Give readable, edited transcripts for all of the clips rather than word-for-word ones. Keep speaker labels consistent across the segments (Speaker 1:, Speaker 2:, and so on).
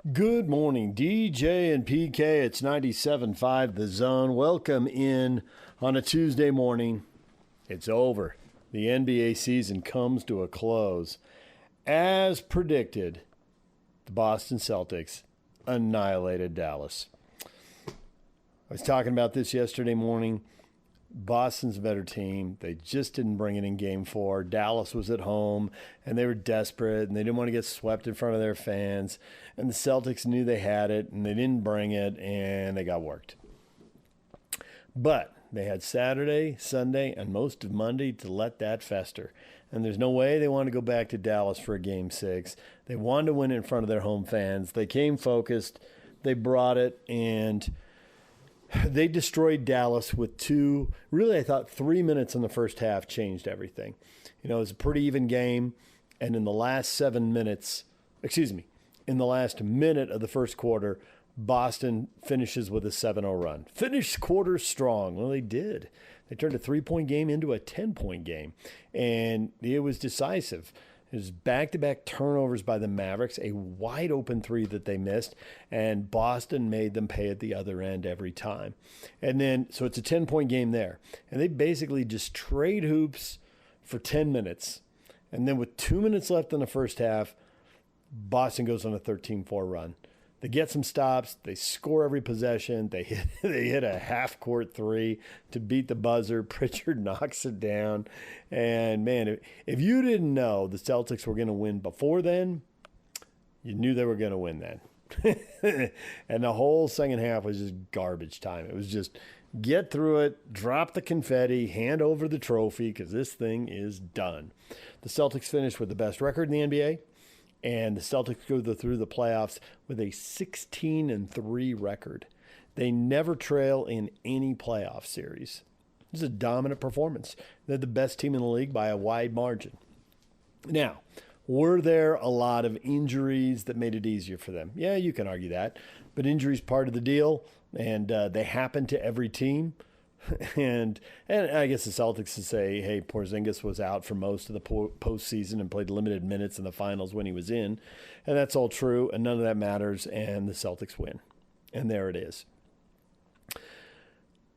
Speaker 1: Good morning, DJ and PK. It's 97.5 The Zone. Welcome in on a Tuesday morning. It's over. The NBA season comes to a close. As predicted, the Boston Celtics annihilated Dallas. I was talking about this yesterday morning. Boston's a better team. They just didn't bring it in game 4. Dallas was at home, and they were desperate, and they didn't want to get swept in front of their fans. And the Celtics knew they had it, and they didn't bring it, and they got worked. But they had Saturday, Sunday, and most of Monday to let that fester. And there's no way they want to go back to Dallas for a game 6. They wanted to win it in front of their home fans. They came focused. They brought it, and they destroyed Dallas with I thought 3 minutes in the first half changed everything. It was a pretty even game. And in the last in the last minute of the first quarter, Boston finishes with a 7-0 run. Finished quarter strong. Well, they did. They turned a 3-point game into a 10-point game. And it was decisive. It was back-to-back turnovers by the Mavericks, a wide-open 3 that they missed, and Boston made them pay at the other end every time. And then, so it's a 10-point game there. And they basically just trade hoops for 10 minutes. And then with 2 minutes left in the first half, Boston goes on a 13-4 run. They get some stops. They score every possession. They hit a half-court 3 to beat the buzzer. Pritchard knocks it down. And, man, if you didn't know the Celtics were going to win before then, you knew they were going to win then. And the whole second half was just garbage time. It was just get through it, drop the confetti, hand over the trophy, because this thing is done. The Celtics finished with the best record in the NBA. And the Celtics go through the playoffs with a 16-3 record. They never trail in any playoff series. This is a dominant performance. They're the best team in the league by a wide margin. Now, were there a lot of injuries that made it easier for them? Yeah, you can argue that. But injuries part of the deal, and they happen to every team. And I guess the Celtics would say, hey, Porzingis was out for most of the postseason and played limited minutes in the finals when he was in. And that's all true, and none of that matters, and the Celtics win. And there it is.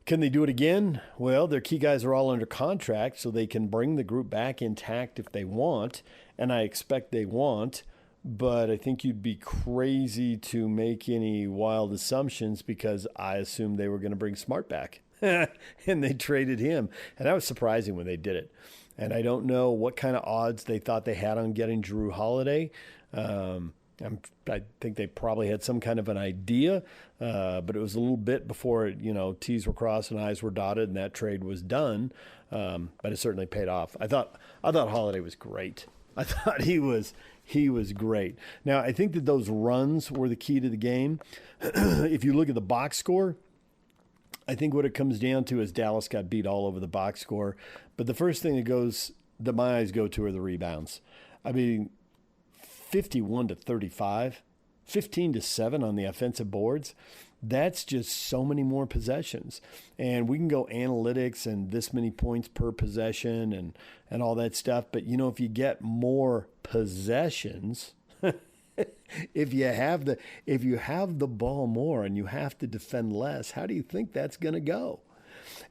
Speaker 1: Can they do it again? Well, their key guys are all under contract, so they can bring the group back intact if they want, and I expect they want. But I think you'd be crazy to make any wild assumptions because I assumed they were going to bring Smart back. And they traded him. And that was surprising when they did it. And I don't know what kind of odds they thought they had on getting Drew Holiday. I think they probably had some kind of an idea, but it was a little bit before, T's were crossed and I's were dotted, and that trade was done. But it certainly paid off. I thought Holiday was great. I thought he was great. Now, I think that those runs were the key to the game. If you look at the box score, I think what it comes down to is Dallas got beat all over the box score. But the first thing that my eyes go to are the rebounds. I mean, 51-35, 15-7 on the offensive boards. That's just so many more possessions. And we can go analytics and this many points per possession and all that stuff. But, if you get more possessions, if you have the ball more and you have to defend less, how do you think that's going to go?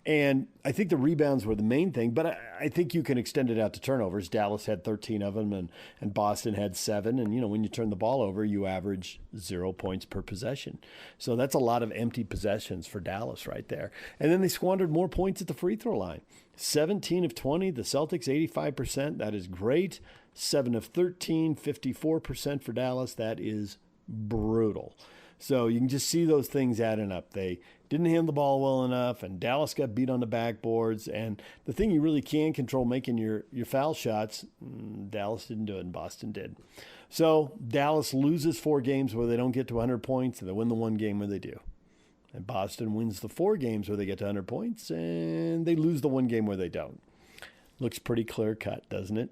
Speaker 1: And I think the rebounds were the main thing, but I think you can extend it out to turnovers. Dallas had 13 of them, and Boston had 7. And, when you turn the ball over, you average 0 points per possession. So that's a lot of empty possessions for Dallas right there. And then they squandered more points at the free throw line. 17 of 20, the Celtics 85%. That is great. 7 of 13, 54% for Dallas. That is brutal. So you can just see those things adding up. They didn't handle the ball well enough, and Dallas got beat on the backboards. And the thing you really can control, making your foul shots, Dallas didn't do it, and Boston did. So Dallas loses 4 games where they don't get to 100 points, and they win the 1 game where they do. And Boston wins the 4 games where they get to 100 points, and they lose the 1 game where they don't. Looks pretty clear-cut, doesn't it?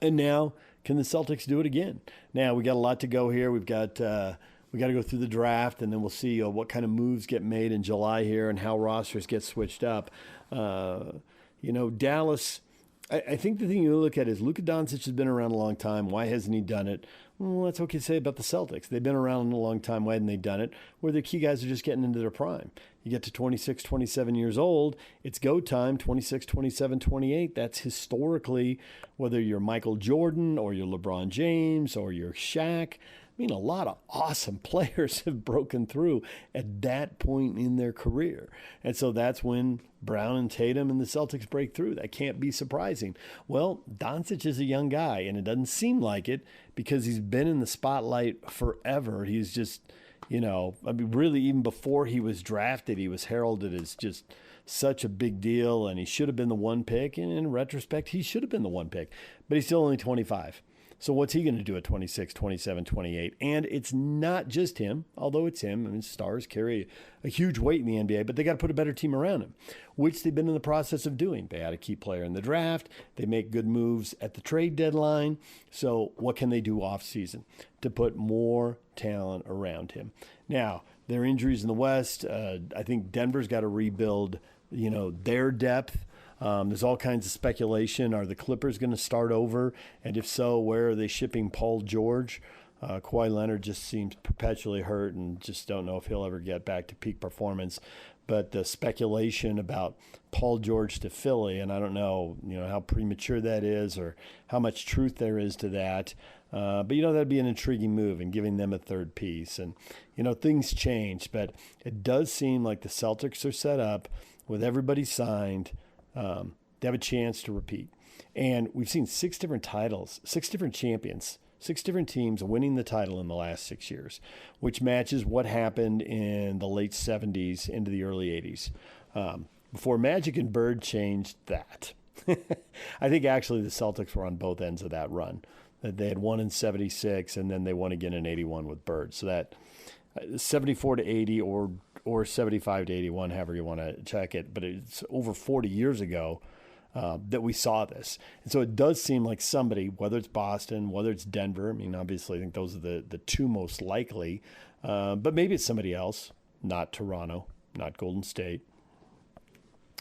Speaker 1: And now, can the Celtics do it again? Now, we got a lot to go here. We got to go through the draft, and then we'll see what kind of moves get made in July here and how rosters get switched up. Dallas, I think the thing you look at is Luka Doncic has been around a long time. Why hasn't he done it? Well, that's what you say about the Celtics. They've been around a long time. Why hadn't they done it? Where the key guys are just getting into their prime. You get to 26, 27 years old, it's go time, 26, 27, 28. That's historically, whether you're Michael Jordan or you're LeBron James or you're Shaq, I mean, a lot of awesome players have broken through at that point in their career. And so that's when Brown and Tatum and the Celtics break through. That can't be surprising. Well, Doncic is a young guy, and it doesn't seem like it because he's been in the spotlight forever. He's just, really even before he was drafted, he was heralded as just such a big deal, and he should have been the one pick. And in retrospect, he should have been the one pick, but he's still only 25. So what's he going to do at 26, 27, 28? And it's not just him, although it's him. I mean, stars carry a huge weight in the NBA, but they got to put a better team around him, which they've been in the process of doing. They had a key player in the draft. They make good moves at the trade deadline. So what can they do off season to put more talent around him? Now, there are injuries in the West. I think Denver's got to rebuild, their depth. There's all kinds of speculation. Are the Clippers going to start over? And if so, where are they shipping Paul George? Kawhi Leonard just seems perpetually hurt and just don't know if he'll ever get back to peak performance. But the speculation about Paul George to Philly, and I don't know, how premature that is or how much truth there is to that. But, that'd be an intriguing move and giving them a third piece. And, things change. But it does seem like the Celtics are set up with everybody signed. They have a chance to repeat. And we've seen 6 different titles, 6 different champions, 6 different teams winning the title in the last 6 years, which matches what happened in the late 70s into the early 80s. Before Magic and Bird changed that. I think actually the Celtics were on both ends of that run. They had won in 76, and then they won again in 81 with Bird. So that 74 to 80 or 75 to 81, however you want to check it. But it's over 40 years ago that we saw this. And so it does seem like somebody, whether it's Boston, whether it's Denver, I mean, obviously I think those are the 2 most likely, but maybe it's somebody else, not Toronto, not Golden State.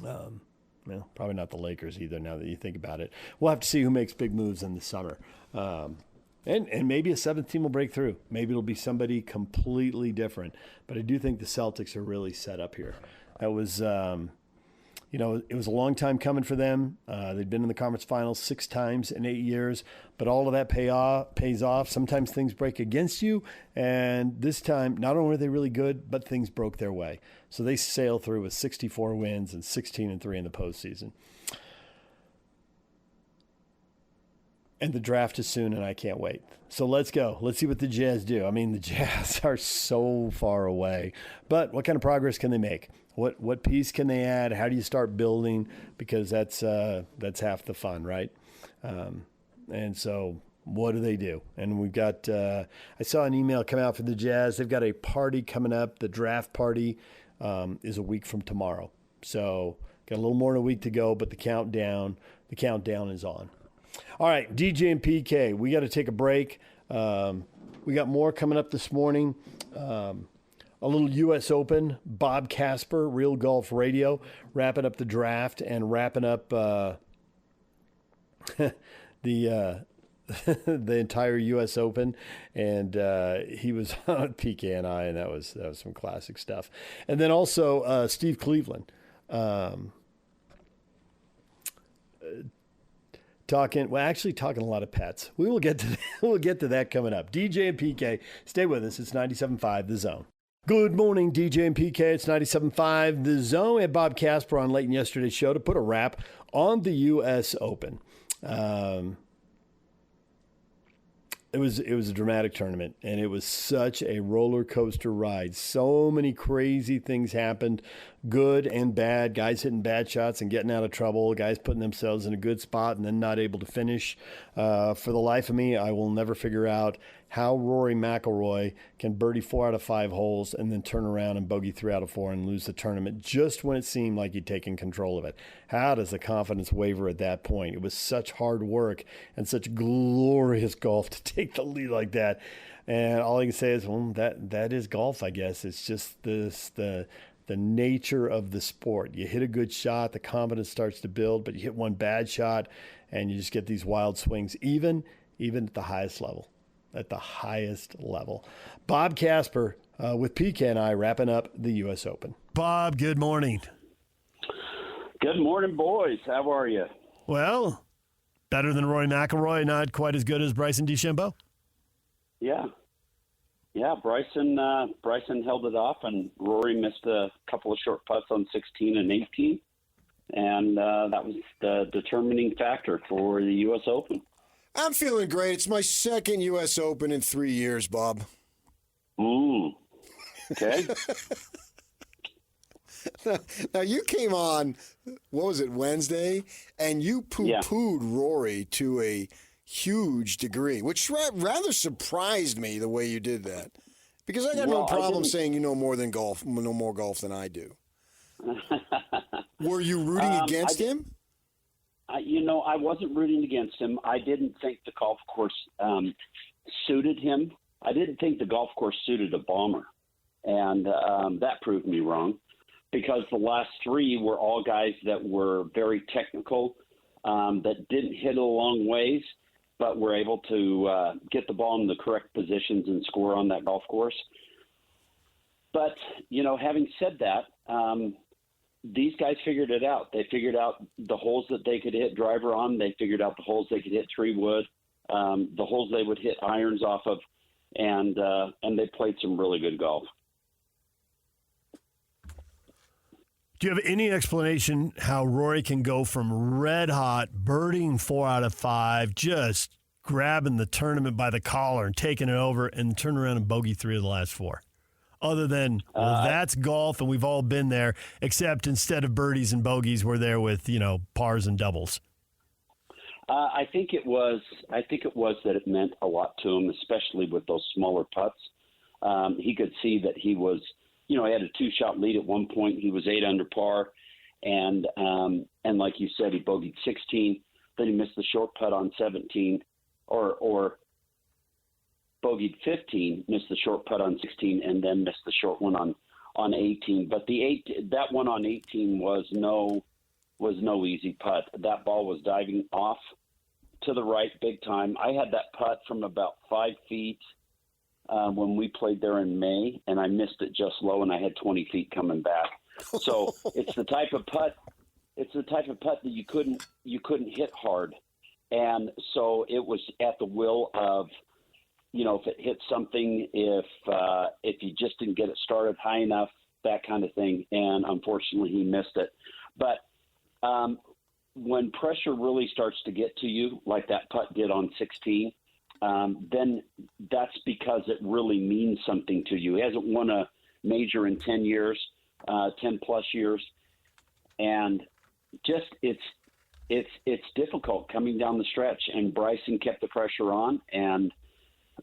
Speaker 1: Probably not the Lakers either now that you think about it. We'll have to see who makes big moves in the summer. And maybe a 7th team will break through. Maybe it'll be somebody completely different. But I do think the Celtics are really set up here. That was, it was a long time coming for them. They'd been in the conference finals 6 times in 8 years. But all of that pays off. Sometimes things break against you. And this time, not only were they really good, but things broke their way. So they sailed through with 64 wins and 16-3 in the postseason. And the draft is soon, and I can't wait. So let's go. Let's see what the Jazz do. I mean, the Jazz are so far away. But what kind of progress can they make? What piece can they add? How do you start building? Because that's half the fun, right? And so what do they do? And we've got I saw an email come out from the Jazz. They've got a party coming up. The draft party is a week from tomorrow. So got a little more than a week to go, but the countdown is on. All right, DJ and PK, we got to take a break. We got more coming up this morning. A little U.S. Open, Bob Casper, Real Golf Radio, wrapping up the draft and wrapping up the entire U.S. Open. And he was on PK and I, and that was some classic stuff. And then also Steve Cleveland. Talking a lot of pets. We'll get to that coming up. DJ and PK, stay with us. It's 97.5 The Zone. Good morning, DJ and PK. It's 97.5 The Zone. We had Bob Casper on late in yesterday's show to put a wrap on the U.S. Open. It was a dramatic tournament, and it was such a roller coaster ride. So many crazy things happened, good and bad. Guys hitting bad shots and getting out of trouble. Guys putting themselves in a good spot and then not able to finish. For the life of me, I will never figure out how Rory McIlroy can birdie 4 out of 5 holes and then turn around and bogey 3 out of 4 and lose the tournament just when it seemed like he'd taken control of it. How does the confidence waver at that point? It was such hard work and such glorious golf to take the lead like that. And all I can say is, well, that is golf, I guess. It's just the nature of the sport. You hit a good shot, the confidence starts to build, but you hit one bad shot, and you just get these wild swings, even at the highest level. At the highest level. Bob Casper with PK and I wrapping up the U.S. Open. Bob, good morning.
Speaker 2: Good morning, boys. How are you?
Speaker 1: Well, better than Rory McIlroy, not quite as good as Bryson DeChambeau.
Speaker 2: Yeah. Bryson held it off, and Rory missed a couple of short putts on 16 and 18, and that was the determining factor for the U.S. Open.
Speaker 3: I'm feeling great. It's my second U.S. Open in 3 years, Bob.
Speaker 2: Okay.
Speaker 3: Now, you came on, what was it, Wednesday? And you poo-pooed Rory to a huge degree, which rather surprised me the way you did that. Because I got no problem saying you know more golf than I do. Were you rooting against him?
Speaker 2: I wasn't rooting against him. I didn't think the golf course suited him. I didn't think the golf course suited a bomber. And that proved me wrong, because the last three were all guys that were very technical, that didn't hit it a long ways, but were able to get the ball in the correct positions and score on that golf course. But, having said that, these guys figured it out. They figured out the holes that they could hit driver on. They figured out the holes they could hit 3-wood, the holes they would hit irons off of, and they played some really good golf.
Speaker 1: Do you have any explanation how Rory can go from red hot, birdieing 4 out of 5, just grabbing the tournament by the collar and taking it over, and turn around and bogey 3 of the last 4? Other than, that's golf, and we've all been there, except instead of birdies and bogeys, we're there with, pars and doubles.
Speaker 2: I think it was that it meant a lot to him, especially with those smaller putts. He could see that he was, he had a 2-shot lead at one point. He was 8 under par, and like you said, he bogeyed 16. Then he missed the short putt on 17, or bogeyed 15, missed the short putt on 16, and then missed the short one on 18. But that one on 18 was no easy putt. That ball was diving off to the right big time. I had that putt from about 5 feet when we played there in May, and I missed it just low, and I had 20 feet coming back. So it's the type of putt that you couldn't hit hard, and so it was at the will of, if it hit something, if you just didn't get it started high enough, that kind of thing. And unfortunately, he missed it. But when pressure really starts to get to you, like that putt did on 16, then that's because it really means something to you. He hasn't won a major in 10 years, 10 plus years. And just it's difficult coming down the stretch. And Bryson kept the pressure on and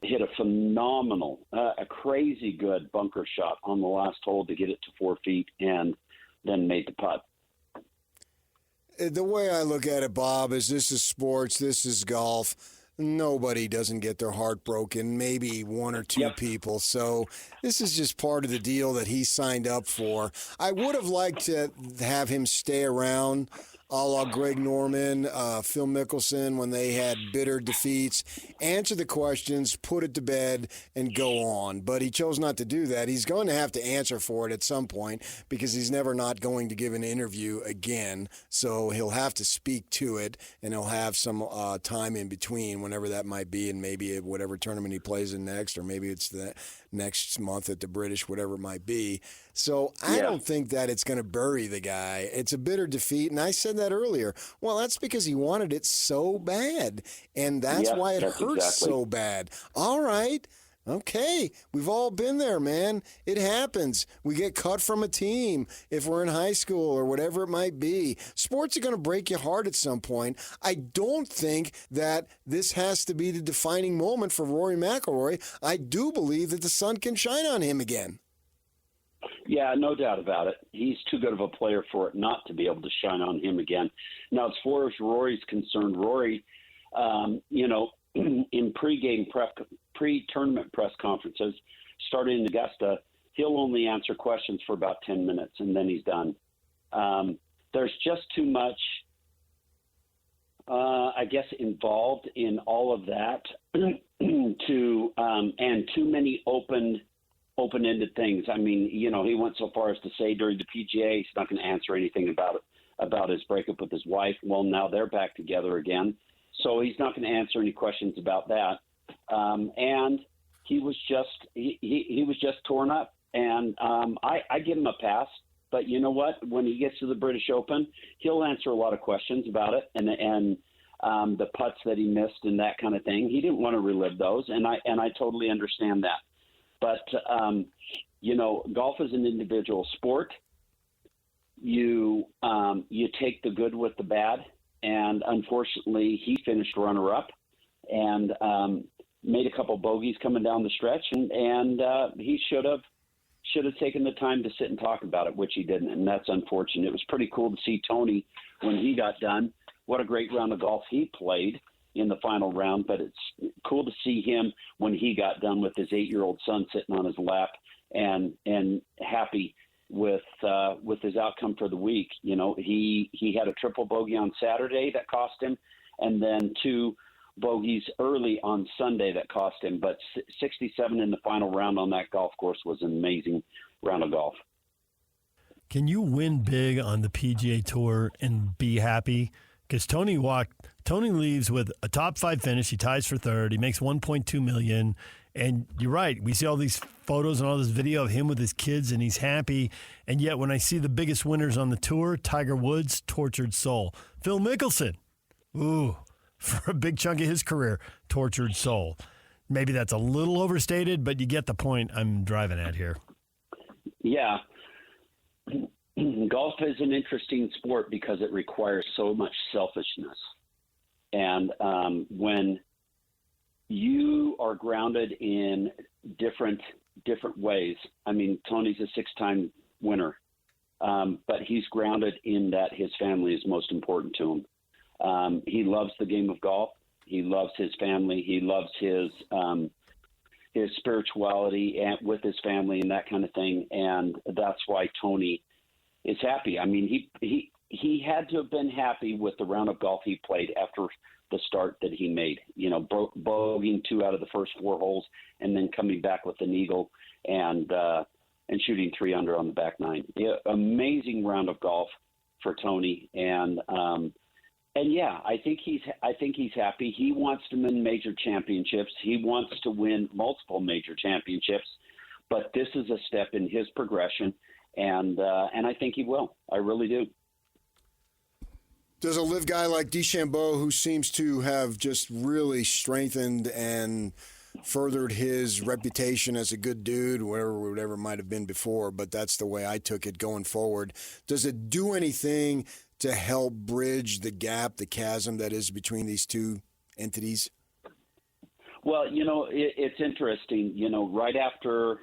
Speaker 2: hit a phenomenal, a crazy good bunker shot on the last hole to get it to 4 feet, and then made the putt.
Speaker 3: The way I look at it, Bob, is this is sports, this is golf. Nobody doesn't get their heart broken, maybe one or two people. So this is just part of the deal that he signed up for. I would have liked to have him stay around, a la Greg Norman, Phil Mickelson, when they had bitter defeats, answer the questions, put it to bed, and go on. But he chose not to do that. He's going to have to answer for it at some point, because he's never not going to give an interview again. So he'll have to speak to it, and he'll have some time in between, whenever that might be, and maybe at whatever tournament he plays in next, or maybe it's the next month at the British, whatever it might be. So I don't think that it's going to bury the guy. It's a bitter defeat, and I said that earlier. Well, that's because he wanted it so bad, and that's why it hurts so bad. All right. Okay, we've all been there, man. It happens. We get cut from a team if we're in high school or whatever it might be. Sports are going to break your heart at some point. I don't think that this has to be the defining moment for Rory McIlroy. I do believe that the sun can shine on him again.
Speaker 2: Yeah, no doubt about it. He's too good of a player for it not to be able to shine on him again. Now, as far as Rory's concerned, Rory, in pre-tournament press conferences, starting in Augusta, he'll only answer questions for about 10 minutes, and then he's done. There's just too much I guess, involved in all of that and too many open-ended things. I mean, he went so far as to say during the PGA he's not going to answer anything about his breakup with his wife. Well, now they're back together again, so he's not going to answer any questions about that. And he was just torn up, and I give him a pass. But you know what? When he gets to the British Open, he'll answer a lot of questions about it and the putts that he missed and that kind of thing. He didn't want to relive those, and I totally understand that. But golf is an individual sport. You take the good with the bad, and unfortunately, he finished runner-up and made a couple bogeys coming down the stretch, and he should have taken the time to sit and talk about it, which he didn't, and that's unfortunate. It was pretty cool to see Tony when he got done. What a great round of golf he played in the final round, but it's cool to see him when he got done with his 8-year-old son sitting on his lap and happy with his outcome for the week. He had a triple bogey on Saturday that cost him, and then 2 bogeys early on Sunday that cost him, but 67 in the final round on that golf course was an amazing round of golf.
Speaker 1: Can you win big on the PGA Tour and be happy? Because Tony leaves with a top 5 finish. He ties for 3rd. He makes $1.2 million. And you're right. We see all these photos and all this video of him with his kids, and he's happy. And yet when I see the biggest winners on the tour, Tiger Woods, tortured soul. Phil Mickelson, ooh, for a big chunk of his career, tortured soul. Maybe that's a little overstated, but you get the point I'm driving at here.
Speaker 2: Yeah. Golf is an interesting sport because it requires so much selfishness. And when you are grounded in different ways, I mean, Tony's a 6-time winner, but he's grounded in that his family is most important to him. He loves the game of golf. He loves his family. He loves his spirituality and with his family and that kind of thing. And that's why Tony is happy. I mean, he had to have been happy with the round of golf he played after the start that he made. Bogeying 2 out of the first 4 holes and then coming back with an eagle and shooting 3 under on the back 9. Yeah, amazing round of golf for Tony. And yeah, I think he's happy. He wants to win major championships. He wants to win multiple major championships, but this is a step in his progression, and I think he will. I really do.
Speaker 3: Does a live guy like DeChambeau, who seems to have just really strengthened and furthered his reputation as a good dude, whatever it might have been before, but that's the way I took it going forward, does it do anything to help bridge the gap, the chasm that is between these two entities?
Speaker 2: Well, it's interesting. Right after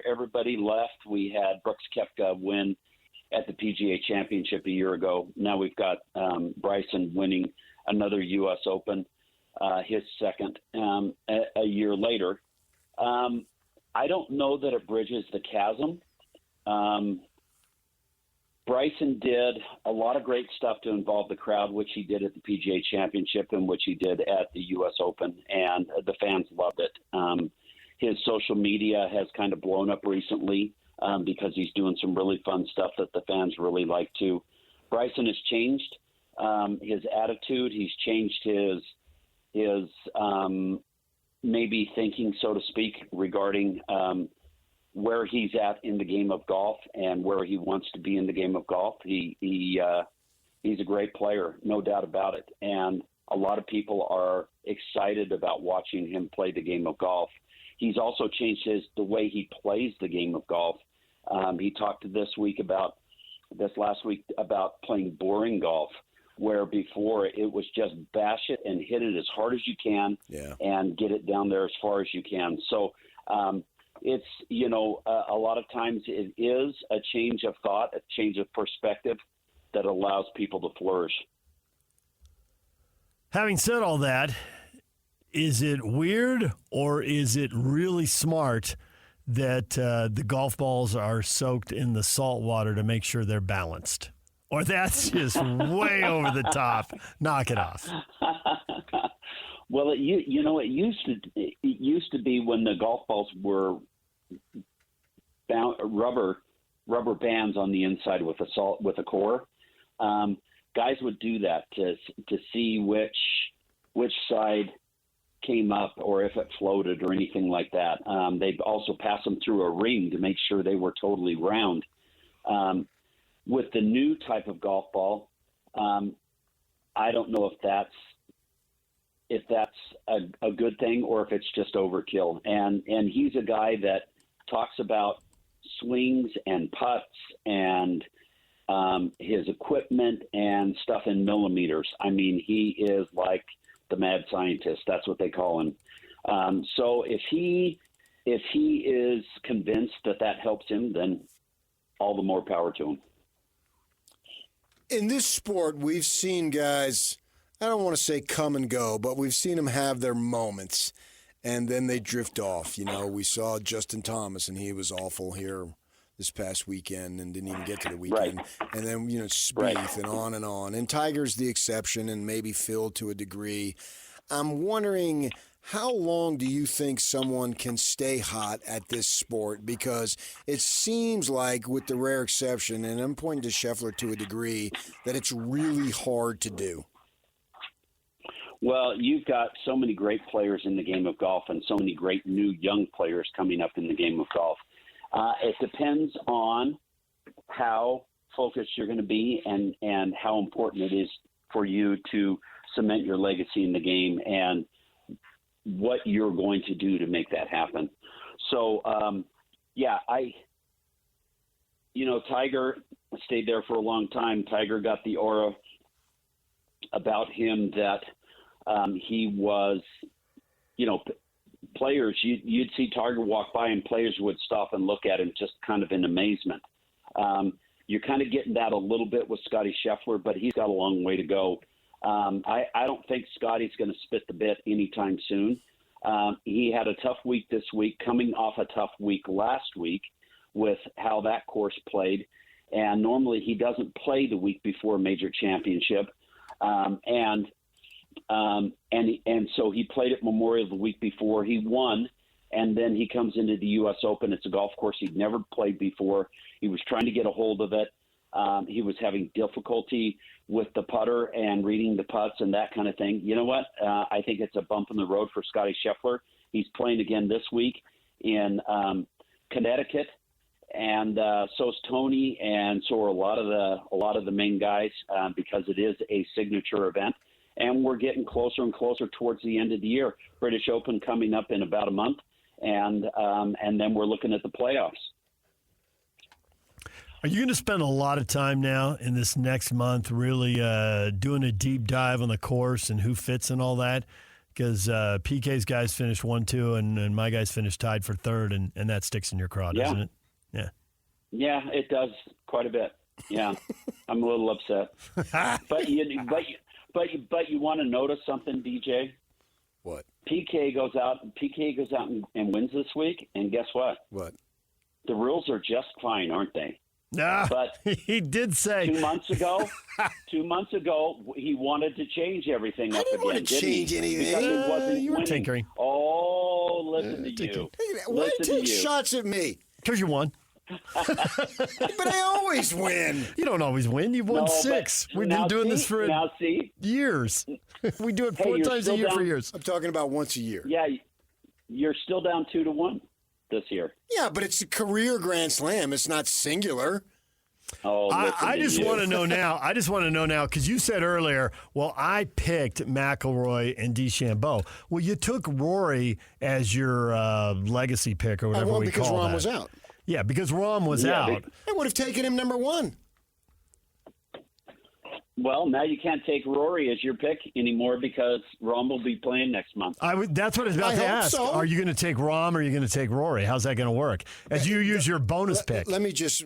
Speaker 2: everybody left, we had Brooks Koepka win at the PGA Championship a year ago. Now we've got Bryson winning another U.S. Open, his second a year later. I don't know that it bridges the chasm. Bryson did a lot of great stuff to involve the crowd, which he did at the PGA Championship and which he did at the U.S. Open, and the fans loved it. His social media has kind of blown up recently because he's doing some really fun stuff that the fans really like too. Bryson has changed his attitude. He's changed his maybe thinking, so to speak, regarding where he's at in the game of golf and where he wants to be in the game of golf. He's a great player, no doubt about it. And a lot of people are excited about watching him play the game of golf. He's also changed the way he plays the game of golf. He talked this last week about playing boring golf, where before it was just bash it and hit it as hard as you can and get it down there as far as you can. So, it's, a lot of times it is a change of thought, a change of perspective that allows people to flourish.
Speaker 1: Having said all that, is it weird or is it really smart that the golf balls are soaked in the salt water to make sure they're balanced? Or that's just way over the top. Knock it off.
Speaker 2: Well, it used to be when the golf balls were rubber bands on the inside with a core. Guys would do that to see which side came up or if it floated or anything like that. They'd also pass them through a ring to make sure they were totally round. With the new type of golf ball, I don't know if that's a good thing or if it's just overkill. And he's a guy that talks about swings and putts and his equipment and stuff in millimeters. I mean, he is like the mad scientist. That's what they call him. So if he is convinced that helps him, then all the more power to him.
Speaker 3: In this sport, we've seen guys, I don't want to say come and go, but we've seen them have their moments, and then they drift off. You know, we saw Justin Thomas, and he was awful here this past weekend and didn't even get to the weekend.
Speaker 2: Right.
Speaker 3: And then, Spieth
Speaker 2: Right.
Speaker 3: and on and on. And Tiger's the exception and maybe Phil to a degree. I'm wondering, how long do you think someone can stay hot at this sport? Because it seems like, with the rare exception, and I'm pointing to Scheffler to a degree, that it's really hard to do.
Speaker 2: Well, you've got so many great players in the game of golf and so many great new young players coming up in the game of golf. It depends on how focused you're going to be and how important it is for you to cement your legacy in the game and what you're going to do to make that happen. So, Tiger stayed there for a long time. Tiger got the aura about him that he was, players, you'd see Tiger walk by and players would stop and look at him just kind of in amazement. You're kind of getting that a little bit with Scotty Scheffler, but he's got a long way to go. I don't think Scotty's going to spit the bit anytime soon. He had a tough week this week, coming off a tough week last week with how that course played. And normally he doesn't play the week before a major championship. And so he played at Memorial the week before. He won, and then he comes into the U.S. Open. It's a golf course he'd never played before. He was trying to get a hold of it. He was having difficulty with the putter and reading the putts and that kind of thing. You know what? I think it's a bump in the road for Scotty Scheffler. He's playing again this week in Connecticut, and so's Tony, and so are a lot of the main guys because it is a signature event. And we're getting closer and closer towards the end of the year. British Open coming up in about a month, and then we're looking at the playoffs.
Speaker 1: Are you going to spend a lot of time now in this next month really doing a deep dive on the course and who fits and all that? Because PK's guys finished 1-2, and my guys finished tied for third, and that sticks in your craw, doesn't it? Yeah.
Speaker 2: Yeah, it does quite a bit. Yeah, I'm a little upset. But you want to notice something, DJ?
Speaker 3: What?
Speaker 2: PK goes out and wins this week, and guess what?
Speaker 3: What?
Speaker 2: The rules are just fine, aren't they?
Speaker 1: Nah,
Speaker 2: but
Speaker 1: he did say
Speaker 2: 2 months ago, he wanted to change everything up again.
Speaker 3: I didn't want to change anything.
Speaker 2: Because it wasn't
Speaker 1: you were
Speaker 2: winning.
Speaker 1: tinkering.
Speaker 2: Oh, listen to you.
Speaker 3: Why do you take shots at me?
Speaker 1: Because you won.
Speaker 3: But I always win.
Speaker 1: You don't always win. You've won 6. We've been doing this for years. We do it 4 times a year for years.
Speaker 3: I'm talking about once a year.
Speaker 2: Yeah, you're still down 2-1 this year.
Speaker 3: Yeah, but it's a career Grand Slam. It's not singular.
Speaker 2: Oh,
Speaker 1: I just want to know now. I just want to know now because you said earlier, well, I picked McIlroy and DeChambeau. Well, you took Rory as your legacy pick or whatever we call that.
Speaker 3: Because Rahm was out.
Speaker 1: Yeah, because Rahm was out.
Speaker 3: I would have taken him number 1.
Speaker 2: Well, now you can't take Rory as your pick anymore because Rahm will be playing next month.
Speaker 1: That's what I was about to ask.
Speaker 3: So.
Speaker 1: Are you going to take Rahm or are you going to take Rory? How's that going to work? As you use your bonus pick.
Speaker 3: Let me just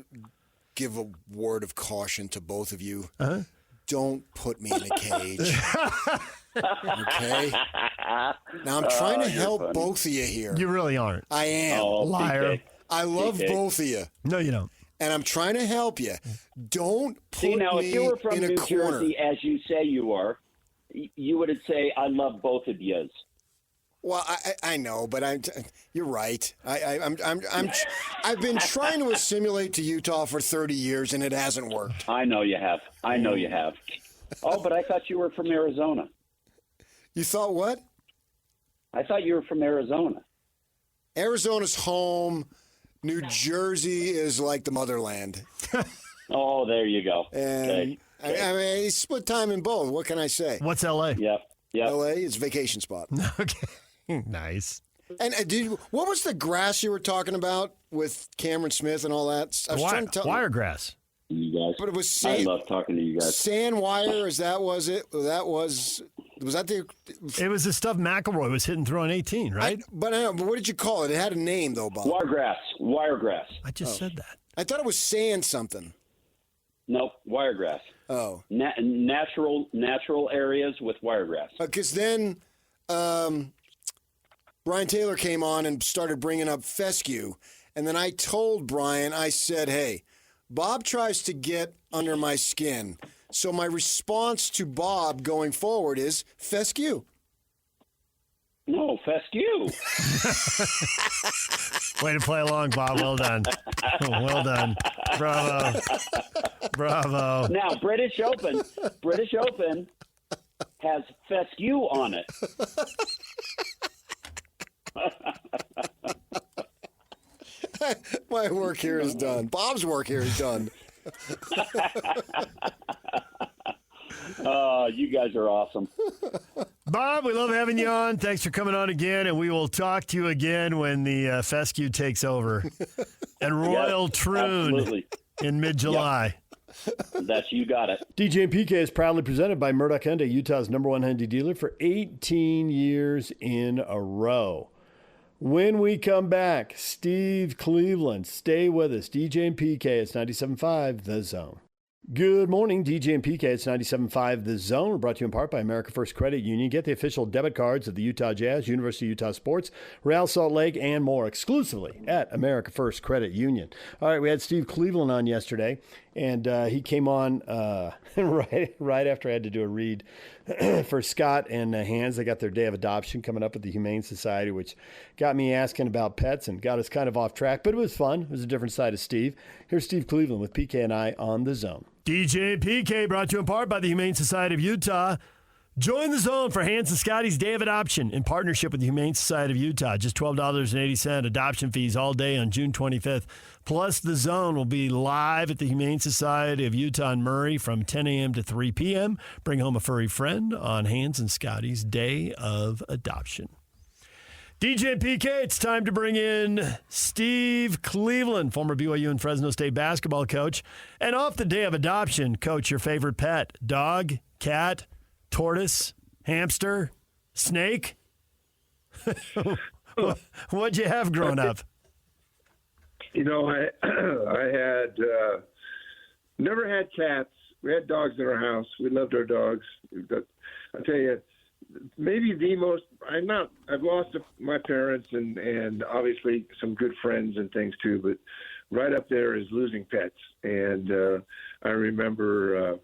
Speaker 3: give a word of caution to both of you. Uh-huh. Don't put me in a cage. Okay? Now, I'm trying to help
Speaker 2: funny.
Speaker 3: Both of you here.
Speaker 1: You really aren't.
Speaker 3: I am.
Speaker 2: Oh,
Speaker 1: Liar.
Speaker 2: PK.
Speaker 3: I love
Speaker 2: PK.
Speaker 3: both of you.
Speaker 1: No, you don't.
Speaker 3: and I'm trying to help you. Don't put
Speaker 2: See, now, if you were from
Speaker 3: me in a
Speaker 2: New
Speaker 3: corner.
Speaker 2: Jersey, as you say you are, you would say, I love both of yous.
Speaker 3: Well, I know, but you're right. I've been trying to assimilate to Utah for 30 years, and it hasn't worked.
Speaker 2: I know you have. Oh, but I thought you were from Arizona.
Speaker 3: You thought what?
Speaker 2: I thought you were from Arizona.
Speaker 3: Arizona's home. New Jersey is like the motherland.
Speaker 2: Oh, there you go.
Speaker 3: And
Speaker 2: okay.
Speaker 3: I mean, he split time in both. What can I say?
Speaker 4: What's L.A.?
Speaker 2: Yep.
Speaker 3: L.A. is a vacation spot.
Speaker 4: Okay. Nice.
Speaker 3: And what was the grass you were talking about with Cameron Smith and all that? I was trying to tell
Speaker 4: Wiregrass.
Speaker 2: You guys.
Speaker 3: But it was
Speaker 2: I love talking to you guys.
Speaker 3: sand wire. Was it? Was that the?
Speaker 4: It was the stuff McElroy was hitting through on 18, right?
Speaker 3: But what did you call it? It had a name though, Bob.
Speaker 2: Wiregrass.
Speaker 4: I just said that.
Speaker 3: I thought it was sand something.
Speaker 2: Nope, wiregrass.
Speaker 3: Oh,
Speaker 2: natural areas with wiregrass.
Speaker 3: Because then Brian Taylor came on and started bringing up fescue, and then I told Brian, I said, "Hey, Bob tries to get under my skin." So my response to Bob going forward is fescue.
Speaker 2: No, fescue.
Speaker 4: Way to play along, Bob. Well done. Well done. Bravo. Bravo.
Speaker 2: Now, British Open has fescue on it.
Speaker 3: My work here is done. Bob's work here is done.
Speaker 2: You guys are awesome.
Speaker 4: Bob, we love having you on. Thanks for coming on again, and we will talk to you again when the fescue takes over. And Royal Troon
Speaker 2: absolutely.
Speaker 4: In mid-July.
Speaker 2: Yep. You got it.
Speaker 1: DJ and PK is proudly presented by Murdoch Hyundai, Utah's #1 Hyundai dealer for 18 years in a row. When we come back, Steve Cleveland, stay with us. DJ and PK, it's 97.5 The Zone. Good morning, DJ and PK. It's 97.5 The Zone. We're brought to you in part by America First Credit Union. Get the official debit cards of the Utah Jazz, University of Utah Sports, Real Salt Lake, and more exclusively at America First Credit Union. All right, we had Steve Cleveland on yesterday, and he came on right after I had to do a read for Scott and Hans. They got their day of adoption coming up at the Humane Society, which got me asking about pets and got us kind of off track, but it was fun. It was a different side of Steve. Here's Steve Cleveland with PK and I on The Zone.
Speaker 4: DJ PK brought to you in part by the Humane Society of Utah. Join The Zone for Hans and Scotty's Day of Adoption in partnership with the Humane Society of Utah. Just $12.80 adoption fees all day on June 25th. Plus, The Zone will be live at the Humane Society of Utah in Murray from 10 a.m. to 3 p.m. Bring home a furry friend on Hans and Scotty's Day of Adoption. DJ and PK, it's time to bring in Steve Cleveland, former BYU and Fresno State basketball coach. And off the day of adoption, coach, your favorite pet, dog, cat, tortoise, hamster, snake? What'd you have growing up?
Speaker 5: You know, I had never had cats. We had dogs in our house. We loved our dogs. But I'll tell you, maybe the most. I've lost my parents and obviously some good friends and things too. But right up there is losing pets. And I remember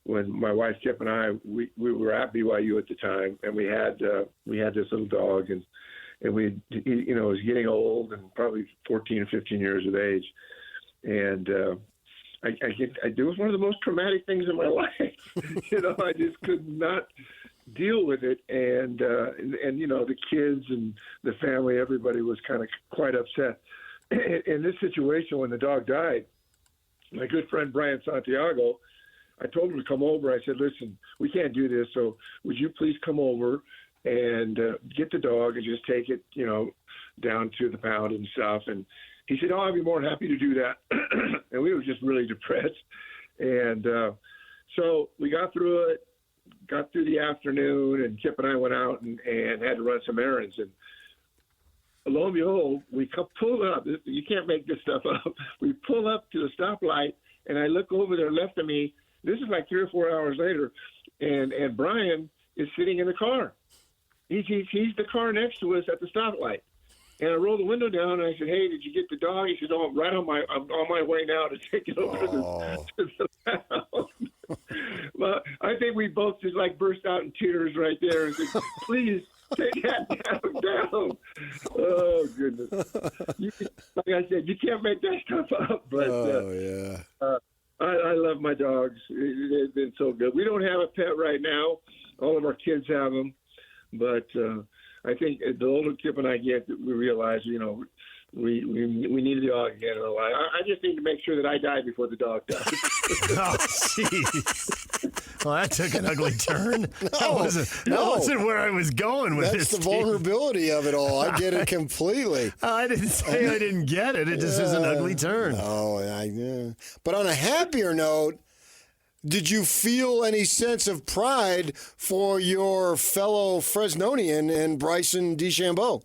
Speaker 5: when my wife Jeff and I we were at BYU at the time, and we had this little dog, and he was getting old and probably 14 or 15 years of age, and it was one of the most traumatic things in my life. I just could not deal with it, and the kids and the family, everybody was kind of quite upset. In this situation, when the dog died, my good friend Brian Santiago, I told him to come over. I said, listen, we can't do this, so would you please come over and get the dog and just take it, down to the pound and stuff. And he said, I'd be more than happy to do that. And we were just really depressed. And so we got through it, got through the afternoon, and Kip and I went out and had to run some errands. And lo and behold, we pulled up. You can't make this stuff up. We pull up to the stoplight, and I look over there left of me. This is like 3 or 4 hours later, and Brian is sitting in the car. He's the car next to us at the stoplight. And I rolled the window down, and I said, "Hey, did you get the dog?" He said, "Oh, I'm on my way now to take it over to the pound." Well, I think we both just like burst out in tears right there and said, "Please take that down." Oh goodness! Like I said, you can't make that stuff up. But I love my dogs. They've been so good. We don't have a pet right now. All of our kids have them, but. I think the older Kip and I get, we realize, we need a dog again in our life. I just need to make sure that I die before the dog does.
Speaker 4: Oh, jeez. Well, that took an ugly turn. That wasn't where I was going with this.
Speaker 3: That's the vulnerability of it all. I get it completely.
Speaker 4: I didn't say I didn't get it. It just is an ugly turn.
Speaker 3: But on a happier note, did you feel any sense of pride for your fellow Fresnonian and Bryson DeChambeau?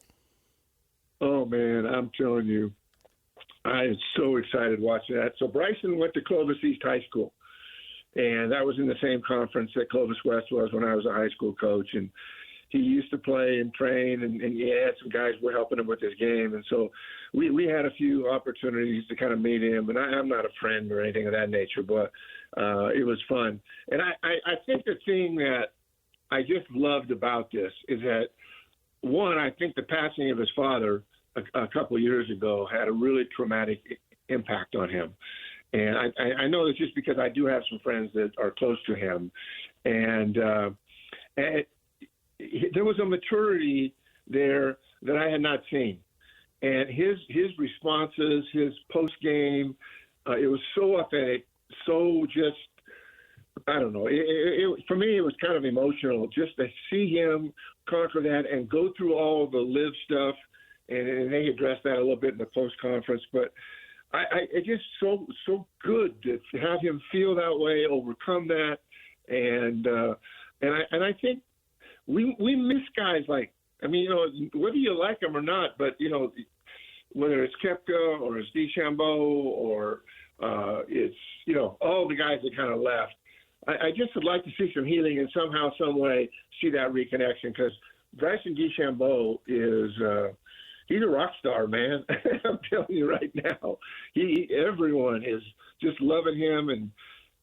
Speaker 5: Oh, man, I'm telling you, I am so excited watching that. So Bryson went to Clovis East High School, and that was in the same conference that Clovis West was when I was a high school coach. And he used to play and train, and he had some guys were helping him with his game. And so we had a few opportunities to kind of meet him. And I'm not a friend or anything of that nature, but it was fun. And I think the thing that I just loved about this is that, one, I think the passing of his father a couple of years ago had a really traumatic impact on him. And I know this just because I do have some friends that are close to him. And there was a maturity there that I had not seen. And his responses, his post-game, it was so authentic, so just, I don't know. For me, it was kind of emotional just to see him conquer that and go through all the live stuff. And they addressed that a little bit in the post-conference. But it's just so good to have him feel that way, overcome that. And I think we miss guys like, I mean, whether you like them or not, but, whether it's Koepka or it's DeChambeau or it's, all the guys that kind of left, I just would like to see some healing and somehow, some way see that reconnection, because Bryson DeChambeau is he's a rock star, man. I'm telling you right now. Everyone is just loving him and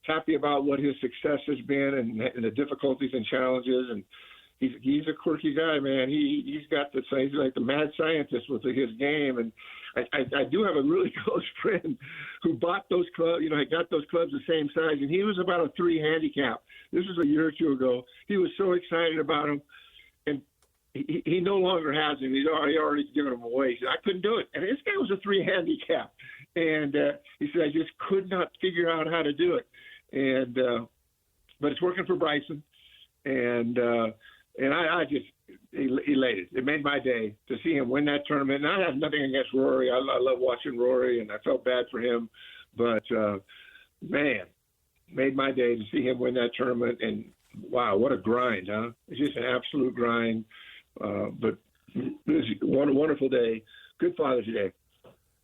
Speaker 5: happy about what his success has been and the difficulties and challenges. And he's a quirky guy, man. He's got he's like the mad scientist with his game. And I do have a really close friend who bought those clubs, got those clubs the same size, and he was about a 3 handicap. This was a year or two ago. He was so excited about them, and he no longer has them. He's already given them away. He said, I couldn't do it. And this guy was a 3 handicap. And he said, I just could not figure out how to do it. And but it's working for Bryson. And I just elated. It made my day to see him win that tournament. And I have nothing against Rory. I love watching Rory, and I felt bad for him. But, man, made my day to see him win that tournament. And, wow, what a grind, huh? It's just an absolute grind. But it was a wonderful day. Good Father's Day.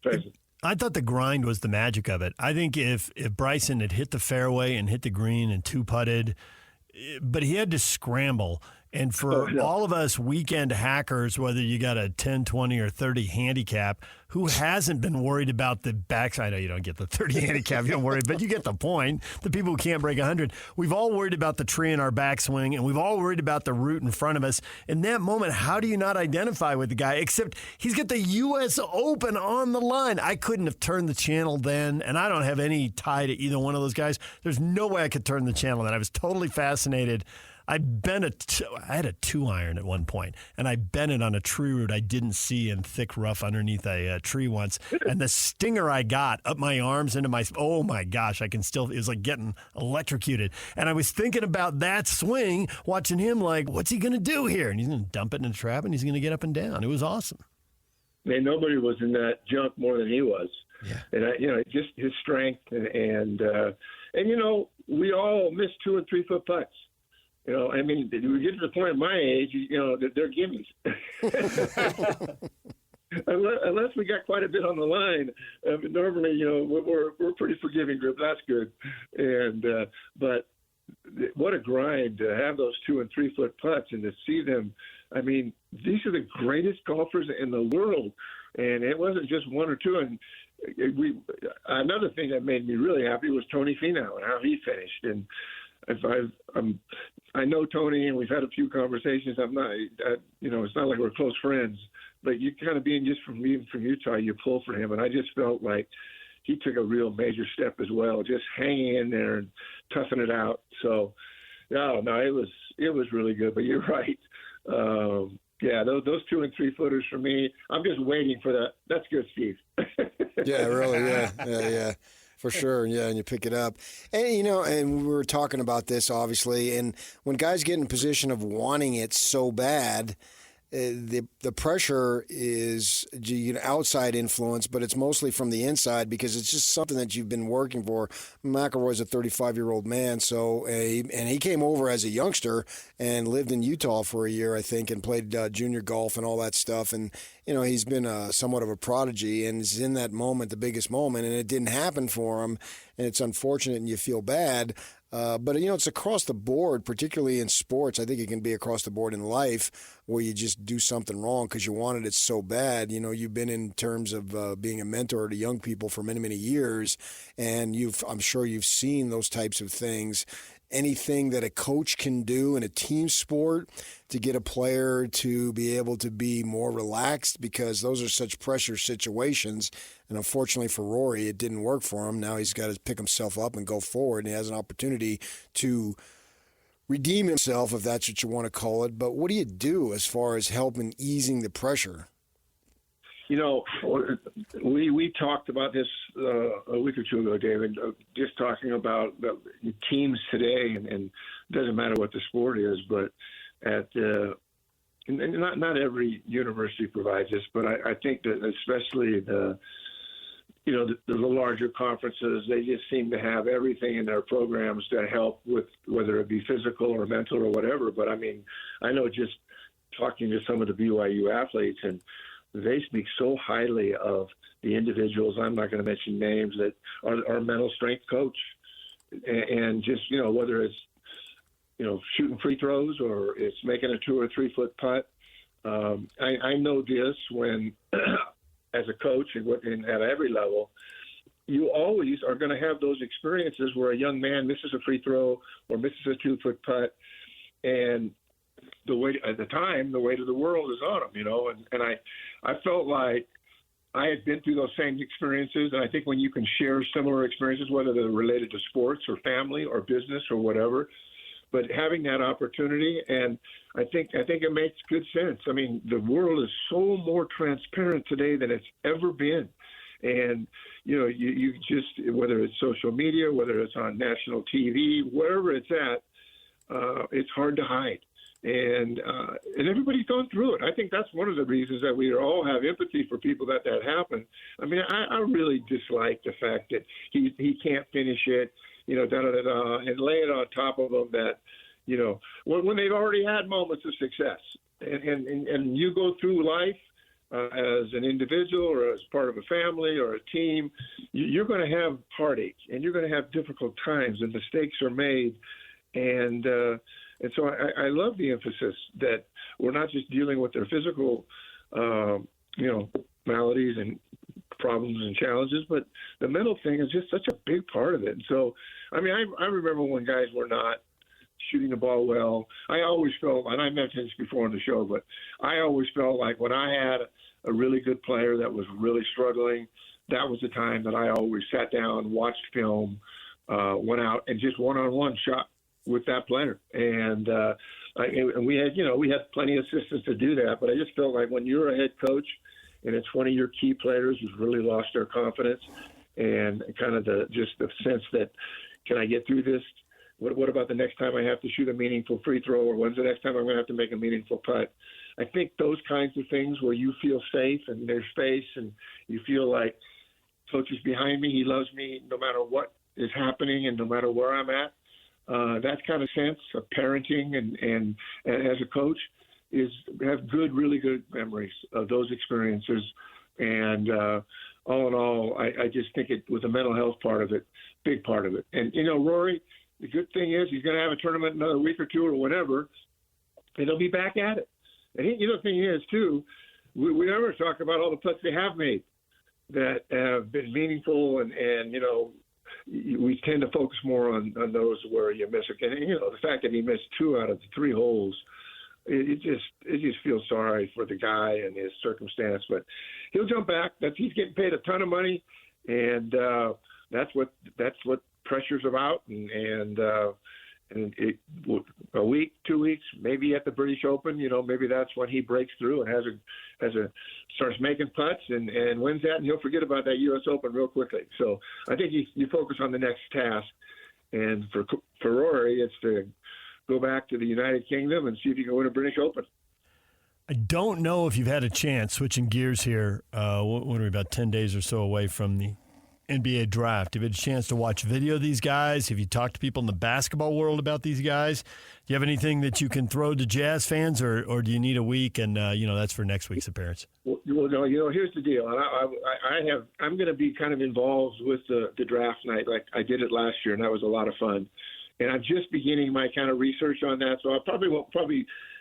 Speaker 5: Present.
Speaker 4: I thought the grind was the magic of it. I think if Bryson had hit the fairway and hit the green and 2-putted, but he had to scramble. And for all of us weekend hackers, whether you got a 10, 20, or 30 handicap, who hasn't been worried about the backside? I know you don't get the 30 handicap, you don't worry, but you get the point. The people who can't break 100. We've all worried about the tree in our backswing, and we've all worried about the root in front of us. In that moment, how do you not identify with the guy? Except he's got the U.S. Open on the line. I couldn't have turned the channel then, and I don't have any tie to either one of those guys. There's no way I could turn the channel then. I was totally fascinated. I had a 2-iron at one point, and I bent it on a tree root I didn't see in thick rough underneath a tree once. And the stinger I got up my arms into oh my gosh, it was like getting electrocuted. And I was thinking about that swing, watching him like, what's he going to do here? And he's going to dump it in a trap, and he's going to get up and down. It was awesome.
Speaker 5: Man, nobody was in that junk more than he was.
Speaker 4: Yeah.
Speaker 5: And, just his strength. And we all miss 2 and 3 foot putts. I mean, we get to the point of my age, they're gimmies. Unless we got quite a bit on the line, normally, we're a pretty forgiving group. That's good. And but what a grind to have those 2 and 3 foot putts and to see them. I mean, these are the greatest golfers in the world, and it wasn't just one or two. And another thing that made me really happy was Tony Finau and how he finished. And I know Tony, and we've had a few conversations. It's not like we're close friends, but you kind of being just from Utah, you pull for him, and I just felt like he took a real major step as well, just hanging in there and toughing it out. So, no, it was really good. But you're right. Those 2 and 3 footers for me. I'm just waiting for that. That's good, Steve.
Speaker 3: Yeah, really. Yeah. For sure, yeah, and you pick it up. And, and we were talking about this, obviously, and when guys get in position of wanting it so bad, the pressure is outside influence, but it's mostly from the inside because it's just something that you've been working for. McIlroy's a 35-year-old man, so and he came over as a youngster and lived in Utah for a year, I think, and played junior golf and all that stuff. And he's been somewhat of a prodigy, and is in that moment, the biggest moment, and it didn't happen for him, and it's unfortunate, and you feel bad. But it's across the board, particularly in sports. I think it can be across the board in life where you just do something wrong because you wanted it so bad. You've been in terms of being a mentor to young people for many, many years, and I'm sure you've seen those types of things. Anything that a coach can do in a team sport to get a player to be able to be more relaxed, because those are such pressure situations. And unfortunately for Rory, it didn't work for him. Now he's got to pick himself up and go forward, and he has an opportunity to redeem himself, if that's what you want to call it. But what do you do as far as helping easing the pressure?
Speaker 5: We talked about this a week or two ago, David, just talking about the teams today, and it doesn't matter what the sport is, but not every university provides this, but I think that especially the larger conferences, they just seem to have everything in their programs to help with whether it be physical or mental or whatever. But I mean, I know just talking to some of the BYU athletes, and they speak so highly of the individuals, I'm not going to mention names, that are our mental strength coach. And just, whether it's, shooting free throws or it's making a 2 or 3 foot putt. I know this when, as a coach and at every level, you always are going to have those experiences where a young man misses a free throw or misses a 2 foot putt. And the weight of the world is on them, and I felt like I had been through those same experiences. And I think when you can share similar experiences, whether they're related to sports or family or business or whatever, but having that opportunity, and I think it makes good sense. I mean, the world is so more transparent today than it's ever been. And, you just, whether it's social media, whether it's on national TV, wherever it's at, it's hard to hide. And everybody's gone through it. I think that's one of the reasons that we all have empathy for people that happened. I mean, I really dislike the fact that he can't finish it, and lay it on top of them that, when they've already had moments of success. And you go through life as an individual or as part of a family or a team, you're going to have heartache and you're going to have difficult times, and mistakes are made. And so I love the emphasis that we're not just dealing with their physical, maladies and problems and challenges, but the mental thing is just such a big part of it. And so, I mean, I remember when guys were not shooting the ball well. I always felt, and I mentioned this before on the show, but I always felt like when I had a really good player that was really struggling, that was the time that I always sat down, watched film, went out and just one-on-one shot with that player. And we had plenty of assistants to do that, but I just felt like when you're a head coach and it's one of your key players who's really lost their confidence and kind of the sense that, can I get through this? What about the next time I have to shoot a meaningful free throw, or when's the next time I'm going to have to make a meaningful putt? I think those kinds of things where you feel safe and there's space and you feel like coach is behind me, he loves me no matter what is happening and no matter where I'm at. That kind of sense of parenting and as a coach have really good memories of those experiences. And all in all, I just think it was a mental health part of it, big part of it. And, Rory, The good thing is he's going to have a tournament in another week or two or whatever, and he'll be back at it. And the thing is, too, we never talk about all the putts they have made that have been meaningful, and we tend to focus more on those where you miss it. And, the fact that he missed 2 out of the 3 holes, it just feels sorry for the guy and his circumstance. But he'll jump back. He's getting paid a ton of money, and that's what pressure's about. And a week, 2 weeks, maybe at the British Open, maybe that's when he breaks through and starts making putts and wins that, and he'll forget about that U.S. Open real quickly. So I think you focus on the next task, and for Rory, it's to go back to the United Kingdom and see if you can win a British Open.
Speaker 4: I don't know if you've had a chance, switching gears here, what are we, about 10 days or so away from the NBA draft. Have you had a chance to watch video of these guys? Have you talked to people in the basketball world about these guys? Do you have anything that you can throw to Jazz fans, or do you need a week and, that's for next week's appearance?
Speaker 5: Well, no, here's the deal. I'm going to be kind of involved with the draft night like I did it last year, and that was a lot of fun. And I'm just beginning my kind of research on that, so I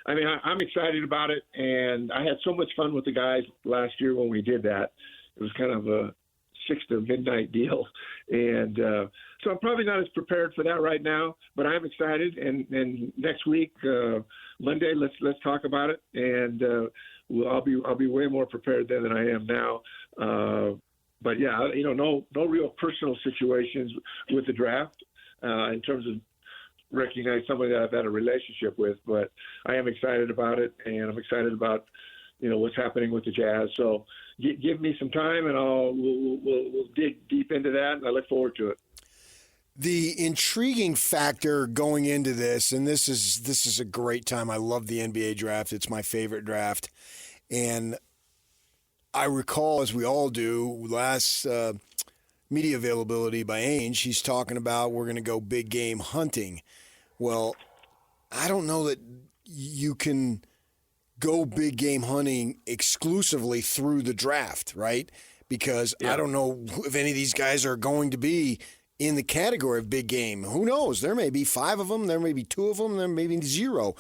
Speaker 5: I'm excited about it, and I had so much fun with the guys last year when we did that. It was kind of a 6 to midnight deal, and so I'm probably not as prepared for that right now, but I'm excited. And next week, Monday, let's talk about it, and I'll be way more prepared then than I am now. But yeah, no real personal situations with the draft in terms of recognize somebody that I've had a relationship with, but I am excited about it, and I'm excited about what's happening with the Jazz. So give me some time, and we'll dig deep into that, and I look forward to it.
Speaker 3: The intriguing factor going into this, and this is a great time. I love the NBA draft. It's my favorite draft. And I recall, as we all do, last media availability by Ainge, he's talking about we're going to go big game hunting. Well, I don't know that you can go big game hunting exclusively through the draft, right? Because I don't know if any of these guys are going to be in the category of big game. Who knows? There may be 5 of them. There may be 2 of them. There may be 0.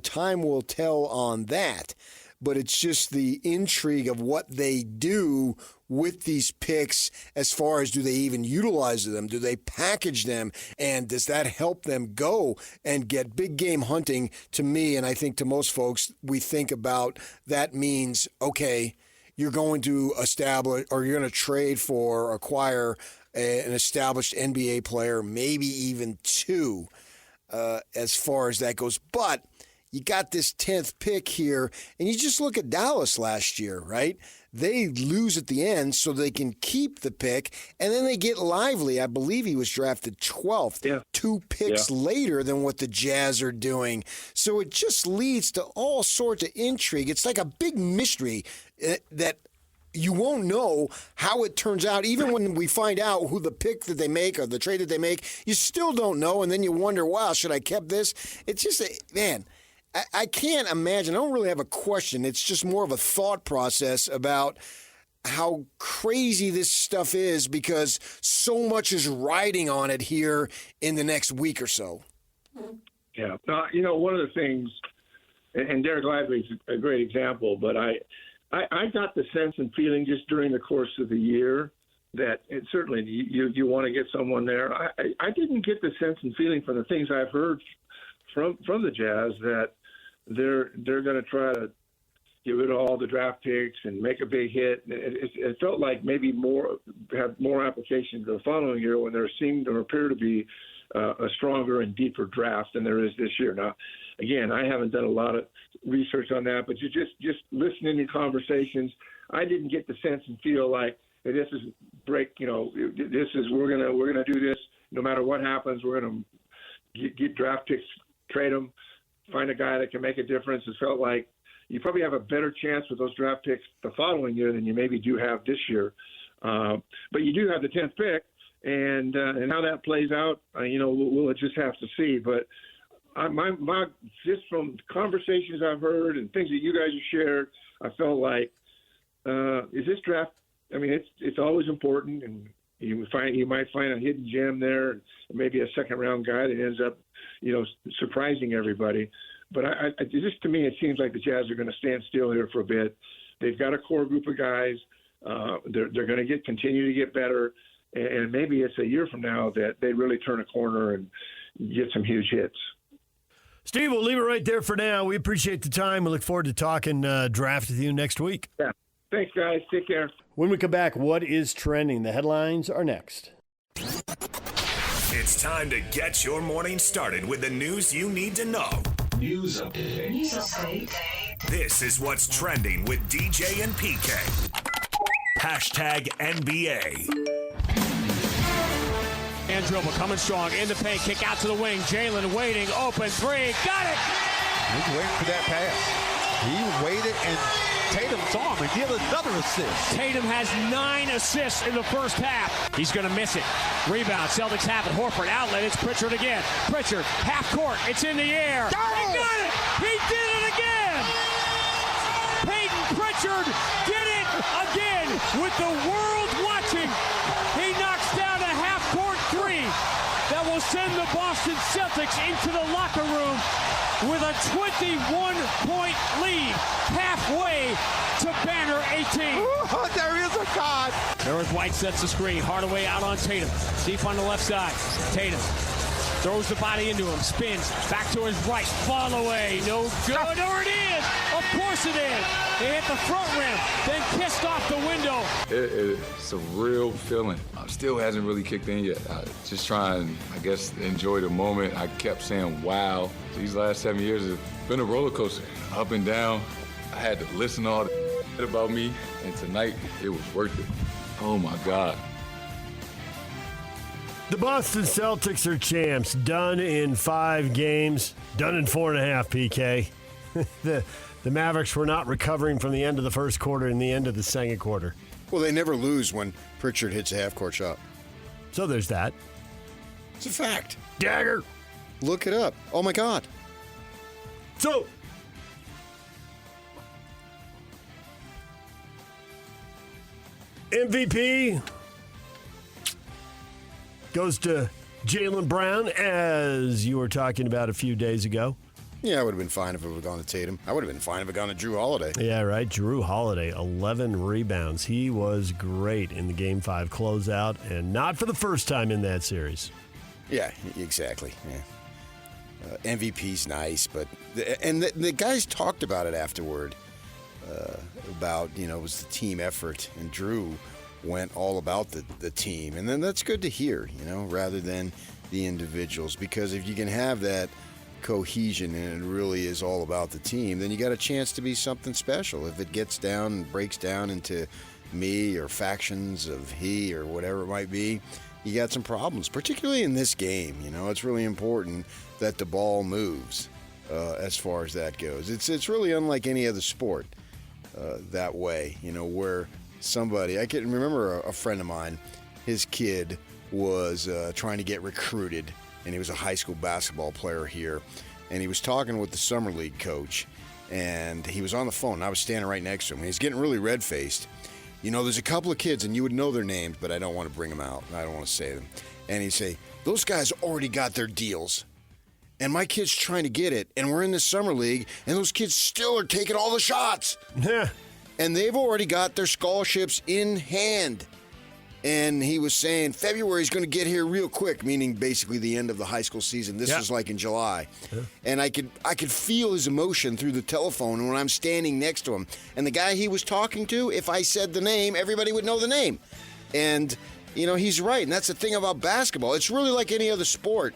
Speaker 3: Time will tell on that. But it's just the intrigue of what they do with these picks as far as do they even utilize them? Do they package them? And does that help them go and get big game hunting? To me, and I think to most folks, we think about that means, okay, you're going to establish or you're going to trade for or acquire an established NBA player, maybe even 2 as far as that goes. But you got this 10th pick here, and you just look at Dallas last year, right? They lose at the end so they can keep the pick, and then they get Lively. I believe he was drafted 12th, 2 picks later than what the Jazz are doing. So it just leads to all sorts of intrigue. It's like a big mystery that you won't know how it turns out. Even when we find out who the pick that they make or the trade that they make, you still don't know, and then you wonder, wow, should I kept this? It's just, man, I can't imagine. I don't really have a question. It's just more of a thought process about how crazy this stuff is because so much is riding on it here in the next week or so.
Speaker 5: Yeah. One of the things, and Derek Lively's a great example, but I got the sense and feeling just during the course of the year that certainly you want to get someone there. I didn't get the sense and feeling from the things I've heard from the Jazz that they're going to try to get rid of all the draft picks and make a big hit. It felt like maybe have more applications the following year when there seemed or appear to be a stronger and deeper draft than there is this year. Now, again, I haven't done a lot of research on that, but you just listening to conversations, I didn't get the sense and feel like hey, this is break. We're gonna do this no matter what happens. We're gonna get draft picks, trade them, find a guy that can make a difference. It felt like you probably have a better chance with those draft picks the following year than you maybe do have this year. But you do have the 10th pick, and how that plays out, we'll just have to see. But my just from conversations I've heard and things that you guys have shared, I felt like is this draft? I mean, it's always important, and You might find a hidden gem there, maybe a second-round guy that ends up, surprising everybody. But just to me, it seems like the Jazz are going to stand still here for a bit. They've got a core group of guys. They're going to continue to get better, and maybe it's a year from now that they really turn a corner and get some huge hits.
Speaker 4: Steve, we'll leave it right there for now. We appreciate the time. We look forward to talking draft with you next week.
Speaker 5: Yeah. Thanks, guys. Take care.
Speaker 1: When we come back, what is trending? The headlines are next.
Speaker 6: It's time to get your morning started with the news you need to know.
Speaker 7: News update.
Speaker 6: This is what's trending with DJ and PK. Hashtag NBA.
Speaker 8: And dribble coming strong in the paint, kick out to the wing. Jalen waiting, open three, got it.
Speaker 9: He's waiting for that pass. He waited, and Tatum saw him and give another assist.
Speaker 8: Tatum has 9 assists in the first half. He's going to miss it. Rebound, Celtics have it. Horford outlet, it's Pritchard again. Pritchard, half court, it's in the air. He got it! He did it again! Peyton Pritchard did it again with the world watching. He knocks down a half-court three that will send the Boston Celtics into the locker room with a 21-point lead halfway to banner 18.
Speaker 9: Ooh, there is a God.
Speaker 8: Norris White sets the screen. Hardaway out on Tatum. Deep on the left side. Tatum throws the body into him. Spins. Back to his right. Fall away. No good. Or it is. Of course it is. They hit the front rim. Then kissed off the window.
Speaker 10: It's a real feeling. Still hasn't really kicked in yet. Just trying, I guess, to enjoy the moment. I kept saying, wow. These last 7 years have been a roller coaster. Up and down. I had to listen to all the about me. And tonight, it was worth it. Oh, my God.
Speaker 4: The Boston Celtics are champs. Done in 5 games. Done in 4.5, PK. The Mavericks were not recovering from the end of the first quarter and the end of the second quarter.
Speaker 3: Well, they never lose when Pritchard hits a half-court shot.
Speaker 4: So there's that.
Speaker 3: It's a fact.
Speaker 4: Dagger.
Speaker 3: Look it up. Oh, my God.
Speaker 4: So, MVP goes to Jaylen Brown, as you were talking about a few days ago.
Speaker 3: Yeah, I would have been fine if it would have gone to Tatum. I would have been fine if it had gone to Drew Holiday.
Speaker 4: Yeah, right. Drew Holiday, 11 rebounds. He was great in the Game 5 closeout, and not for the first time in that series.
Speaker 3: Yeah, exactly. Yeah. MVP's nice, but the guys talked about it afterward. About it was the team effort, and Drew went all about the team, and then that's good to hear. Rather than the individuals, because if you can have that cohesion and it really is all about the team, then you got a chance to be something special. If it gets down and breaks down into me or factions of he or whatever it might be, you got some problems, particularly in this game. It's really important that the ball moves as far as that goes. It's really unlike any other sport that way, where somebody, I can remember a friend of mine, his kid was trying to get recruited, and he was a high school basketball player here, and he was talking with the summer league coach, and he was on the phone, and I was standing right next to him, and he's getting really red-faced. There's a couple of kids, and you would know their names, but I don't want to bring them out. I don't want to say them. And he'd say, those guys already got their deals, and my kid's trying to get it, and we're in the summer league, and those kids still are taking all the shots. And they've already got their scholarships in hand. And he was saying February's going to get here real quick, meaning basically the end of the high school season. This was like in July. Yeah. And I could feel his emotion through the telephone when I'm standing next to him. And the guy he was talking to, if I said the name, everybody would know the name. And, he's right. And that's the thing about basketball. It's really like any other sport.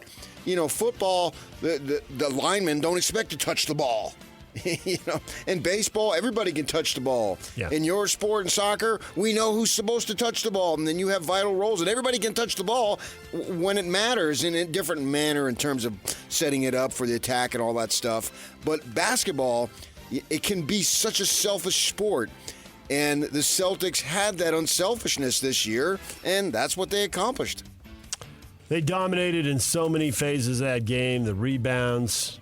Speaker 3: Football, the linemen don't expect to touch the ball. In baseball, everybody can touch the ball. Yeah. In your sport and soccer, we know who's supposed to touch the ball, and then you have vital roles, and everybody can touch the ball when it matters in a different manner in terms of setting it up for the attack and all that stuff. But basketball, it can be such a selfish sport, and the Celtics had that unselfishness this year, and that's what they accomplished.
Speaker 4: They dominated in so many phases of that game, the rebounds,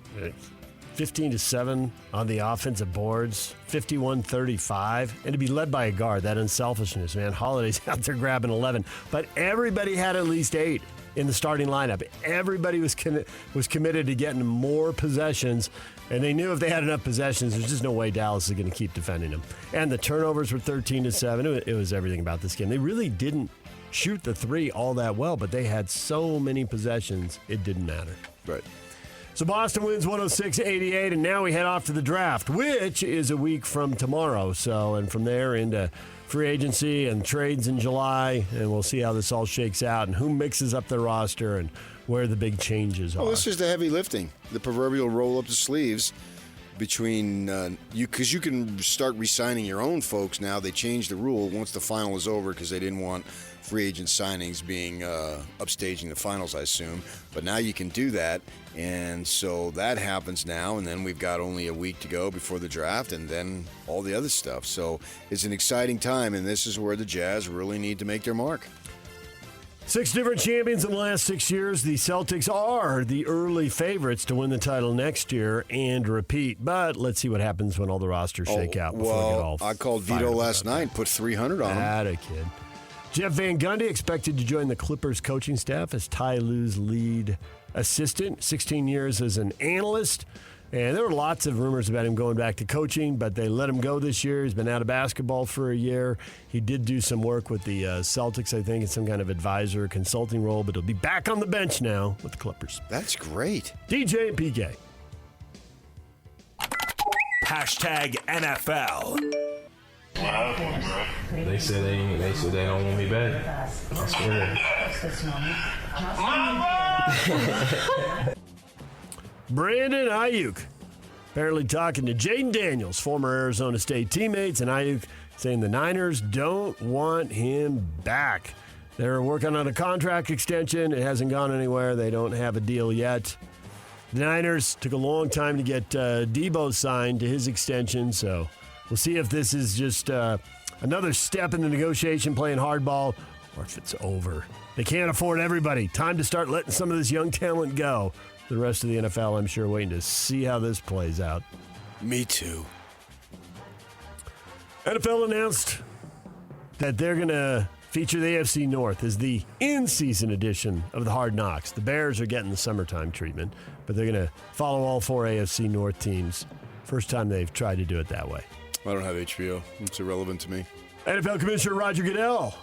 Speaker 4: 15-7 on the offensive boards, 51-35, and to be led by a guard, that unselfishness, man. Holiday's out there grabbing 11, but everybody had at least 8 in the starting lineup. Everybody was committed to getting more possessions, and they knew if they had enough possessions, there's just no way Dallas is going to keep defending them. And the turnovers were 13-7. It was everything about this game. They really didn't shoot the three all that well, but they had so many possessions, it didn't matter.
Speaker 3: Right.
Speaker 4: So Boston wins 106-88, and now we head off to the draft, which is a week from tomorrow. So, and from there into free agency and trades in July, and we'll see how this all shakes out and who mixes up the roster and where the big changes are.
Speaker 3: Well, this is the heavy lifting, the proverbial roll up the sleeves between you, because you can start re-signing your own folks now. They changed the rule once the final is over because they didn't want free agent signings being upstaging the finals, I assume. But now you can do that, and so that happens now, and then we've got only a week to go before the draft, and then all the other stuff. So it's an exciting time, and this is where the Jazz really need to make their mark.
Speaker 4: 6 different champions in the last 6 years. The Celtics are the early favorites to win the title next year and repeat. But let's see what happens when all the rosters shake out. Before we get all
Speaker 3: I called Vito last night, put 300 on him.
Speaker 4: Atta kid. Jeff Van Gundy expected to join the Clippers coaching staff as Ty Lue's lead assistant. 16 years as an analyst. And there were lots of rumors about him going back to coaching, but they let him go this year. He's been out of basketball for a year. He did do some work with the Celtics, I think, in some kind of advisor consulting role, but he'll be back on the bench now with the Clippers.
Speaker 3: That's great.
Speaker 4: DJ and PK.
Speaker 6: Hashtag NFL.
Speaker 11: They said they don't want me back. I swear.
Speaker 4: Brandon Ayuk apparently talking to Jaden Daniels, former Arizona State teammates, and Ayuk saying the Niners don't want him back. They're working on a contract extension. It hasn't gone anywhere. They don't have a deal yet. The Niners took a long time to get Debo signed to his extension, so we'll see if this is just another step in the negotiation, playing hardball, or if it's over. They can't afford everybody. Time to start letting some of this young talent go. The rest of the NFL, I'm sure, waiting to see how this plays out.
Speaker 3: Me too.
Speaker 4: NFL announced that they're going to feature the AFC North as the in-season edition of the Hard Knocks. The Bears are getting the summertime treatment, but they're going to follow all 4 AFC North teams. First time they've tried to do it that way.
Speaker 3: I don't have HBO. It's irrelevant to me.
Speaker 4: NFL Commissioner Roger Goodell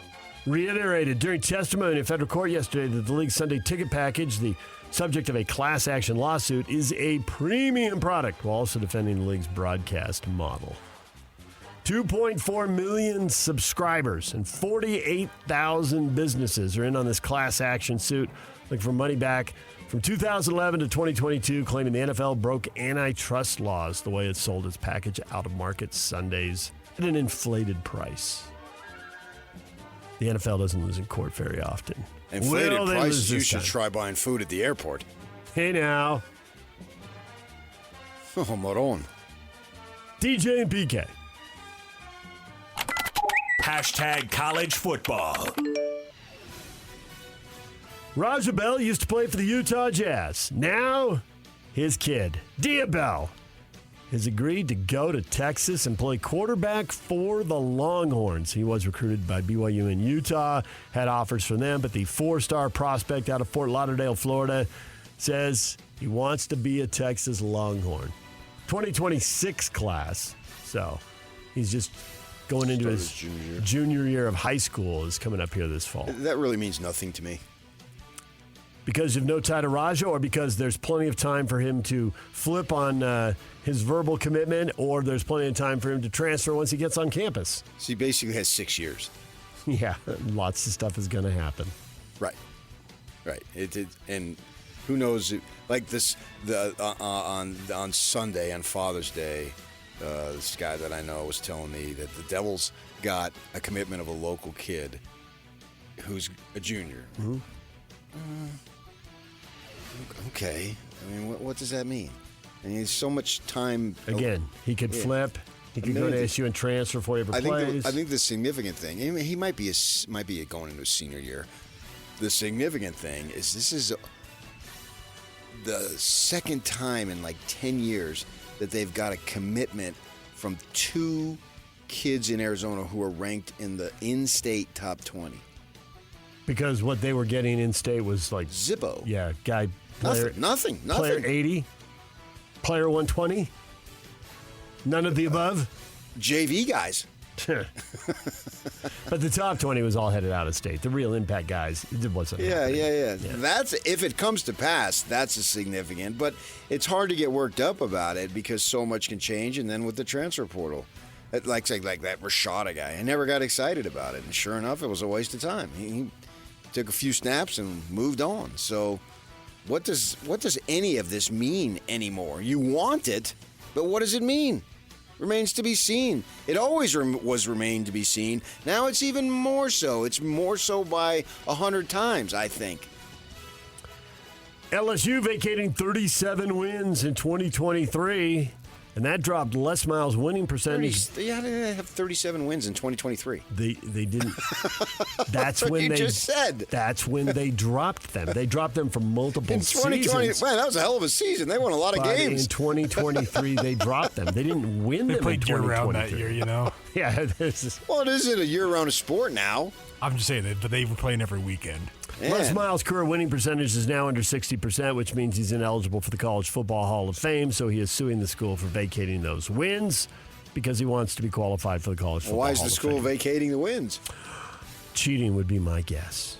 Speaker 4: reiterated during testimony in federal court yesterday that the league's Sunday ticket package, the subject of a class action lawsuit, is a premium product, while also defending the league's broadcast model. 2.4 million subscribers and 48,000 businesses are in on this class action suit, looking for money back from 2011 to 2022, claiming the NFL broke antitrust laws the way it sold its package out of market Sundays at an inflated price. The NFL doesn't lose in court very often.
Speaker 3: Inflated prices, you should try buying food at the airport.
Speaker 4: Hey now.
Speaker 3: Oh, Moron.
Speaker 4: DJ and PK.
Speaker 6: Hashtag college football.
Speaker 4: Raja Bell used to play for the Utah Jazz. Now, his kid, Dia Bell, has agreed to go to Texas and play quarterback for the Longhorns. He was recruited by BYU in Utah, had offers from them, but the 4-star prospect out of Fort Lauderdale, Florida, says he wants to be a Texas Longhorn. 2026 class, so he's just going into his junior year of high school, is coming up here this fall.
Speaker 3: That really means nothing to me.
Speaker 4: Because you've no tie to Raja, or because there's plenty of time for him to flip on his verbal commitment, or there's plenty of time for him to transfer once he gets on campus?
Speaker 3: So he basically has 6 years.
Speaker 4: Yeah, lots of stuff is going to happen.
Speaker 3: Right. And who knows? Like this, on Sunday, on Father's Day, this guy that I know was telling me that the Devils got a commitment of a local kid who's a junior.
Speaker 4: Mm-hmm.
Speaker 3: Okay. I mean, what does that mean? I mean, there's so much time.
Speaker 4: Again, he could flip. He could go to SU and transfer before he ever plays.
Speaker 3: I think the significant thing, I mean, he might be going into his senior year. The significant thing is this is the second time in like 10 years that they've got a commitment from 2 kids in Arizona who are ranked in the in-state top 20.
Speaker 4: Because what they were getting in-state was like...
Speaker 3: Zippo.
Speaker 4: Yeah, guy... Player,
Speaker 3: Nothing.
Speaker 4: Player 80, player 120, none of the above.
Speaker 3: JV guys.
Speaker 4: But the top 20 was all headed out of state. The real impact guys, it wasn't.
Speaker 3: Yeah. That's, if it comes to pass, that's a significant. But it's hard to get worked up about it because so much can change. And then with the transfer portal, like that Rashada guy, I never got excited about it. And sure enough, it was a waste of time. He took a few snaps and moved on. So what does any of this mean anymore? You want it, but what does it mean? Remains to be seen. It always remained to be seen. Now it's even more so. It's more so by 100 times, I think.
Speaker 4: LSU vacating 37 wins in 2023, and that dropped Les Miles' winning percentage.
Speaker 3: They have 37 wins in 2023.
Speaker 4: They didn't.
Speaker 3: That's when they just said.
Speaker 4: That's when they dropped them. They dropped them for multiple
Speaker 3: in 2020,
Speaker 4: seasons.
Speaker 3: Man, that was a hell of a season. They won a lot of games.
Speaker 4: In 2023, they dropped them. They didn't win them. They
Speaker 12: played year-round that year, you know.
Speaker 4: Yeah.
Speaker 3: Well, it isn't a year-round sport now.
Speaker 12: I'm just saying that, but they were playing every weekend.
Speaker 3: Man.
Speaker 4: Les Miles' career winning percentage is now under 60%, which means he's ineligible for the College Football Hall of Fame, so he is suing the school for vacating those wins because he wants to be qualified for the College Football Hall of Fame.
Speaker 3: Why is the school vacating the wins?
Speaker 4: Cheating would be my guess.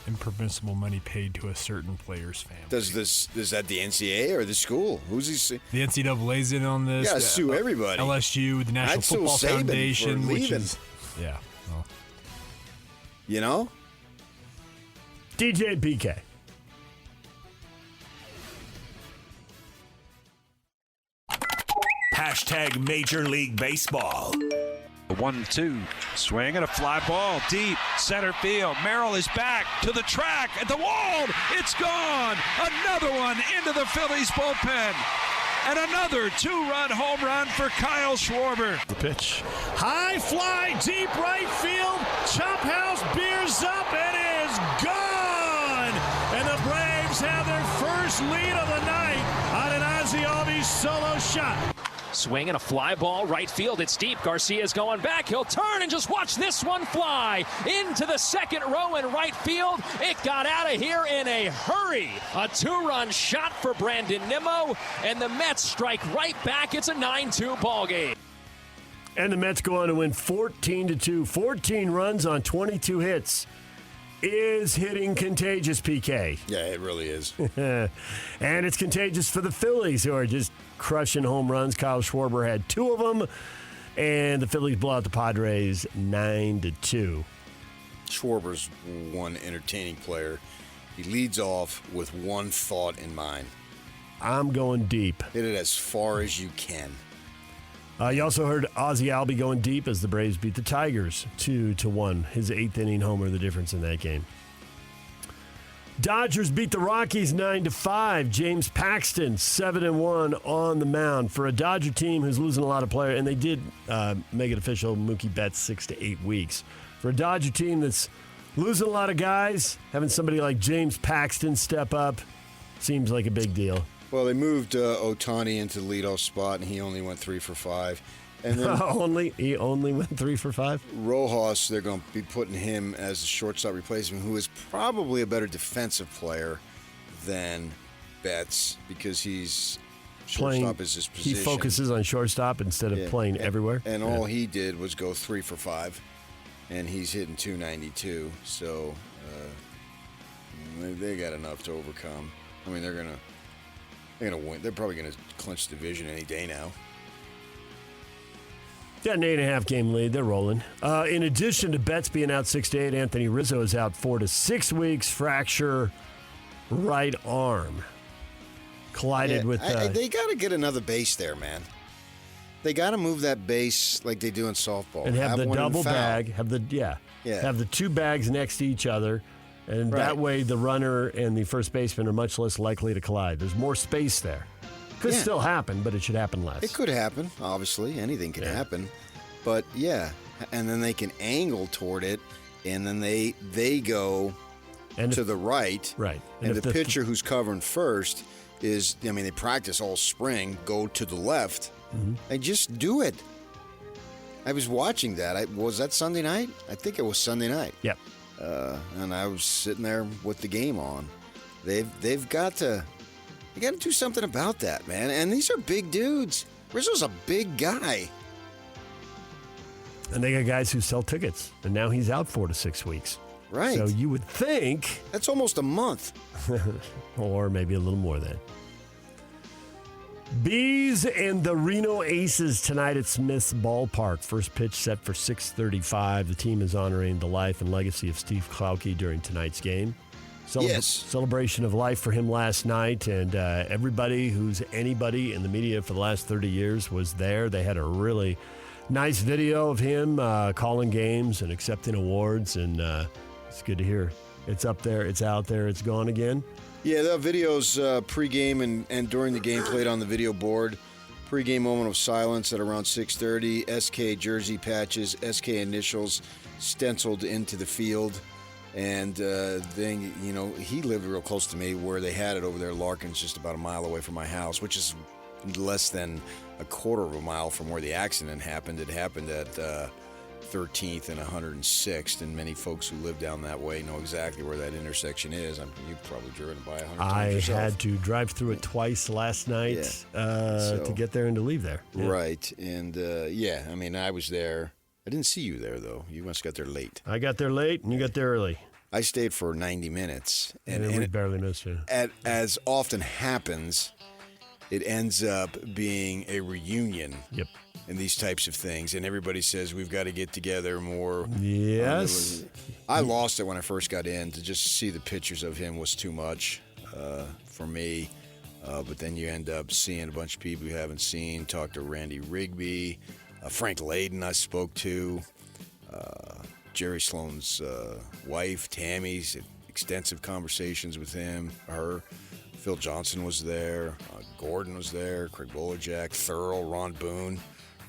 Speaker 12: Impermissible money paid to a certain player's family.
Speaker 3: Is that the NCAA or the school? Who's he?
Speaker 12: The NCAA's in on this.
Speaker 3: You gotta sue everybody.
Speaker 12: LSU, the National Football Foundation, which is well.
Speaker 3: You know?
Speaker 4: DJ and PK.
Speaker 6: Hashtag Major League Baseball.
Speaker 13: 1-2, swing and a fly ball deep center field. Merrill is back to the track at the wall. It's gone. Another one into the Phillies bullpen. And another 2-run home run for Kyle Schwarber.
Speaker 4: The pitch.
Speaker 8: High fly, deep right field. Chop House beers up and is gone. And the Braves have their first lead of the night on an Ozzie Albies solo shot. Swing and a fly ball right field. It's deep. Garcia's going back. He'll turn and just watch this one fly into the second row in right field. It got out of here in a hurry. A 2-run shot for Brandon Nimmo, and the Mets strike right back. It's a 9-2 ball game.
Speaker 4: And the Mets go on to win 14-2. 14 runs on 22 hits. Is hitting contagious, PK?
Speaker 3: Yeah, it really is.
Speaker 4: And it's contagious for the Phillies, who are just crushing home runs. Kyle Schwarber had 2 of them, and the Phillies blow out the Padres 9-2.
Speaker 3: Schwarber's one entertaining player. He leads off with one thought in mind.
Speaker 4: I'm going deep.
Speaker 3: Hit it as far as you can.
Speaker 4: You also heard Ozzie Albies going deep as the Braves beat the Tigers 2-1. His 8th inning homer, the difference in that game. Dodgers beat the Rockies 9-5. James Paxton 7-1 on the mound for a Dodger team who's losing a lot of players, and they did make it official. Mookie Betts 6 to 8 weeks. For a Dodger team that's losing a lot of guys, having somebody like James Paxton step up seems like a big deal.
Speaker 3: Well, they moved Ohtani into the leadoff spot, and he only went 3 for 5. And then
Speaker 4: he only went 3 for 5?
Speaker 3: Rojas, they're going to be putting him as a shortstop replacement, who is probably a better defensive player than Betts because shortstop is his position.
Speaker 4: He focuses on shortstop instead of playing everywhere.
Speaker 3: And all he did was go 3 for 5, and he's hitting .292. So they got enough to overcome. I mean, they're gonna win. They're probably gonna clinch the division any day now.
Speaker 4: Got an 8.5 game lead. They're rolling. In addition to Betts being out 6 to 8, Anthony Rizzo is out 4 to 6 weeks. Fracture right arm. Collided with.
Speaker 3: They got to get another base there, man. They got to move that base like they do in softball.
Speaker 4: And have the double bag. Have the Have the 2 bags next to each other. And that way the runner and the first baseman are much less likely to collide. There's more space there. Could still happen, but it should happen less.
Speaker 3: It could happen, obviously. Anything can happen. But, and then they can angle toward it, and then they go to the right.
Speaker 4: Right.
Speaker 3: And the pitcher who's covering first is, they practice all spring, go to the left, and just do it. I was watching that. Was that Sunday night? I think it was Sunday night.
Speaker 4: Yep.
Speaker 3: And I was sitting there with the game on. They've got to do something about that, man. And these are big dudes. Rizzo's a big guy.
Speaker 4: And they got guys who sell tickets, and now he's out 4 to 6 weeks.
Speaker 3: Right.
Speaker 4: So you would think...
Speaker 3: That's almost a month.
Speaker 4: Or maybe a little more then. Bees and the Reno Aces tonight at Smith's Ballpark. First pitch set for 6:35. The team is honoring the life and legacy of Steve Klauke during tonight's game. Celebration of life for him last night, and everybody who's anybody in the media for the last 30 years was there. They had a really nice video of him calling games and accepting awards, and it's good to hear. It's up there, it's out there, it's gone again.
Speaker 3: Yeah, the videos pregame and during the game played on the video board. Pregame moment of silence at around 6:30. SK jersey patches, SK initials stenciled into the field. And then, he lived real close to me where they had it over there. Larkin's just about a mile away from my house, which is less than a quarter of a mile from where the accident happened. It happened at 13th and 106th, and many folks who live down that way know exactly where that intersection is. You've probably driven by 100 times yourself.
Speaker 4: I had to drive through it twice last night to get there and to leave there.
Speaker 3: Yeah. Right, and I was there. I didn't see you there, though. You must have got there late.
Speaker 4: I got there late, and you got there early.
Speaker 3: I stayed for 90 minutes.
Speaker 4: And we barely missed you.
Speaker 3: As often happens, it ends up being a reunion.
Speaker 4: Yep.
Speaker 3: And these types of things, and everybody says we've got to get together more.
Speaker 4: Yes.
Speaker 3: I lost it when I first got in. To just see the pictures of him was too much for me. But then you end up seeing a bunch of people you haven't seen. Talk to Randy Rigby, Frank Layden I spoke to, Jerry Sloan's wife, Tammy's, extensive conversations with her. Phil Johnson was there. Gordon was there. Craig Bolajak, Thurl, Ron Boone.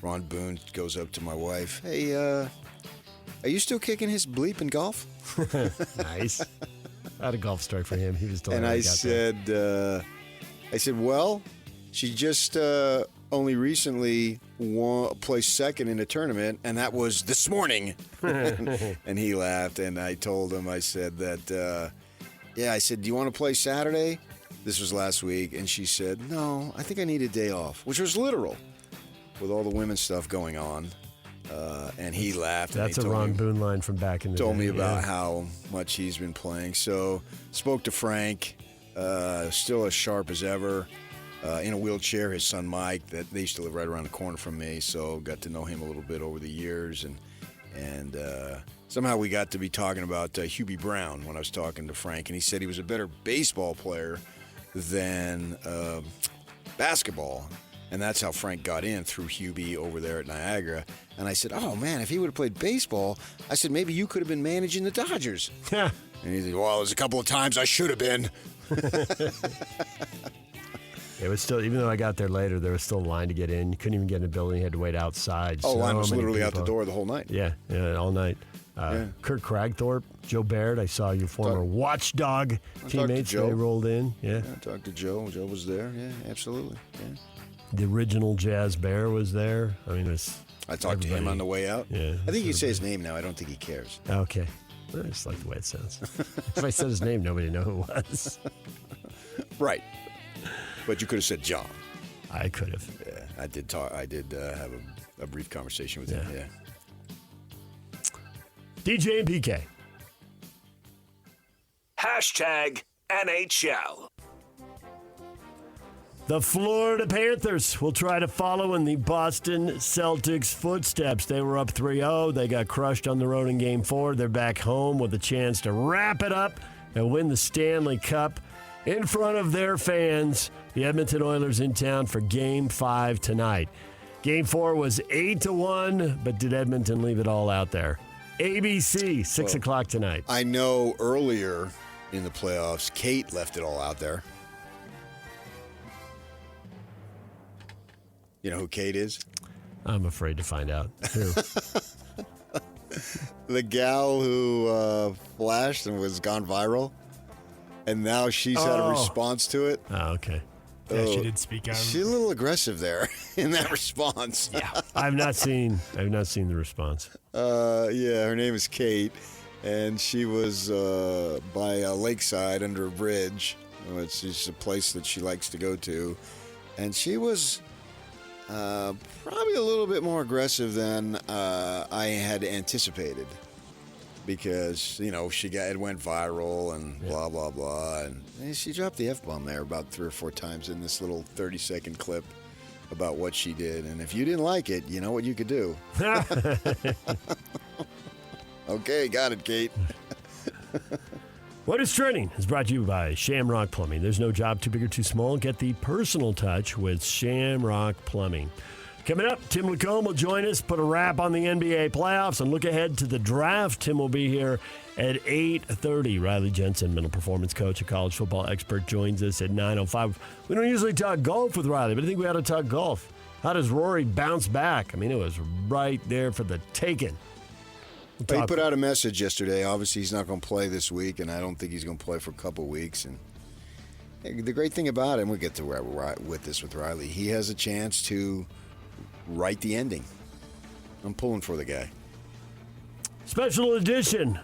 Speaker 3: Ron Boone goes up to my wife. Hey, are you still kicking his bleep in golf?
Speaker 4: Nice. I had a golf story for him. He was
Speaker 3: and I said, well, she just only recently placed second in a tournament, and that was this morning. And he laughed, and I told him, I said that, I said, do you want to play Saturday? This was last week, and she said, no, I think I need a day off, which was literal. With all the women's stuff going on, and he laughed.
Speaker 4: That's a Ron Boone line from back in the day.
Speaker 3: Told me about how much he's been playing. So spoke to Frank, still as sharp as ever, in a wheelchair. His son Mike, that they used to live right around the corner from me, so got to know him a little bit over the years, and somehow we got to be talking about Hubie Brown when I was talking to Frank, and he said he was a better baseball player than basketball. And that's how Frank got in, through Hubie over there at Niagara. And I said, oh, man, if he would have played baseball, I said, maybe you could have been managing the Dodgers. And he said, well, there's a couple of times I should have been.
Speaker 4: It was still, even though I got there later, there was still a line to get in. You couldn't even get in the building. You had to wait outside.
Speaker 3: Oh, line was literally out the door the whole night.
Speaker 4: Yeah, all night. Kurt Cragthorpe, Joe Baird, I saw your former watchdog teammates. They rolled in. Yeah,
Speaker 3: I talked to Joe. Joe was there. Yeah, absolutely. Yeah.
Speaker 4: The original Jazz Bear was there. I mean,
Speaker 3: I talked to him on the way out.
Speaker 4: Yeah,
Speaker 3: I think you say his name now. I don't think he cares.
Speaker 4: Okay. I just like the way it sounds. If I said his name, nobody would know who it was.
Speaker 3: Right. But you could have said John.
Speaker 4: I could have.
Speaker 3: Yeah, I did talk. I did have a brief conversation with him. Yeah.
Speaker 4: DJ and PK.
Speaker 6: Hashtag NHL.
Speaker 4: The Florida Panthers will try to follow in the Boston Celtics' footsteps. They were up 3-0. They got crushed on the road in Game 4. They're back home with a chance to wrap it up and win the Stanley Cup in front of their fans. The Edmonton Oilers in town for Game 5 tonight. Game 4 was 8-1, but did Edmonton leave it all out there? ABC, 6 o'clock tonight.
Speaker 3: I know earlier in the playoffs, Kate left it all out there. You know who Kate is?
Speaker 4: I'm afraid to find out. Who?
Speaker 3: the gal who flashed and was gone viral, and now she's had a response to it.
Speaker 4: Oh, okay.
Speaker 12: Yeah, she did speak out.
Speaker 3: She's a little aggressive there in that response.
Speaker 4: Yeah, I've not seen the response.
Speaker 3: Yeah, her name is Kate, and she was by a lakeside under a bridge, which is a place that she likes to go to, and she was probably a little bit more aggressive than I had anticipated. Because, it went viral and blah, blah, blah. And she dropped the F-bomb there about 3 or 4 times in this little 30-second clip about what she did. And if you didn't like it, you know what you could do. Okay, got it, Kate.
Speaker 4: What is Trending is brought to you by Shamrock Plumbing. There's no job too big or too small. Get the personal touch with Shamrock Plumbing. Coming up, Tim LaComb will join us, put a wrap on the NBA playoffs, and look ahead to the draft. Tim will be here at 8:30. Riley Jensen, mental performance coach, a college football expert, joins us at 9:05. We don't usually talk golf with Riley, but I think we ought to talk golf. How does Rory bounce back? I mean, it was right there for the taking.
Speaker 3: He put out a message yesterday. Obviously, he's not going to play this week, and I don't think he's going to play for a couple weeks. And the great thing about it, and we'll get to where we're at with this with Riley, he has a chance to write the ending. I'm pulling for the guy.
Speaker 4: Special edition.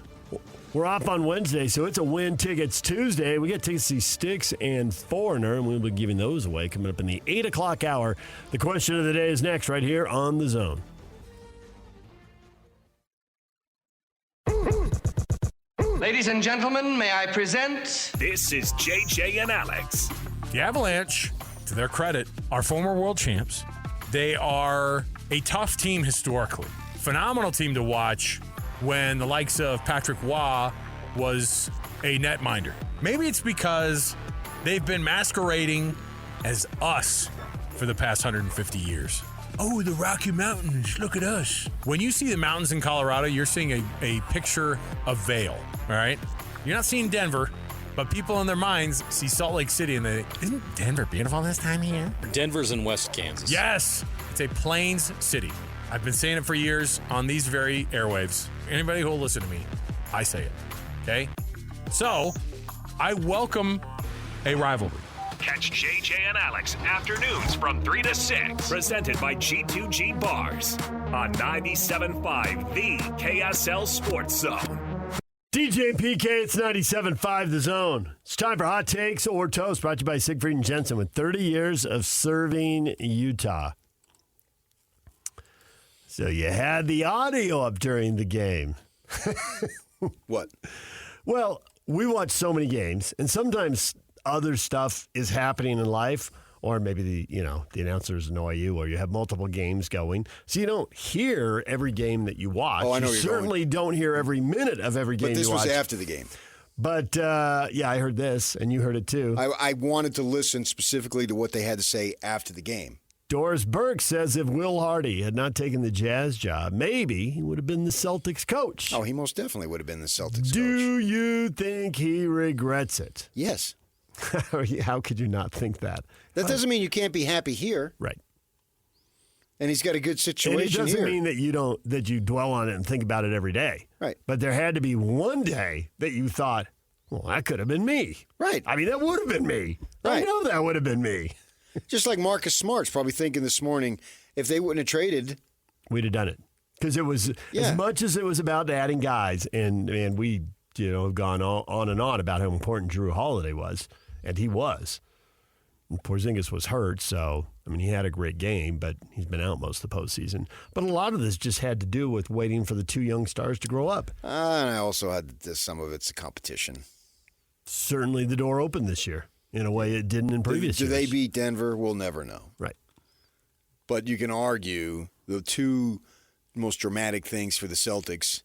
Speaker 4: We're off on Wednesday, so it's a Win Tickets Tuesday. We get to see Styx and Foreigner, and we'll be giving those away coming up in the 8 o'clock hour. The question of the day is next right here on The Zone.
Speaker 14: Ladies and gentlemen, may I present...
Speaker 6: This is JJ and Alex.
Speaker 12: The Avalanche, to their credit, are former world champs. They are a tough team historically. Phenomenal team to watch when the likes of Patrick Waugh was a netminder. Maybe it's because they've been masquerading as us for the past 150 years. Oh, the Rocky Mountains, look at us. When you see the mountains in Colorado, you're seeing a picture of Vail, all right? You're not seeing Denver, but people in their minds see Salt Lake City and they think, isn't Denver beautiful this time of year?
Speaker 15: Denver's in West Kansas.
Speaker 12: Yes, it's a plains city. I've been saying it for years on these very airwaves. Anybody who will listen to me, I say it, okay? So, I welcome a rivalry.
Speaker 6: Catch JJ and Alex afternoons from 3 to 6. Presented by G2G Bars on 97.5, the KSL Sports Zone.
Speaker 4: DJ and PK, it's 97.5 The Zone. It's time for Hot Takes or Toast, brought to you by Siegfried and Jensen with 30 years of serving Utah. So you had the audio up during the game.
Speaker 3: What?
Speaker 4: Well, we watch so many games, and sometimes other stuff is happening in life, or maybe the announcers annoy you, or you have multiple games going, so you don't hear every game that you watch.
Speaker 3: Oh, I know
Speaker 4: you certainly don't hear every minute of every game you watch.
Speaker 3: But this was after the game.
Speaker 4: But, yeah, I heard this, and you heard it too.
Speaker 3: I wanted to listen specifically to what they had to say after the game.
Speaker 4: Doris Burke says if Will Hardy had not taken the Jazz job, maybe he would have been the Celtics coach.
Speaker 3: Oh, he most definitely would have been the Celtics coach.
Speaker 4: Do you think he regrets it?
Speaker 3: Yes.
Speaker 4: How could you not think that?
Speaker 3: That doesn't mean you can't be happy here.
Speaker 4: Right.
Speaker 3: And he's got a good situation here.
Speaker 4: And it doesn't mean that you dwell on it and think about it every day.
Speaker 3: Right.
Speaker 4: But there had to be one day that you thought, well, that could have been me.
Speaker 3: Right.
Speaker 4: I mean, that would have been me.
Speaker 3: Right.
Speaker 4: I know that would have been me.
Speaker 3: Just like Marcus Smart's probably thinking this morning, if they wouldn't have traded,
Speaker 4: we'd have done it. Because it was, as much as it was about adding guys, and we have gone on and on about how important Drew Holiday was, and he was. And Porzingis was hurt, so, he had a great game, but he's been out most of the postseason. But a lot of this just had to do with waiting for the two young stars to grow up.
Speaker 3: And I also had some of it's a competition.
Speaker 4: Certainly the door opened this year in a way it didn't in previous years.
Speaker 3: Do they beat Denver? We'll never know.
Speaker 4: Right.
Speaker 3: But you can argue the two most dramatic things for the Celtics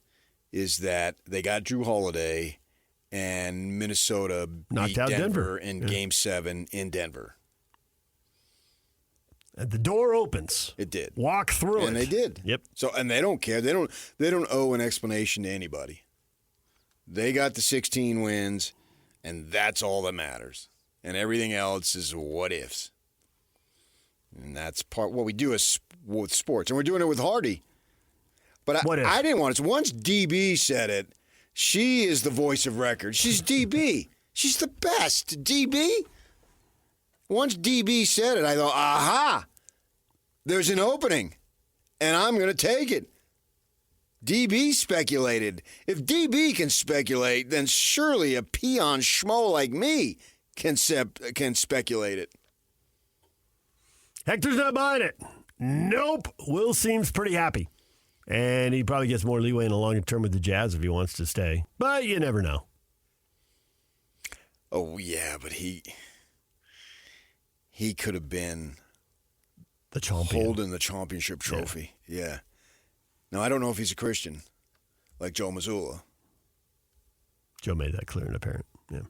Speaker 3: is that they got Drew Holiday and Minnesota
Speaker 4: knocked
Speaker 3: beat
Speaker 4: out
Speaker 3: Denver in Game 7 in Denver.
Speaker 4: And the door opens.
Speaker 3: It did.
Speaker 4: Walk through it.
Speaker 3: And they did.
Speaker 4: Yep.
Speaker 3: So, and they don't care. They don't owe an explanation to anybody. They got the 16 wins, and that's all that matters. And everything else is what ifs. And that's part what we do with sports. And we're doing it with Hardy. But
Speaker 4: What if?
Speaker 3: I didn't want it. Once DB said it, she is the voice of record. She's DB. She's the best. DB. Once DB said it, I thought, aha, there's an opening, and I'm going to take it. DB speculated. If DB can speculate, then surely a peon schmo like me can speculate it.
Speaker 4: Hector's not buying it. Nope. Will seems pretty happy. And he probably gets more leeway in the longer term with the Jazz if he wants to stay. But you never know.
Speaker 3: Oh, yeah, but he could have been
Speaker 4: the champion,
Speaker 3: holding the championship trophy. Yeah. Now, I don't know if he's a Christian like Joe Mazzulla.
Speaker 4: Joe made that clear and apparent. Yeah.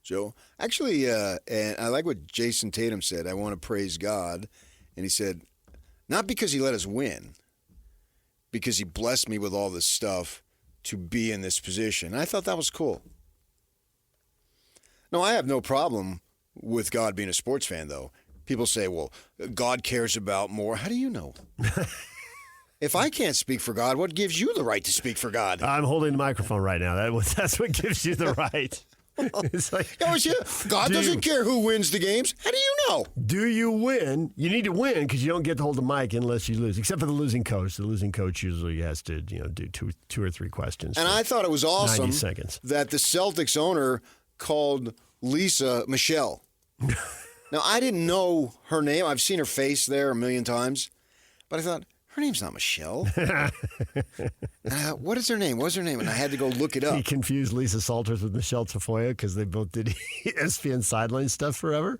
Speaker 3: Joe? Actually, and I like what Jason Tatum said. I want to praise God. And he said, not because he let us win, because he blessed me with all this stuff to be in this position. And I thought that was cool. No, I have no problem with God being a sports fan, though. People say, well, God cares about more. How do you know? If I can't speak for God, what gives you the right to speak for God?
Speaker 4: I'm holding the microphone right now. That's what gives you the right. It's like,
Speaker 3: God doesn't care who wins the games. How do you know?
Speaker 4: Do you win? You need to win because you don't get to hold the mic unless you lose, except for the losing coach. The losing coach usually has to do two or three questions.
Speaker 3: And I thought it was awesome
Speaker 4: 90 seconds.
Speaker 3: That the Celtics owner called Lisa Michelle. Now, I didn't know her name. I've seen her face there a million times. But I thought, her name's not Michelle. What is her name? What's her name? And I had to go look it up.
Speaker 4: He confused Lisa Salters with Michelle Tafoya because they both did ESPN sideline stuff forever.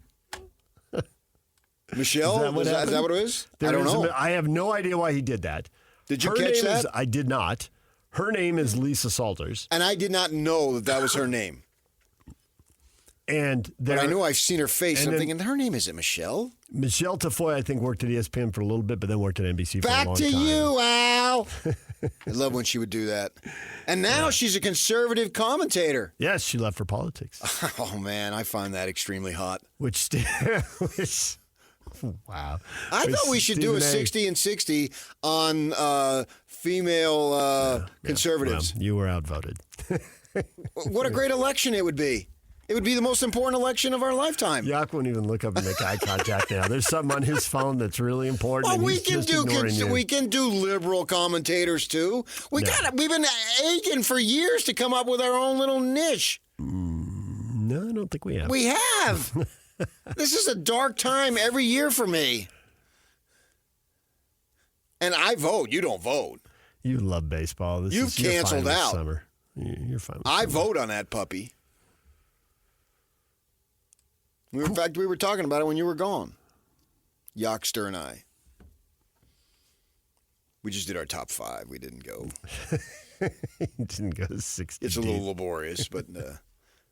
Speaker 3: Michelle? Is that what it is? I don't know.
Speaker 4: I have no idea why he did that.
Speaker 3: Did you catch that?
Speaker 4: I did not. Her name is Lisa Salters.
Speaker 3: And I did not know that was her name. But I knew I've seen her face. I'm thinking, her name isn't Michelle.
Speaker 4: Michelle Tafoya, I think, worked at ESPN for a little bit, but then worked at NBC for a long time.
Speaker 3: Back to you, Al. I love when she would do that. And now she's a conservative commentator.
Speaker 4: Yes, she left for politics.
Speaker 3: Oh, man, I find that extremely hot.
Speaker 4: Wow.
Speaker 3: I thought we should do a 60 and 60 on female conservatives.
Speaker 4: Well, you were outvoted.
Speaker 3: What a great election it would be. It would be the most important election of our lifetime.
Speaker 4: Yak won't even look up and make eye contact now. There's something on his phone that's really important.
Speaker 3: Well,
Speaker 4: and
Speaker 3: we can do liberal commentators too. We've been aching for years to come up with our own little niche.
Speaker 4: No, I don't think we have.
Speaker 3: We have. This is a dark time every year for me. And I vote. You don't vote.
Speaker 4: You love baseball.
Speaker 3: You've canceled out.
Speaker 4: Summer. You're fine with
Speaker 3: I
Speaker 4: summer.
Speaker 3: vote on that puppy. In fact, we were talking about it when you were gone. Yockster and I. We just did our top 5. We didn't go.
Speaker 4: Didn't go to 60.
Speaker 3: It's a little laborious, but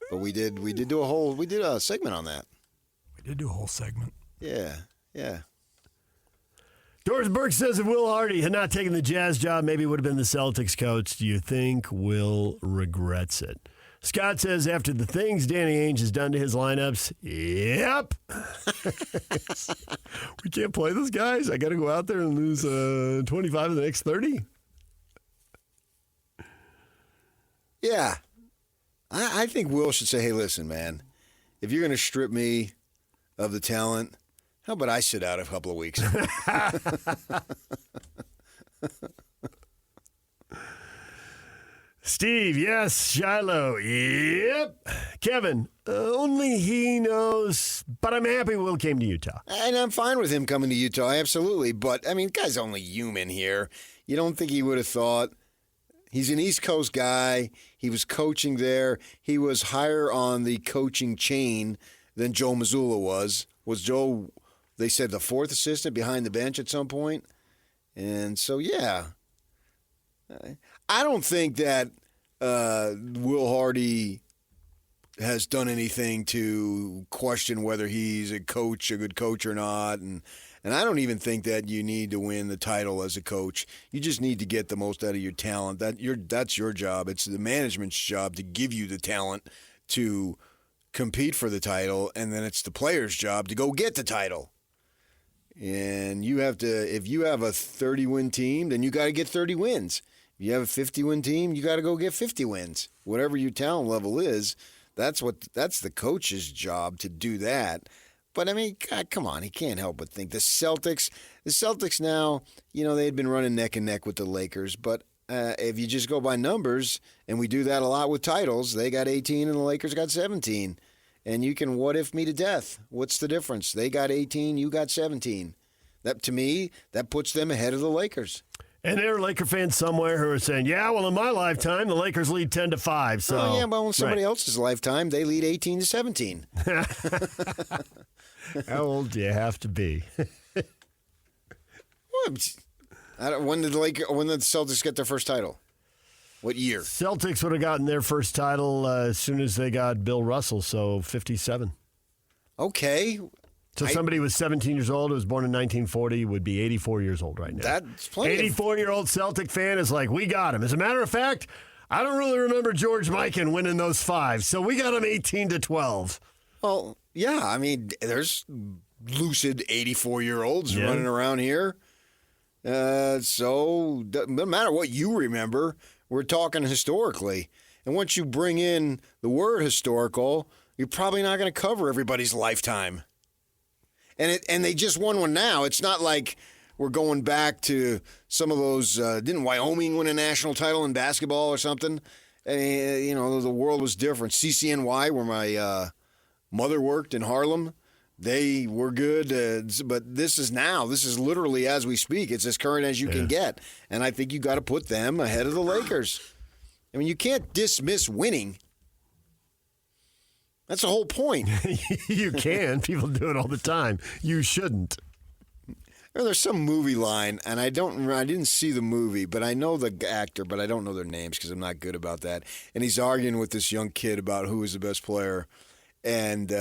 Speaker 3: we did do a segment on that.
Speaker 12: We did do a whole segment.
Speaker 3: Yeah.
Speaker 4: Doris Burke says if Will Hardy had not taken the Jazz job, maybe it would have been the Celtics coach. Do you think Will regrets it? Scott says after the things Danny Ainge has done to his lineups, yep. We can't play those guys. I got to go out there and lose 25 of the next 30.
Speaker 3: Yeah. I think Will should say, hey, listen, man, if you're going to strip me of the talent, how about I sit out a couple of weeks?
Speaker 4: Steve, yes. Shiloh, yep. Kevin, only he knows, but I'm happy Will came to Utah.
Speaker 3: And I'm fine with him coming to Utah, absolutely. But, I mean, guy's only human here. You don't think he would have thought? He's an East Coast guy. He was coaching there. He was higher on the coaching chain than Joe Mazzulla was. Was Joe, they said, the 4th assistant behind the bench at some point? And so, yeah. I don't think that Will Hardy has done anything to question whether he's a good coach or not. And I don't even think that you need to win the title as a coach. You just need to get the most out of your talent. That's your job. It's the management's job to give you the talent to compete for the title, and then it's the player's job to go get the title. And you have to, if you have a 30-win team, then you got to get 30 wins. If you have a 50-win team, you got to go get 50 wins. Whatever your talent level is, that's the coach's job to do that. But, I mean, God, come on, he can't help but think. The Celtics now, they had been running neck and neck with the Lakers. But if you just go by numbers, and we do that a lot with titles, they got 18 and the Lakers got 17. And you can what if me to death. What's the difference? They got 18, you got 17. That, to me, that puts them ahead of the Lakers.
Speaker 4: And there are Laker fans somewhere who are saying, yeah, well, in my lifetime, the Lakers lead 10-5. So,
Speaker 3: oh, yeah, well, in somebody else's lifetime, they lead 18-17.
Speaker 4: How old do you have to be?
Speaker 3: When did the Celtics get their first title? What year?
Speaker 4: Celtics would have gotten their first title as soon as they got Bill Russell, so 57.
Speaker 3: Okay.
Speaker 4: So somebody was 17 years old who was born in 1940 would be 84 years old right now.
Speaker 3: That's plenty.
Speaker 4: 84-year-old Celtic fan is like, we got him. As a matter of fact, I don't really remember George Mikan winning those 5, so we got him 18-12.
Speaker 3: Well, yeah, I mean, there's lucid 84-year-olds running around here. So no matter what you remember, we're talking historically. And once you bring in the word historical, you're probably not going to cover everybody's lifetime. And they just won one now. It's not like we're going back to some of those. Didn't Wyoming win a national title in basketball or something? The world was different. CCNY, where my mother worked in Harlem, they were good. But this is literally as we speak. It's as current as you can get. And I think you got to put them ahead of the Lakers. I mean, you can't dismiss winning. That's the whole point.
Speaker 4: You can. People do it all the time. You shouldn't.
Speaker 3: There's some movie line, and I didn't see the movie, but I know the actor, but I don't know their names because I'm not good about that. And he's arguing with this young kid about who is the best player, and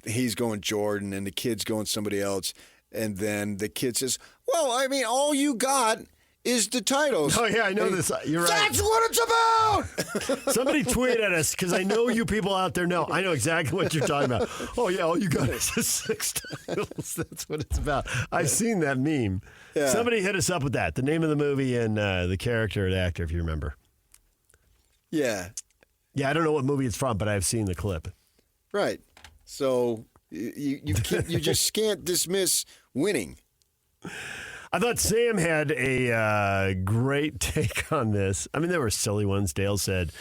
Speaker 3: he's going Jordan, and the kid's going somebody else. And then the kid says, well, I mean, all you got is the titles.
Speaker 4: Oh, yeah, I know this. You're right.
Speaker 3: That's what it's about!
Speaker 4: Somebody tweet at us, because I know you people out there know. I know exactly what you're talking about. Oh, yeah, all you got is 6 titles. That's what it's about. I've seen that meme. Yeah. Somebody hit us up with that. The name of the movie and the character and actor, if you remember.
Speaker 3: Yeah.
Speaker 4: Yeah, I don't know what movie it's from, but I've seen the clip.
Speaker 3: Right. So you just can't dismiss winning.
Speaker 4: I thought Sam had a great take on this. I mean, there were silly ones. Dale said,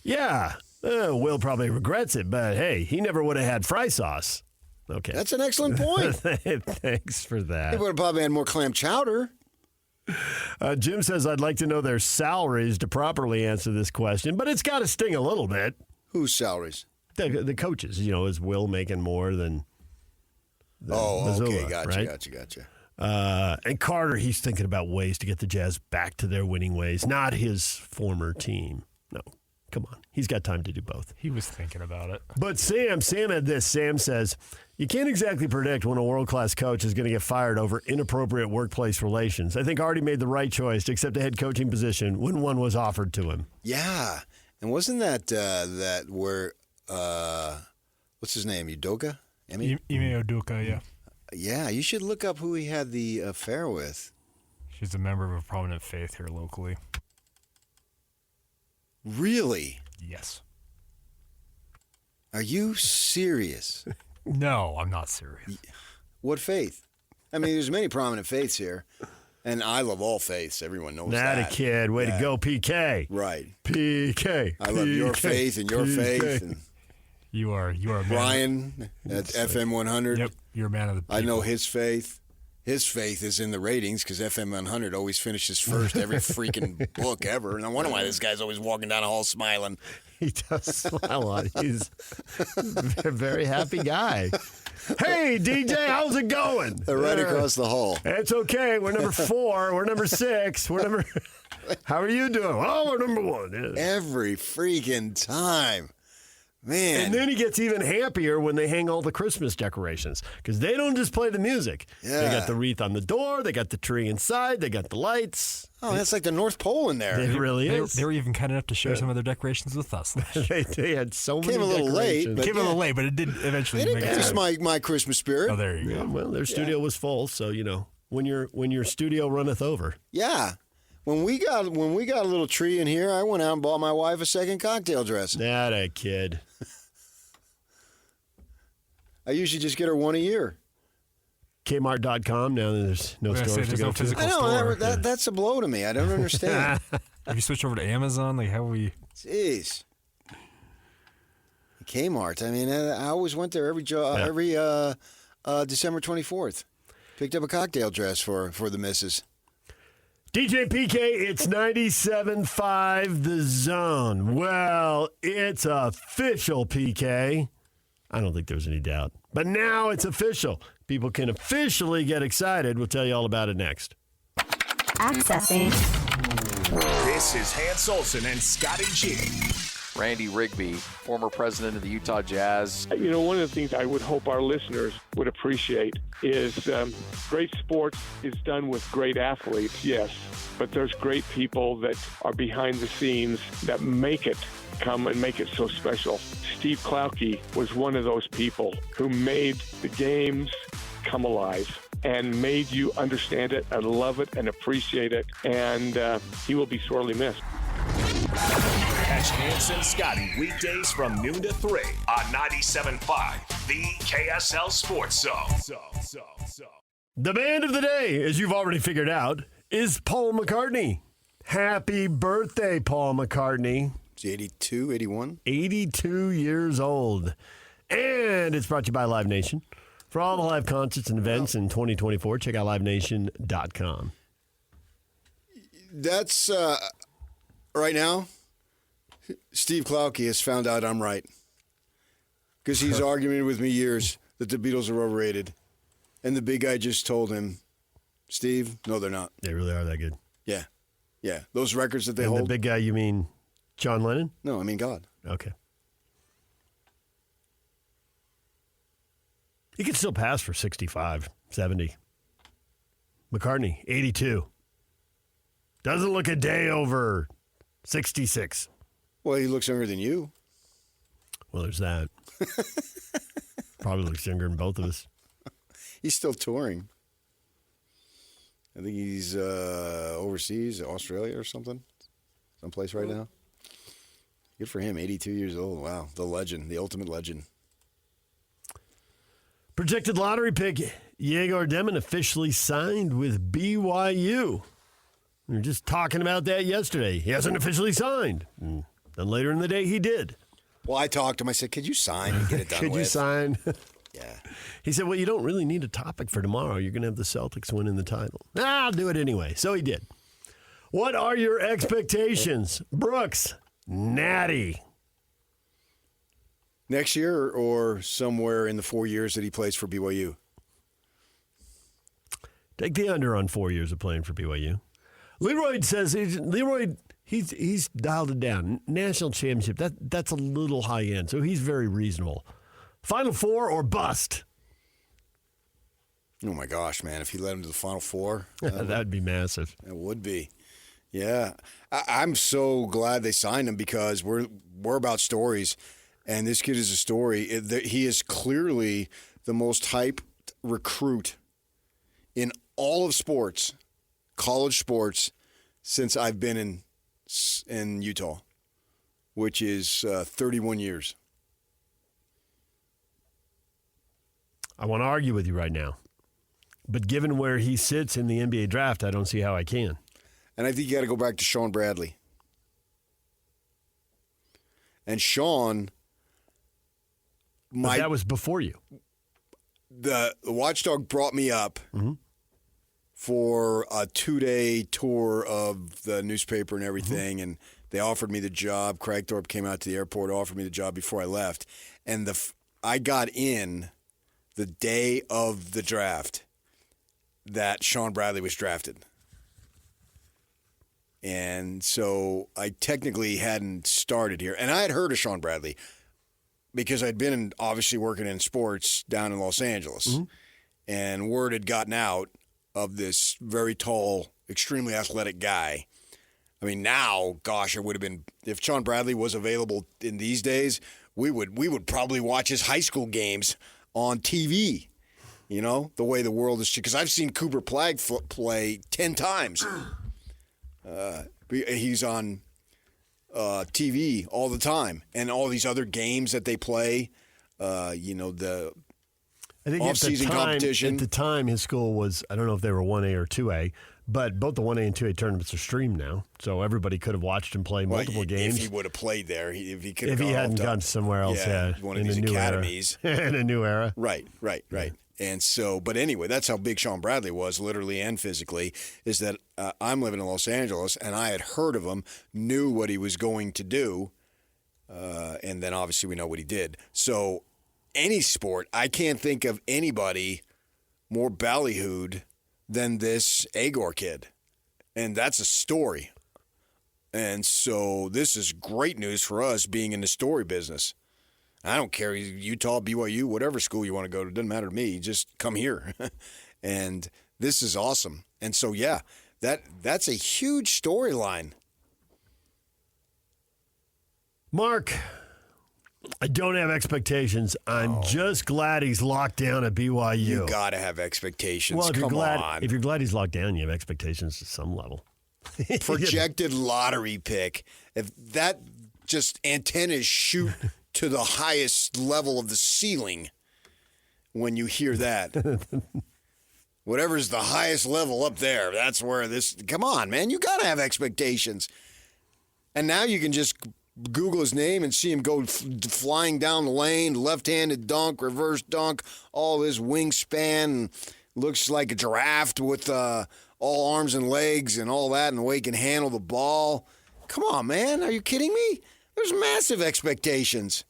Speaker 4: yeah, Will probably regrets it, but hey, he never would have had fry sauce. Okay.
Speaker 3: That's an excellent point.
Speaker 4: Thanks for that.
Speaker 3: He would have probably had more clam chowder.
Speaker 4: Jim says, I'd like to know their salaries to properly answer this question, but it's got to sting a little bit.
Speaker 3: Whose salaries?
Speaker 4: The coaches. Is Will making more than
Speaker 3: Missoula, okay.
Speaker 4: Right?
Speaker 3: Gotcha.
Speaker 4: And Carter, he's thinking about ways to get the Jazz back to their winning ways, not his former team. No, come on. He's got time to do both.
Speaker 15: He was thinking about it.
Speaker 4: But Sam had this. Sam says, you can't exactly predict when a world-class coach is going to get fired over inappropriate workplace relations. I think Artie made the right choice to accept a head coaching position when one was offered to him.
Speaker 3: Yeah. And wasn't that where, what's his name, Udoka?
Speaker 15: Ime Udoka, yeah.
Speaker 3: Yeah, you should look up who he had the affair with.
Speaker 15: She's a member of a prominent faith here locally.
Speaker 3: Really?
Speaker 15: Yes.
Speaker 3: Are you serious?
Speaker 15: No, I'm not serious.
Speaker 3: What faith? I mean, there's many prominent faiths here, and I love all faiths. Everyone knows that.
Speaker 4: Not a kid. Way to go, PK.
Speaker 3: Right.
Speaker 4: PK.
Speaker 3: I love your faith and your faith. And
Speaker 15: you are a man.
Speaker 3: Brian at FM 100.
Speaker 15: Yep, you're a man of the people.
Speaker 3: I know his faith. His faith is in the ratings because FM 100 always finishes first every freaking book ever. And I wonder why this guy's always walking down the hall smiling.
Speaker 4: He does smile a lot. He's a very happy guy. Hey, DJ, how's it going?
Speaker 3: They're right across the hall.
Speaker 4: It's okay. We're number 4. We're number 6. How are you doing? Oh, we're number 1.
Speaker 3: Yeah. Every freaking time. Man.
Speaker 4: And then he gets even happier when they hang all the Christmas decorations because they don't just play the music.
Speaker 3: Yeah.
Speaker 4: They got the wreath on the door. They got the tree inside. They got the lights.
Speaker 3: Oh, that's like the North Pole in there.
Speaker 4: It really is.
Speaker 15: They were even kind enough to share some of their decorations with us.
Speaker 4: they had so many
Speaker 3: Came a little late.
Speaker 4: decorations.
Speaker 15: Came a little late, but it did eventually
Speaker 3: It
Speaker 15: make it.
Speaker 3: increased my Christmas spirit.
Speaker 15: Oh, there you go.
Speaker 4: Well, their studio was full, so when your studio runneth over.
Speaker 3: Yeah. When we got a little tree in here, I went out and bought my wife a second cocktail dress.
Speaker 4: Not a kid.
Speaker 3: I usually just get her one a year.
Speaker 4: Kmart.com. Now there's no stores to go to.
Speaker 3: I know that's a blow to me. I don't understand.
Speaker 15: Have you switched over to Amazon? Like, how we?
Speaker 3: Jeez. Kmart. I mean, I always went there every December 24th. Picked up a cocktail dress for the missus.
Speaker 4: DJ PK, it's 97.5 The Zone. Well, it's official, PK. I don't think there's any doubt. But now it's official. People can officially get excited. We'll tell you all about it next.
Speaker 16: Accessing.
Speaker 6: This is Hans Olsen and Scotty G.
Speaker 17: Randy Rigby, former president of the Utah Jazz.
Speaker 5: You know, one of the things I would hope our listeners would appreciate is great sports is done with great athletes, yes, but there's great people that are behind the scenes that make it come and make it so special. Steve Klauke was one of those people who made the games come alive and made you understand it and love it and appreciate it, and he will be sorely missed.
Speaker 6: Catch Hans and Scotty weekdays from noon to 3 on 97.5, the KSL Sports Zone.
Speaker 4: The band of the day, as you've already figured out, is Paul McCartney. Happy birthday, Paul McCartney.
Speaker 3: Is he 82, 81?
Speaker 4: 82 years old. And it's brought to you by Live Nation. For all the live concerts and events in 2024, check out livenation.com.
Speaker 3: That's, right now, Steve Klauke has found out I'm right. Because he's arguing with me years that the Beatles are overrated. And the big guy just told him, Steve, no, they're not.
Speaker 4: They really are that good.
Speaker 3: Yeah. Yeah. Those records that they
Speaker 4: And
Speaker 3: hold.
Speaker 4: the big guy, you mean John Lennon?
Speaker 3: No, I mean God.
Speaker 4: Okay. He could still pass for 65, 70. McCartney, 82. Doesn't look a day over 66.
Speaker 3: Well, he looks younger than you.
Speaker 4: Well, there's that. Probably looks younger than both of us.
Speaker 3: He's still touring. I think he's overseas, Australia or something. Someplace right now. Good for him, 82 years old. Wow, the legend, the ultimate legend.
Speaker 4: Projected lottery pick, Egor Demin officially signed with BYU. We were just talking about that yesterday. He hasn't officially signed. And then later in the day, he did.
Speaker 3: Well, I talked to him. I said, could you sign and get it done
Speaker 4: Could
Speaker 3: with?
Speaker 4: you sign?
Speaker 3: Yeah.
Speaker 4: He said, well, you don't really need a topic for tomorrow. You're going to have the Celtics winning the title. I'll do it anyway. So he did. What are your expectations? Brooks, Natty.
Speaker 3: Next year or somewhere in the 4 years that he plays for BYU?
Speaker 4: Take the under on 4 years of playing for BYU. Leroy says he's dialed it down. National championship, that's a little high end, so he's very reasonable. Final Four or bust?
Speaker 3: Oh, my gosh, man. If he led him to the Final Four.
Speaker 4: That would be massive.
Speaker 3: It would be. Yeah. I'm so glad they signed him because we're about stories, and this kid is a story. He is clearly the most hyped recruit in all of sports, college sports, since I've been in Utah, which is 31 years.
Speaker 4: I want to argue with you right now. But given where he sits in the NBA draft, I don't see how I can.
Speaker 3: And I think you got to go back to Sean Bradley. And Sean...
Speaker 4: But that was before you.
Speaker 3: The Watchdog brought me up for a 2-day tour of the newspaper and everything, and they offered me the job. Craig Thorpe came out to the airport, offered me the job before I left. And I got in the day of the draft that Sean Bradley was drafted. And so I technically hadn't started here. And I had heard of Sean Bradley. because I'd been obviously working in sports down in Los Angeles, and word had gotten out of this very tall, extremely athletic guy. I mean, now, gosh, it would have been, if Sean Bradley was available in these days, we would probably watch his high school games on TV. You know, the way the world is, because I've seen Cooper Plagg play 10 times. He's on TV all the time, and all these other games that they play. The off-season competition.
Speaker 4: At the time, his school was, I don't know if they were 1A or 2A, but both the 1A and 2A tournaments are streamed now, so everybody could have watched him play multiple games.
Speaker 3: If he would have played there, if he
Speaker 4: hadn't gone somewhere else,
Speaker 3: one of these academies,
Speaker 4: in a new era.
Speaker 3: Right. And so, but anyway, that's how big Sean Bradley was, literally and physically, is that I'm living in Los Angeles, and I had heard of him, knew what he was going to do, and then obviously we know what he did. So any sport, I can't think of anybody more ballyhooed than this Egor kid. And that's a story. And so this is great news for us being in the story business. I don't care, Utah, BYU, whatever school you want to go to, it doesn't matter to me. Just come here. And this is awesome. And so, yeah, that's a huge storyline.
Speaker 4: Mark, I don't have expectations. I'm just glad he's locked down at BYU.
Speaker 3: You got to have expectations.
Speaker 4: Well,
Speaker 3: on.
Speaker 4: If you're glad he's locked down, you have expectations to some level.
Speaker 3: Projected lottery pick. If that just antennas shoot to the highest level of the ceiling when you hear that. Whatever's the highest level up there, that's where this... Come on, man. You got to have expectations. And now you can just Google his name and see him go flying down the lane, left-handed dunk, reverse dunk, all his wingspan. Looks like a giraffe with all arms and legs and all that, and the way he can handle the ball. Come on, man. Are you kidding me? There's massive expectations.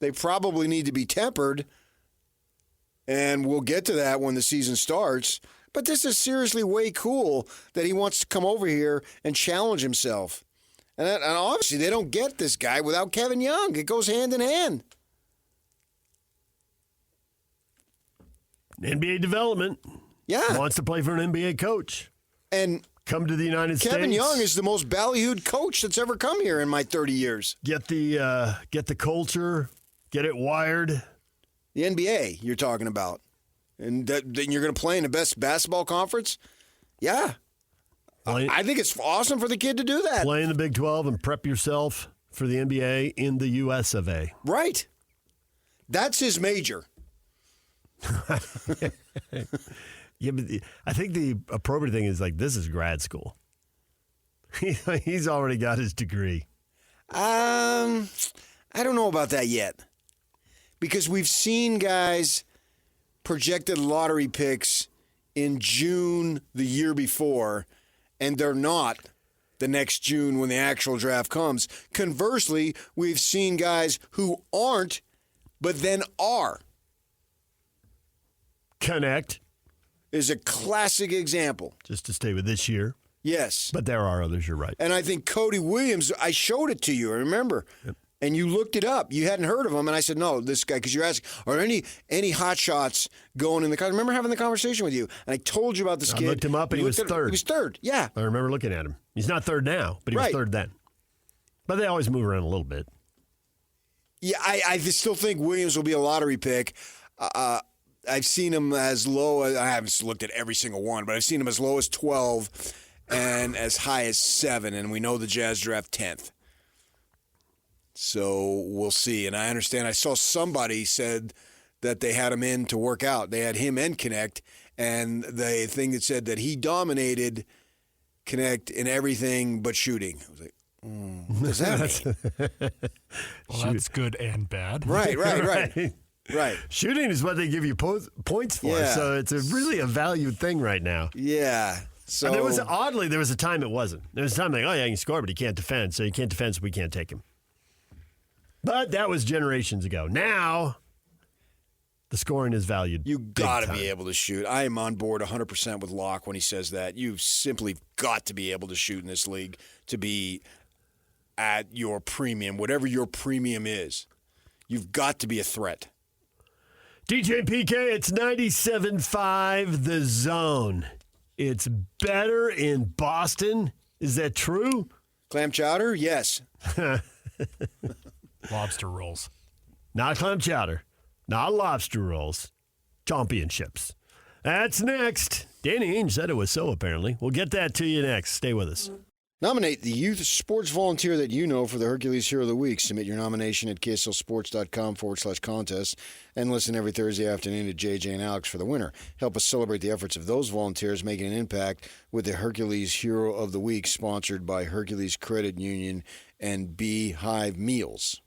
Speaker 3: They probably need to be tempered, and we'll get to that when the season starts. But this is seriously way cool that he wants to come over here and challenge himself. And obviously they don't get this guy without Kevin Young. It goes hand in hand.
Speaker 4: NBA development.
Speaker 3: Yeah.
Speaker 4: Wants to play for an NBA coach.
Speaker 3: And
Speaker 4: come to the United States.
Speaker 3: Kevin Young is the most ballyhooed coach that's ever come here in my 30 years.
Speaker 4: Get the culture, get it wired.
Speaker 3: The NBA you're talking about. And then you're going to play in the best basketball conference? Yeah. I think it's awesome for the kid to do that.
Speaker 4: Play in the Big 12 and prep yourself for the NBA in the US of A.
Speaker 3: Right. That's his major.
Speaker 4: Yeah, but I think the appropriate thing is this is grad school. He's already got his degree.
Speaker 3: I don't know about that yet. Because we've seen guys projected lottery picks in June the year before, and they're not the next June when the actual draft comes. Conversely, we've seen guys who aren't, but then are.
Speaker 4: Connect
Speaker 3: is a classic example.
Speaker 4: Just to stay with this year.
Speaker 3: Yes.
Speaker 4: But there are others, you're right.
Speaker 3: And I think Cody Williams, I showed it to you, I remember. Yep. And you looked it up. You hadn't heard of him. And I said, no, this guy, because you're asking, are any hot shots going in the... I remember having the conversation with you. And I told you about this kid.
Speaker 4: I looked him up and he was third.
Speaker 3: He was third, yeah.
Speaker 4: I remember looking at him. He's not third now, but he was third then. But they always move around a little bit.
Speaker 3: Yeah, I still think Williams will be a lottery pick. I've seen him as low as... I haven't looked at every single one, but I've seen him as low as 12 and as high as 7. And we know the Jazz draft 10th. So we'll see. And I understand, I saw somebody said that they had him in to work out. They had him and Connect. And the thing that said that he dominated Connect in everything but shooting. I was like, what does that mean?
Speaker 15: Well, that's good and bad.
Speaker 3: Right. Right.
Speaker 4: Shooting is what they give you points for.
Speaker 3: Yeah.
Speaker 4: So it's really a valued thing right now.
Speaker 3: Yeah. So
Speaker 4: and there was a time it wasn't. There was a time like, oh, yeah, he can score, but he can't defend. So he can't defend, so we can't take him. But that was generations ago. Now, the scoring is valued.
Speaker 3: You got to be able to shoot. I am on board 100% with Locke when he says that. You've simply got to be able to shoot in this league to be at your premium, whatever your premium is. You've got to be a threat.
Speaker 4: DJ and PK, it's 97.5 The Zone. It's better in Boston. Is that true?
Speaker 3: Clam chowder? Yes.
Speaker 15: Lobster rolls.
Speaker 4: Not clam chowder. Not lobster rolls. Championships. That's next. Danny Ainge said it was so, apparently. We'll get that to you next. Stay with us.
Speaker 3: Nominate the youth sports volunteer that you know for the Hercules Hero of the Week. Submit your nomination at kslsports.com/contest and listen every Thursday afternoon to JJ and Alex for the winner. Help us celebrate the efforts of those volunteers making an impact with the Hercules Hero of the Week, sponsored by Hercules Credit Union and Beehive Meals.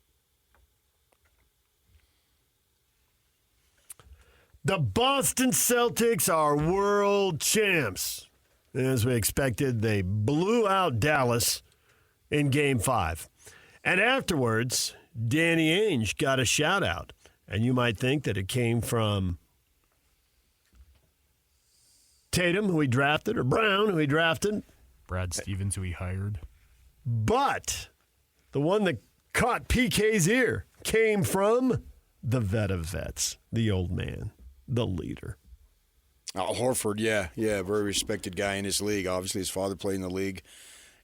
Speaker 4: The Boston Celtics are world champs. As we expected, they blew out Dallas in Game 5. And afterwards, Danny Ainge got a shout-out. And you might think that it came from Tatum, who he drafted, or Brown, who he drafted.
Speaker 15: Brad Stevens, who he hired.
Speaker 4: But the one that caught PK's ear came from the vet of vets, the old man, the leader.
Speaker 3: Horford, yeah, very respected guy in his league. Obviously, his father played in the league,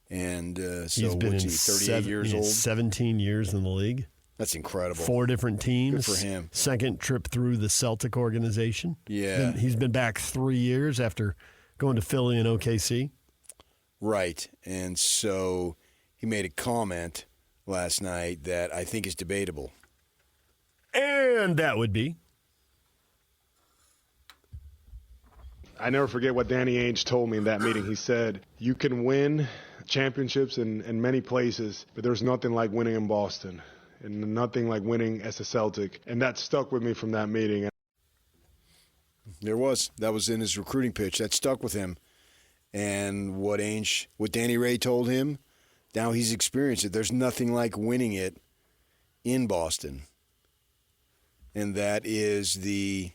Speaker 3: and
Speaker 4: he's been
Speaker 3: 38 years old?
Speaker 4: 17 years in the league.
Speaker 3: That's incredible.
Speaker 4: 4 different teams.
Speaker 3: Good for him.
Speaker 4: Second trip through the Celtic organization.
Speaker 3: Yeah.
Speaker 4: He's been back 3 years after going to Philly and OKC.
Speaker 3: Right, and so he made a comment last night that I think is debatable.
Speaker 4: And that would be?
Speaker 18: I never forget what Danny Ainge told me in that meeting. He said, you can win championships in many places, but there's nothing like winning in Boston and nothing like winning as a Celtic. And that stuck with me from that meeting.
Speaker 3: That was in his recruiting pitch. That stuck with him. And what Danny Ray told him, now he's experienced it. There's nothing like winning it in Boston. And that is the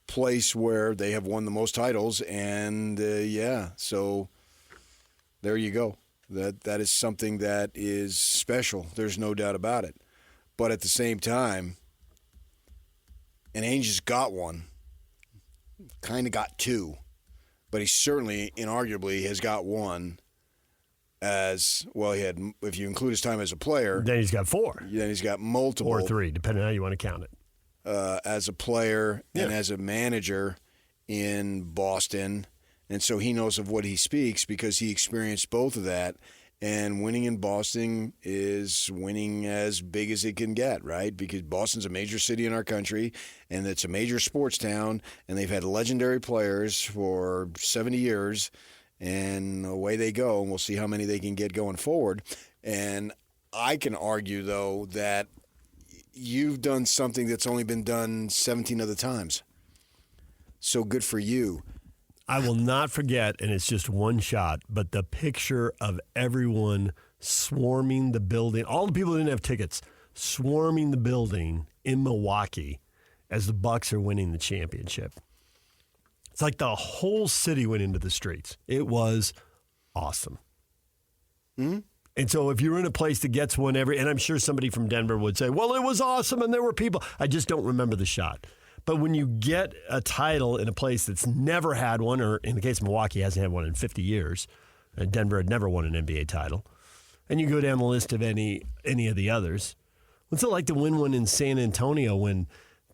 Speaker 3: place where they have won the most titles, and so there you go. That is something that is special. There's no doubt about it. But at the same time, and Ainge has got one, kind of got 2, but he certainly, inarguably, has got one. As well, he had, if you include his time as a player,
Speaker 4: then he's got 4.
Speaker 3: Then he's got multiple,
Speaker 4: or 3, depending on how you want to count it.
Speaker 3: As a player and as a manager in Boston. And so he knows of what he speaks because he experienced both of that. And winning in Boston is winning as big as it can get, right? Because Boston's a major city in our country, and it's a major sports town, and they've had legendary players for 70 years, and away they go, and we'll see how many they can get going forward. And I can argue, though, that you've done something that's only been done 17 other times. So good for you.
Speaker 4: I will not forget, and it's just one shot, but the picture of everyone swarming the building, all the people who didn't have tickets, swarming the building in Milwaukee as the Bucks are winning the championship. It's like the whole city went into the streets. It was awesome.
Speaker 3: Mm-hmm.
Speaker 4: And so if you're in a place that gets one and I'm sure somebody from Denver would say, well, it was awesome and there were people. I just don't remember the shot. But when you get a title in a place that's never had one, or in the case of Milwaukee, hasn't had one in 50 years, and Denver had never won an NBA title, and you go down the list of any of the others, what's it like to win one in San Antonio when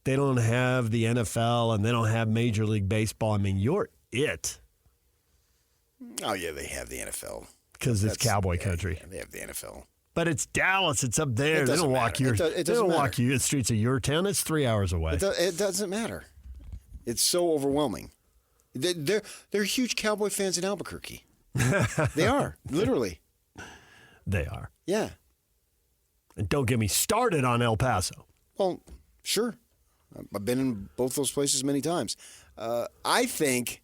Speaker 4: they don't have the NFL and they don't have Major League Baseball? I mean, you're it.
Speaker 3: Oh, yeah, they have the NFL.
Speaker 4: Because it's cowboy country.
Speaker 3: Yeah, they have the NFL.
Speaker 4: But it's Dallas. It's up there. They don't walk you. They don't walk you the streets of your town. It's 3 hours away.
Speaker 3: It doesn't matter. It's so overwhelming. They're huge cowboy fans in Albuquerque. They are, literally.
Speaker 4: They are.
Speaker 3: Yeah.
Speaker 4: And don't get me started on El Paso.
Speaker 3: Well, sure. I've been in both those places many times. I think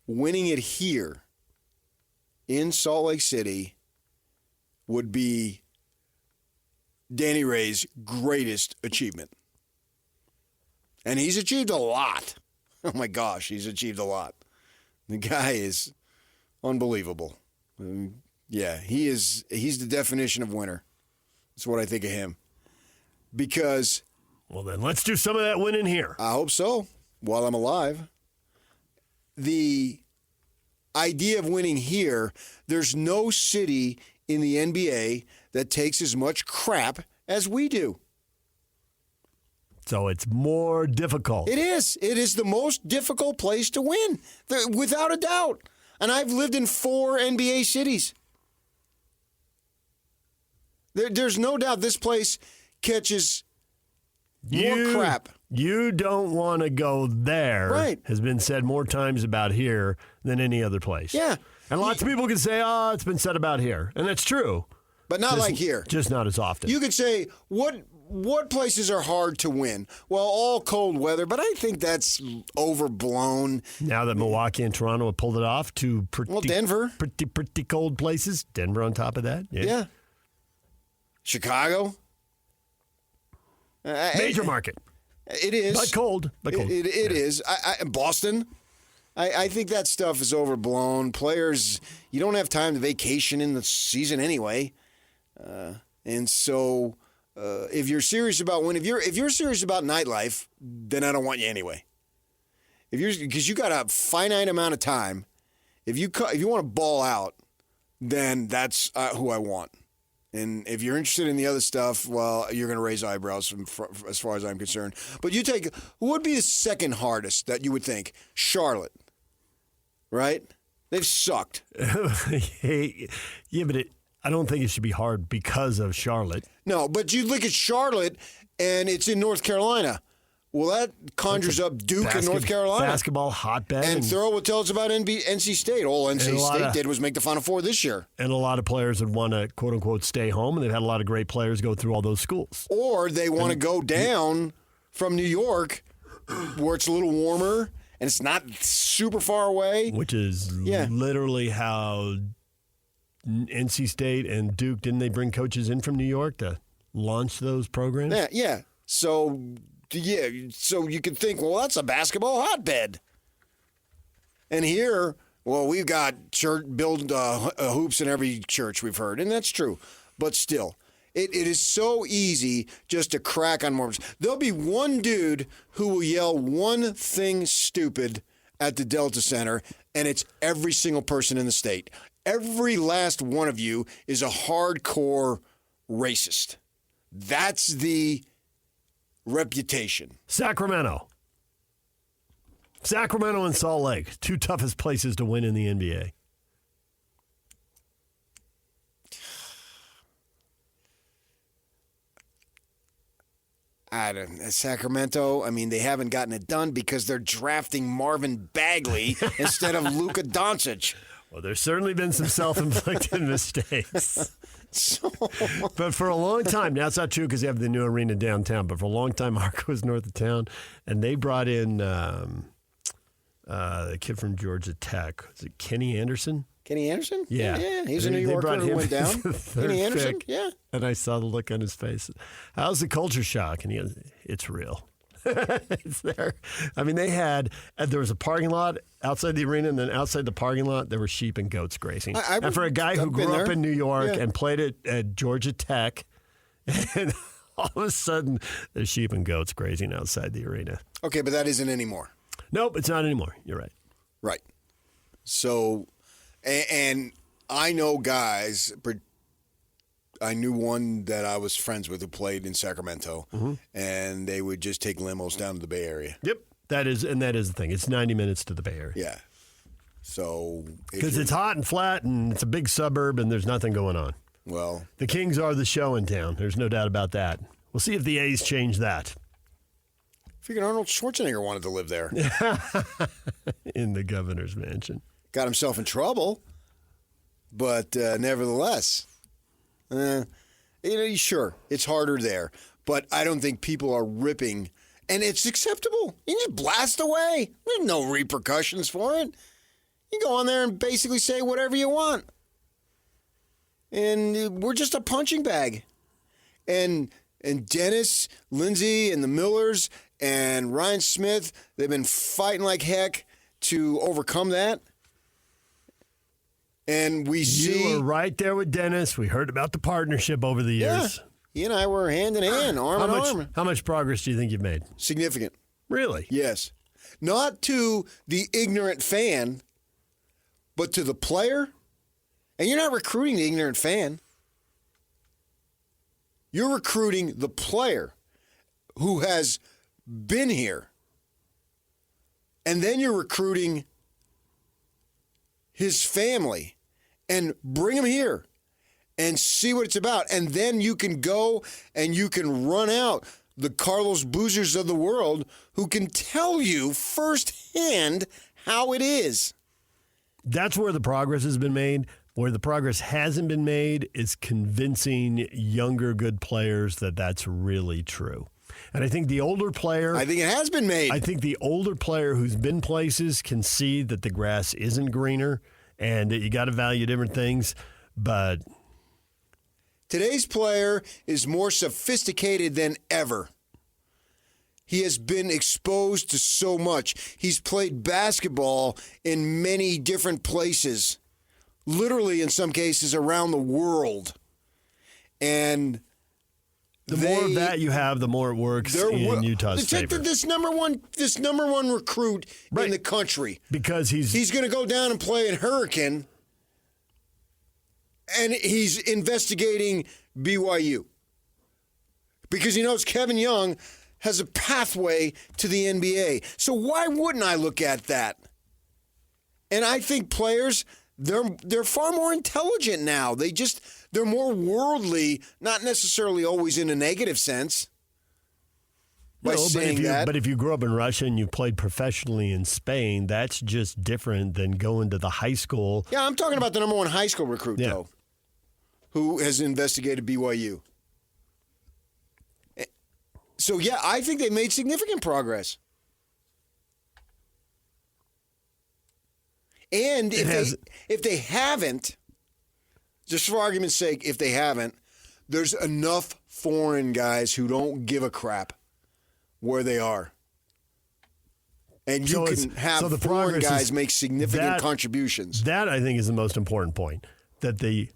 Speaker 3: winning it here in Salt Lake City would be Danny Ray's greatest achievement. And he's achieved a lot. Oh, my gosh, he's achieved a lot. The guy is unbelievable. You Yeah, he's the definition of winner. That's what I think of him. Because...
Speaker 4: Well, then let's do some of that winning here.
Speaker 3: I hope so, while I'm alive. The idea of winning here, there's no city in the NBA that takes as much crap as we do.
Speaker 4: So it's more difficult.
Speaker 3: It is. It is the most difficult place to win, without a doubt. And I've lived in 4 NBA cities. There's no doubt this place catches more crap.
Speaker 4: You don't want to go there.
Speaker 3: Right.
Speaker 4: Has been said more times about here than any other place.
Speaker 3: Yeah.
Speaker 4: And lots of people can say, oh, it's been said about here. And that's true.
Speaker 3: But not like here.
Speaker 4: Just not as often.
Speaker 3: You could say, what places are hard to win? Well, all cold weather, but I think that's overblown.
Speaker 4: Now that Milwaukee and Toronto have pulled it off to
Speaker 3: Denver.
Speaker 4: Pretty cold places. Denver on top of that.
Speaker 3: Yeah. Chicago.
Speaker 4: Major market.
Speaker 3: It is.
Speaker 4: But cold.
Speaker 3: It is. Boston. I think that stuff is overblown. Players, you don't have time to vacation in the season anyway. And so if you're serious about winning, if you're serious about nightlife, then I don't want you anyway. Because you got a finite amount of time. If you want to ball out, then that's who I want. And if you're interested in the other stuff, well, you're going to raise eyebrows as far as I'm concerned. But you take, who would be the second hardest that you would think? Charlotte, right? They've sucked.
Speaker 4: Yeah, but I don't think it should be hard because of Charlotte.
Speaker 3: No, but you look at Charlotte, and it's in North Carolina. Well, that conjures up Duke and North Carolina.
Speaker 4: Basketball hotbed.
Speaker 3: And Thurl would tell us about NC State. All NC State did was make the Final Four this year.
Speaker 4: And a lot of players would want to, quote unquote, stay home, and they've had a lot of great players go through all those schools.
Speaker 3: Or they want to go down from New York, where it's a little warmer, and it's not super far away.
Speaker 4: Which is literally how NC State and Duke, didn't they bring coaches in from New York to launch those programs?
Speaker 3: Yeah. So you can think, well, that's a basketball hotbed. And here, well, we've got build hoops in every church we've heard, and that's true. But still, it is so easy just to crack on Mormons. There'll be one dude who will yell one thing stupid at the Delta Center, and it's every single person in the state. Every last one of you is a hardcore racist. That's the reputation.
Speaker 4: Sacramento and Salt Lake, 2 toughest places to win in the NBA.
Speaker 3: Sacramento, I mean, they haven't gotten it done because they're drafting Marvin Bagley instead of Luka Doncic.
Speaker 4: Well, there's certainly been some self-inflicted mistakes. But for a long time, now it's not true because they have the new arena downtown, but for a long time, Marco was north of town, and they brought in the kid from Georgia Tech. Is it Kenny Anderson?
Speaker 3: Kenny Anderson?
Speaker 4: Yeah.
Speaker 3: He's a New Yorker who went down. Kenny Anderson? Yeah.
Speaker 4: And I saw the look on his face. How's the culture shock? And he goes, it's real. It's there. I mean, there was a parking lot outside the arena, and then outside the parking lot, there were sheep and goats grazing. And for a guy who grew up in New York and played at Georgia Tech, and all of a sudden, there's sheep and goats grazing outside the arena.
Speaker 3: Okay, but that isn't anymore.
Speaker 4: Nope, it's not anymore. You're right.
Speaker 3: Right. So, and I know guys. I knew one that I was friends with who played in Sacramento, and they would just take limos down to the Bay Area.
Speaker 4: Yep, that is the thing. It's 90 minutes to the Bay Area.
Speaker 3: Yeah. So
Speaker 4: because it's hot and flat, and it's a big suburb, and there's nothing going on.
Speaker 3: Well,
Speaker 4: the Kings are the show in town. There's no doubt about that. We'll see if the A's change that.
Speaker 3: I figured Arnold Schwarzenegger wanted to live there.
Speaker 4: In the governor's mansion.
Speaker 3: Got himself in trouble, but nevertheless. Sure, it's harder there, but I don't think people are ripping, and it's acceptable. You just blast away. There's no repercussions for it. You go on there and basically say whatever you want. And we're just a punching bag. And Dennis, Lindsay, and the Millers, and Ryan Smith, they've been fighting like heck to overcome that. And
Speaker 4: You were right there with Dennis. We heard about the partnership over the years.
Speaker 3: Yeah, he and I were hand in hand, arm in arm.
Speaker 4: How much progress do you think you've made?
Speaker 3: Significant.
Speaker 4: Really?
Speaker 3: Yes. Not to the ignorant fan, but to the player. And you're not recruiting the ignorant fan. You're recruiting the player who has been here. And then you're recruiting his family and bring him here and see what it's about. And then you can go and you can run out the Carlos Boozers of the world who can tell you firsthand how it is.
Speaker 4: That's where the progress has been made. Where the progress hasn't been made is convincing younger good players that that's really true. And I think the older player...
Speaker 3: I think it has been made.
Speaker 4: I think the older player who's been places can see that the grass isn't greener and that you got to value different things, but...
Speaker 3: Today's player is more sophisticated than ever. He has been exposed to so much. He's played basketball in many different places, literally in some cases around the world. And...
Speaker 4: The more of that you have, the more it works in Utah's favor.
Speaker 3: This number one recruit in the country.
Speaker 4: Because
Speaker 3: he's going to go down and play in Hurricane, and he's investigating BYU. Because he knows Kevin Young has a pathway to the NBA. So why wouldn't I look at that? And I think players, they're far more intelligent now. They're more worldly, not necessarily always in a negative sense. But
Speaker 4: if you grew up in Russia and you played professionally in Spain, that's just different than going to the high school.
Speaker 3: Yeah, I'm talking about the number one high school recruit, though, who has investigated BYU. So, yeah, I think they made significant progress. And if they haven't, just for argument's sake, if they haven't, there's enough foreign guys who don't give a crap where they are. And you can have foreign guys make significant contributions.
Speaker 4: That, I think, is the most important point. That the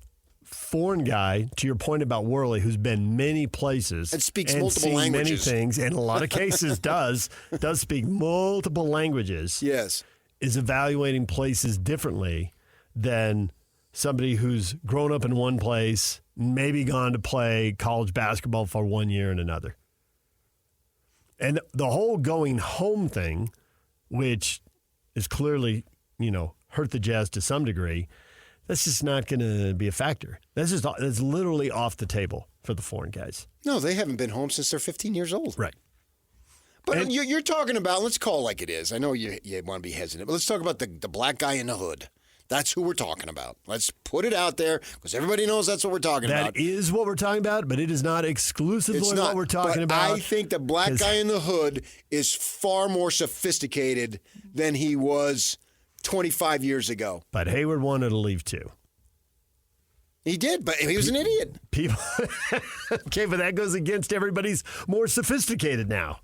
Speaker 4: foreign guy, to your point about Worley, who's been many places
Speaker 3: and speaks multiple languages,
Speaker 4: many things, and in a lot of cases does speak multiple languages.
Speaker 3: Yes,
Speaker 4: is evaluating places differently than somebody who's grown up in one place, maybe gone to play college basketball for 1 year in another. And the whole going home thing, which is clearly, hurt the Jazz to some degree, that's just not going to be a factor. That's literally off the table for the foreign guys.
Speaker 3: No, they haven't been home since they're 15 years old.
Speaker 4: Right.
Speaker 3: But you're talking about, let's call it like it is. I know you want to be hesitant, but let's talk about the black guy in the hood. That's who we're talking about. Let's put it out there because everybody knows that's what we're talking about.
Speaker 4: That is what we're talking about, but it is not exclusively what we're talking about.
Speaker 3: I think the black guy in the hood is far more sophisticated than he was 25 years ago.
Speaker 4: But Hayward wanted to leave too.
Speaker 3: He did, but he was an idiot.
Speaker 4: Okay, but that goes against everybody's more sophisticated now.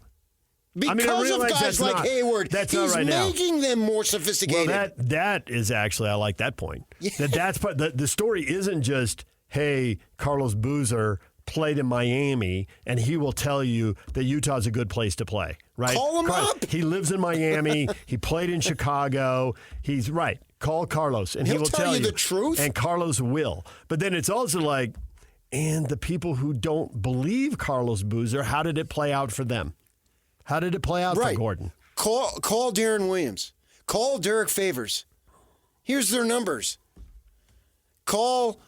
Speaker 3: Because of guys like Hayward, he's making them more sophisticated.
Speaker 4: Well, that is actually, I like that point. Yeah. That's part. The story isn't just, hey, Carlos Boozer played in Miami, and he will tell you that Utah's a good place to play. Right?
Speaker 3: Call him up.
Speaker 4: He lives in Miami. He played in Chicago. He's right. Call Carlos, and he will tell you
Speaker 3: the truth.
Speaker 4: And Carlos will. But then it's also like, and the people who don't believe Carlos Boozer, how did it play out for them? How did it play out for Gordon?
Speaker 3: Call Darren Williams. Call Derek Favors. Here's their numbers. Call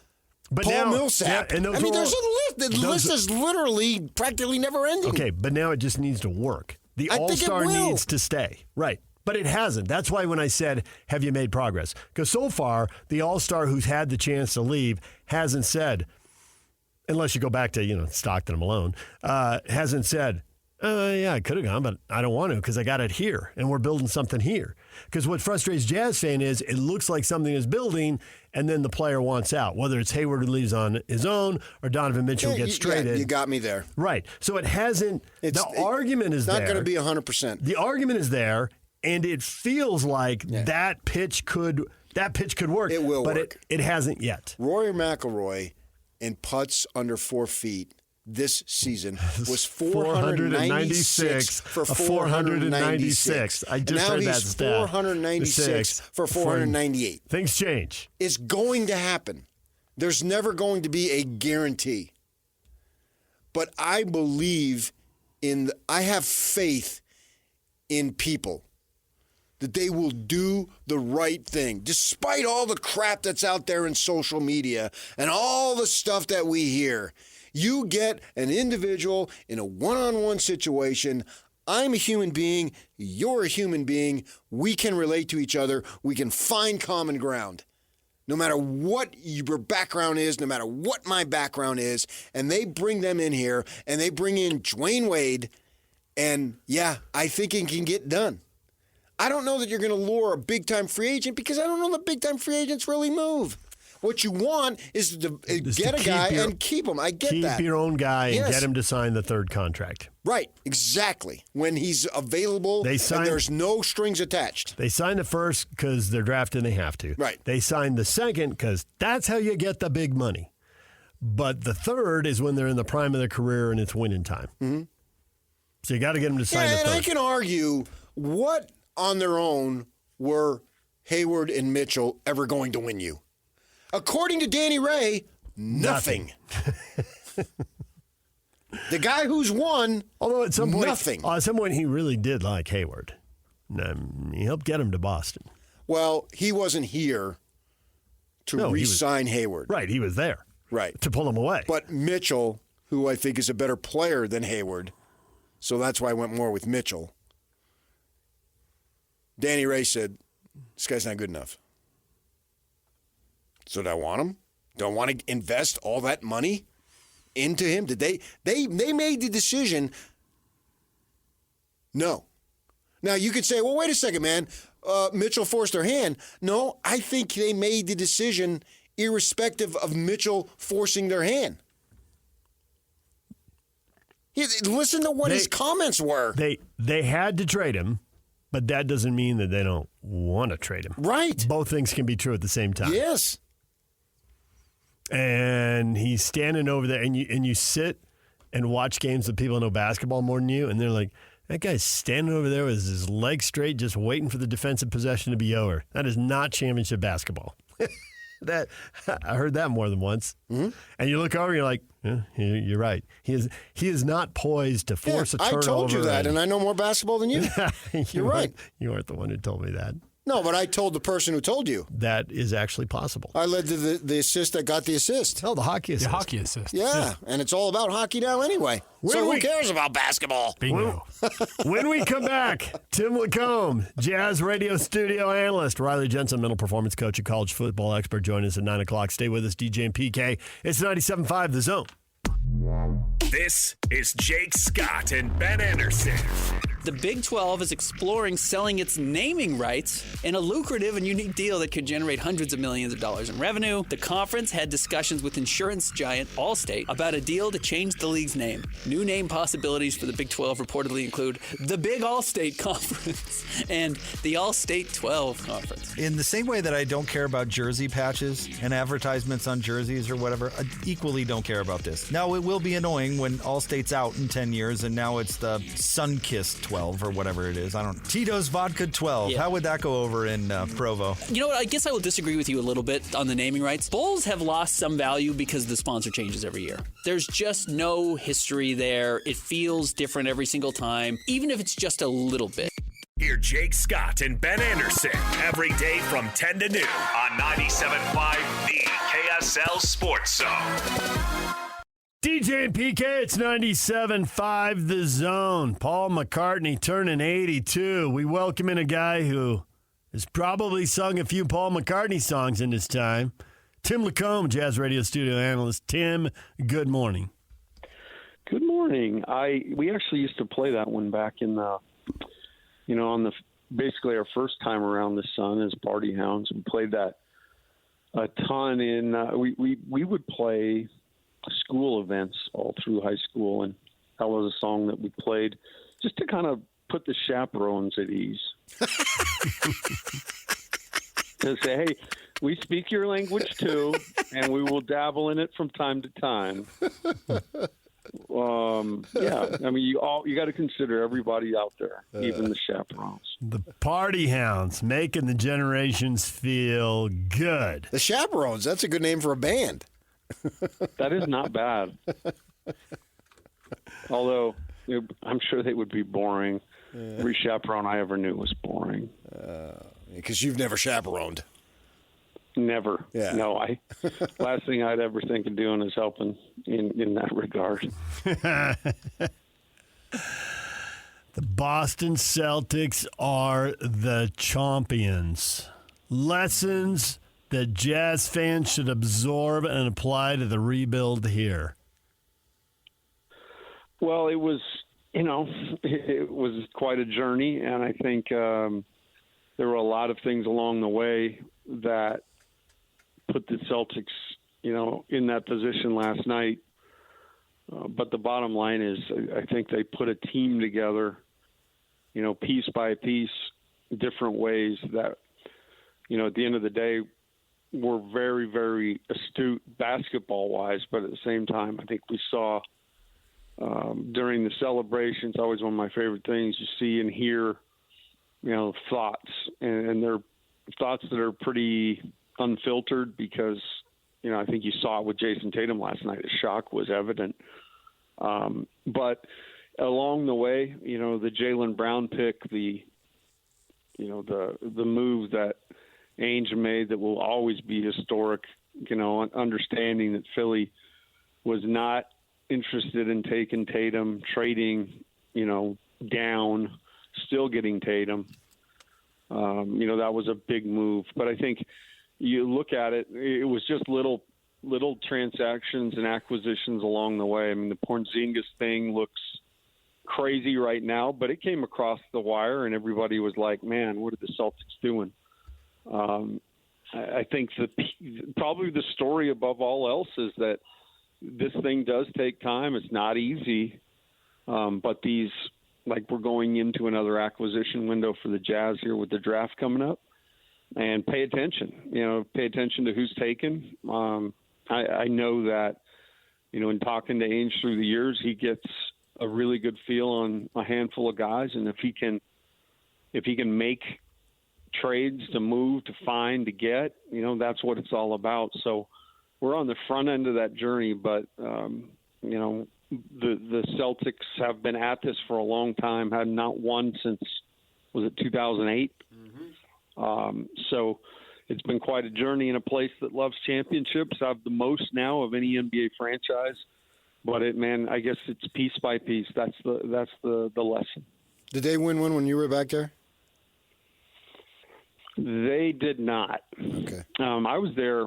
Speaker 3: Paul Millsap. There's a list. The list is literally practically never ending.
Speaker 4: Okay, but now it just needs to work. The All-Star needs to stay. Right. But it hasn't. That's why when I said, have you made progress? Because so far, the All-Star who's had the chance to leave hasn't said, unless you go back to, Stockton and Malone, hasn't said, yeah, I could have gone, but I don't want to because I got it here, and we're building something here. Because what frustrates Jazz fan is it looks like something is building, and then the player wants out, whether it's Hayward who leaves on his own or Donovan Mitchell gets traded.
Speaker 3: Yeah, you got me there.
Speaker 4: Right. So it hasn't – the argument is there.
Speaker 3: It's not going to be 100%.
Speaker 4: The argument is there, and it feels like that pitch could that pitch could work.
Speaker 3: It will
Speaker 4: but
Speaker 3: work.
Speaker 4: It hasn't yet.
Speaker 3: Rory McIlroy in putts under 4 feet this season was 496 for 496.
Speaker 4: I just
Speaker 3: and now
Speaker 4: heard that
Speaker 3: he's
Speaker 4: stat.
Speaker 3: 496 for 498.
Speaker 4: Things change.
Speaker 3: It's going to happen. There's never going to be a guarantee. But I believe I have faith in people that they will do the right thing, despite all the crap that's out there in social media and all the stuff that we hear. You get an individual in a one-on-one situation. I'm a human being. You're a human being. We can relate to each other. We can find common ground. No matter what your background is, no matter what my background is, and they bring them in here, and they bring in Dwayne Wade, and yeah, I think it can get done. I don't know that you're going to lure a big-time free agent because I don't know that big-time free agents really move. What you want is to get a guy and keep him. I get that.
Speaker 4: Keep your own guy and get him to sign the third contract.
Speaker 3: Right, exactly. When he's available and there's no strings attached.
Speaker 4: They sign the first because they're drafted and they have to.
Speaker 3: Right.
Speaker 4: They sign the second because that's how you get the big money. But the third is when they're in the prime of their career and it's winning time.
Speaker 3: Mm-hmm.
Speaker 4: So you got to get them to sign the third.
Speaker 3: And I can argue what on their own were Hayward and Mitchell ever going to win you? According to Danny Ray, nothing. The guy who's won,
Speaker 4: although at some point,
Speaker 3: nothing.
Speaker 4: At some point, he really did like Hayward. He helped get him to Boston.
Speaker 3: Well, he wasn't here to re-sign Hayward.
Speaker 4: Right, he was there.
Speaker 3: Right.
Speaker 4: To pull him away.
Speaker 3: But Mitchell, who I think is a better player than Hayward, so that's why I went more with Mitchell. Danny Ray said, this guy's not good enough. So do I want him? Do I want to invest all that money into him? Did they made the decision? No. Now you could say, well, wait a second, man. Mitchell forced their hand. No, I think they made the decision irrespective of Mitchell forcing their hand. Listen to what his comments were.
Speaker 4: They had to trade him, but that doesn't mean that they don't want to trade him.
Speaker 3: Right.
Speaker 4: Both things can be true at the same time.
Speaker 3: Yes.
Speaker 4: And he's standing over there, and you sit and watch games with people who know basketball more than you, and they're like, that guy's standing over there with his legs straight, just waiting for the defensive possession to be over. That is not championship basketball. That I heard that more than once. Mm-hmm. And you look over, and you're like, you're right. He is not poised to force a turnover.
Speaker 3: I told you that, and I know more basketball than you. You're right.
Speaker 4: You weren't the one who told me that.
Speaker 3: No, but I told the person who told you.
Speaker 4: That is actually possible.
Speaker 3: I led to the assist that got the assist.
Speaker 4: Oh, the hockey assist.
Speaker 15: The hockey assist.
Speaker 3: Yeah, and it's all about hockey now anyway. Who cares about basketball?
Speaker 4: Bingo. When we come back, Tim LaComb, Jazz radio studio analyst, Riley Jensen, mental performance coach and college football expert, join us at 9 o'clock. Stay with us, DJ and PK. It's 97.5 The Zone.
Speaker 6: This is Jake Scott and Ben Anderson.
Speaker 19: The Big 12 is exploring selling its naming rights in a lucrative and unique deal that could generate hundreds of millions of dollars in revenue. The conference had discussions with insurance giant Allstate about a deal to change the league's name. New name possibilities for the Big 12 reportedly include the Big Allstate Conference and the Allstate 12 Conference.
Speaker 20: In the same way that I don't care about jersey patches and advertisements on jerseys or whatever, I equally don't care about this. Now, it will be annoying when Allstate's out in 10 years and now it's the Sunkist 12 or whatever it is. I don't. Tito's Vodka 12. Yeah. How would that go over in Provo?
Speaker 19: You know what? I guess I will disagree with you a little bit on the naming rights. Bowls have lost some value because the sponsor changes every year. There's just no history there. It feels different every single time, even if it's just a little bit.
Speaker 6: Hear Jake Scott and Ben Anderson every day from 10 to noon on 97.5 The KSL Sports Zone.
Speaker 4: DJ and PK, it's 97.5 The Zone. Paul McCartney turning 82. We welcome in a guy who has probably sung a few Paul McCartney songs in his time. Tim LaComb, Jazz radio studio analyst. Tim, good morning.
Speaker 21: Good morning. We actually used to play that one back in the, on basically our first time around the sun as Party Hounds. We played that a ton in. We would play school events all through high school, and that was a song that we played just to kind of put the chaperones at ease. to say, hey, we speak your language too, and we will dabble in it from time to time. Yeah, I mean, you got to consider everybody out there, even the chaperones.
Speaker 4: The Party Hounds, making the generations feel good.
Speaker 3: The Chaperones, that's a good name for a band.
Speaker 21: That is not bad. Although, I'm sure they would be boring. Every chaperone I ever knew was boring.
Speaker 3: Because you've never chaperoned.
Speaker 4: Never.
Speaker 3: Yeah.
Speaker 21: No, last thing I'd ever think of doing is helping in that regard.
Speaker 4: The Boston Celtics are the champions. Lessons that Jazz fans should absorb and apply to the rebuild here.
Speaker 21: Well, it was, it was quite a journey, and I think there were a lot of things along the way that put the Celtics, in that position last night. But the bottom line is, I think they put a team together, piece by piece, different ways that, at the end of the day, were very, very astute basketball-wise. But at the same time, I think we saw during the celebrations, always one of my favorite things, you see and hear, thoughts. And they're thoughts that are pretty unfiltered because, I think you saw it with Jason Tatum last night. The shock was evident. But along the way, the Jaylen Brown pick, the move that Ainge made that will always be historic, understanding that Philly was not interested in taking Tatum, trading, down, still getting Tatum. That was a big move. But I think you look at it, it was just little transactions and acquisitions along the way. I mean, the Porzingis thing looks crazy right now, but it came across the wire and everybody was like, man, what are the Celtics doing? I think probably the story above all else is that this thing does take time. It's not easy. But we're going into another acquisition window for the Jazz here with the draft coming up. And pay attention, pay attention to who's taken. I know that, in talking to Ainge through the years, he gets a really good feel on a handful of guys. And if he can make trades to move, to find, to get, that's what it's all about. So we're on the front end of that journey, but, the Celtics have been at this for a long time, had not won since, was it 2008? So it's been quite a journey in a place that loves championships. I have the most now of any NBA franchise, but I guess it's piece by piece. That's the lesson.
Speaker 3: Did they win one when you were back there?
Speaker 21: They did not.
Speaker 3: Okay.
Speaker 21: I was there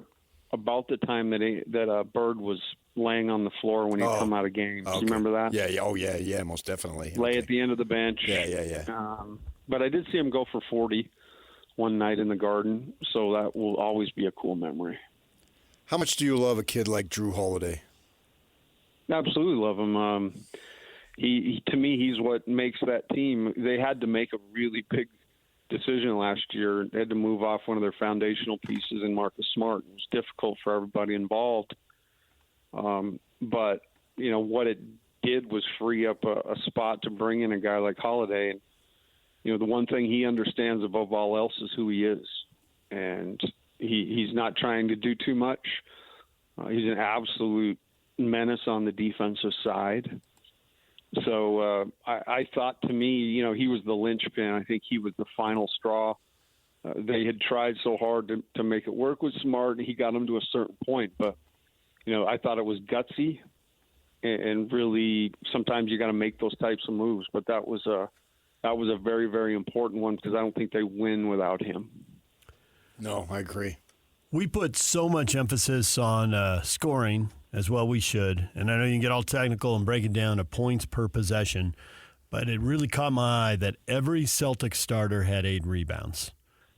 Speaker 21: about the time that Bird was laying on the floor when he'd come out of games. Okay. You remember that?
Speaker 3: Yeah. Oh, yeah, most definitely.
Speaker 21: Lay at the end of the bench.
Speaker 3: Yeah.
Speaker 21: But I did see him go for 40 one night in the Garden, so that will always be a cool memory.
Speaker 3: How much do you love a kid like Drew Holiday?
Speaker 21: Absolutely love him. He to me, he's what makes that team. They had to make a really big decision last year. They had to move off one of their foundational pieces in Marcus Smart. It was difficult for everybody involved. But, what it did was free up a spot to bring in a guy like Holiday. And, the one thing he understands above all else is who he is. And he's not trying to do too much. He's an absolute menace on the defensive side. So I thought, to me, he was the linchpin. I think he was the final straw. They had tried so hard to make it work with Smart, and he got him to a certain point. But, I thought it was gutsy, and really sometimes you got to make those types of moves. But that was a very, very important one because I don't think they win without him.
Speaker 3: No, I agree.
Speaker 4: We put so much emphasis on scoring, as well we should. And I know you can get all technical and break it down to points per possession, but it really caught my eye that every Celtic starter had 8 rebounds.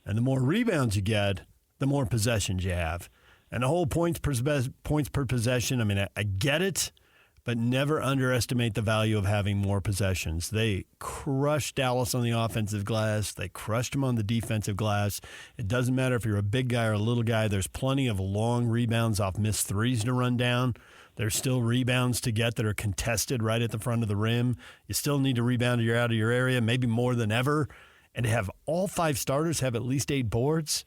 Speaker 4: And the more rebounds you get, the more possessions you have. And the whole points per possession, I get it, but never underestimate the value of having more possessions. They crushed Dallas on the offensive glass. They crushed them on the defensive glass. It doesn't matter if you're a big guy or a little guy. There's plenty of long rebounds off missed threes to run down. There's still rebounds to get that are contested right at the front of the rim. You still need to rebound if you're out of your area, maybe more than ever. And to have all 5 starters have at least 8 boards,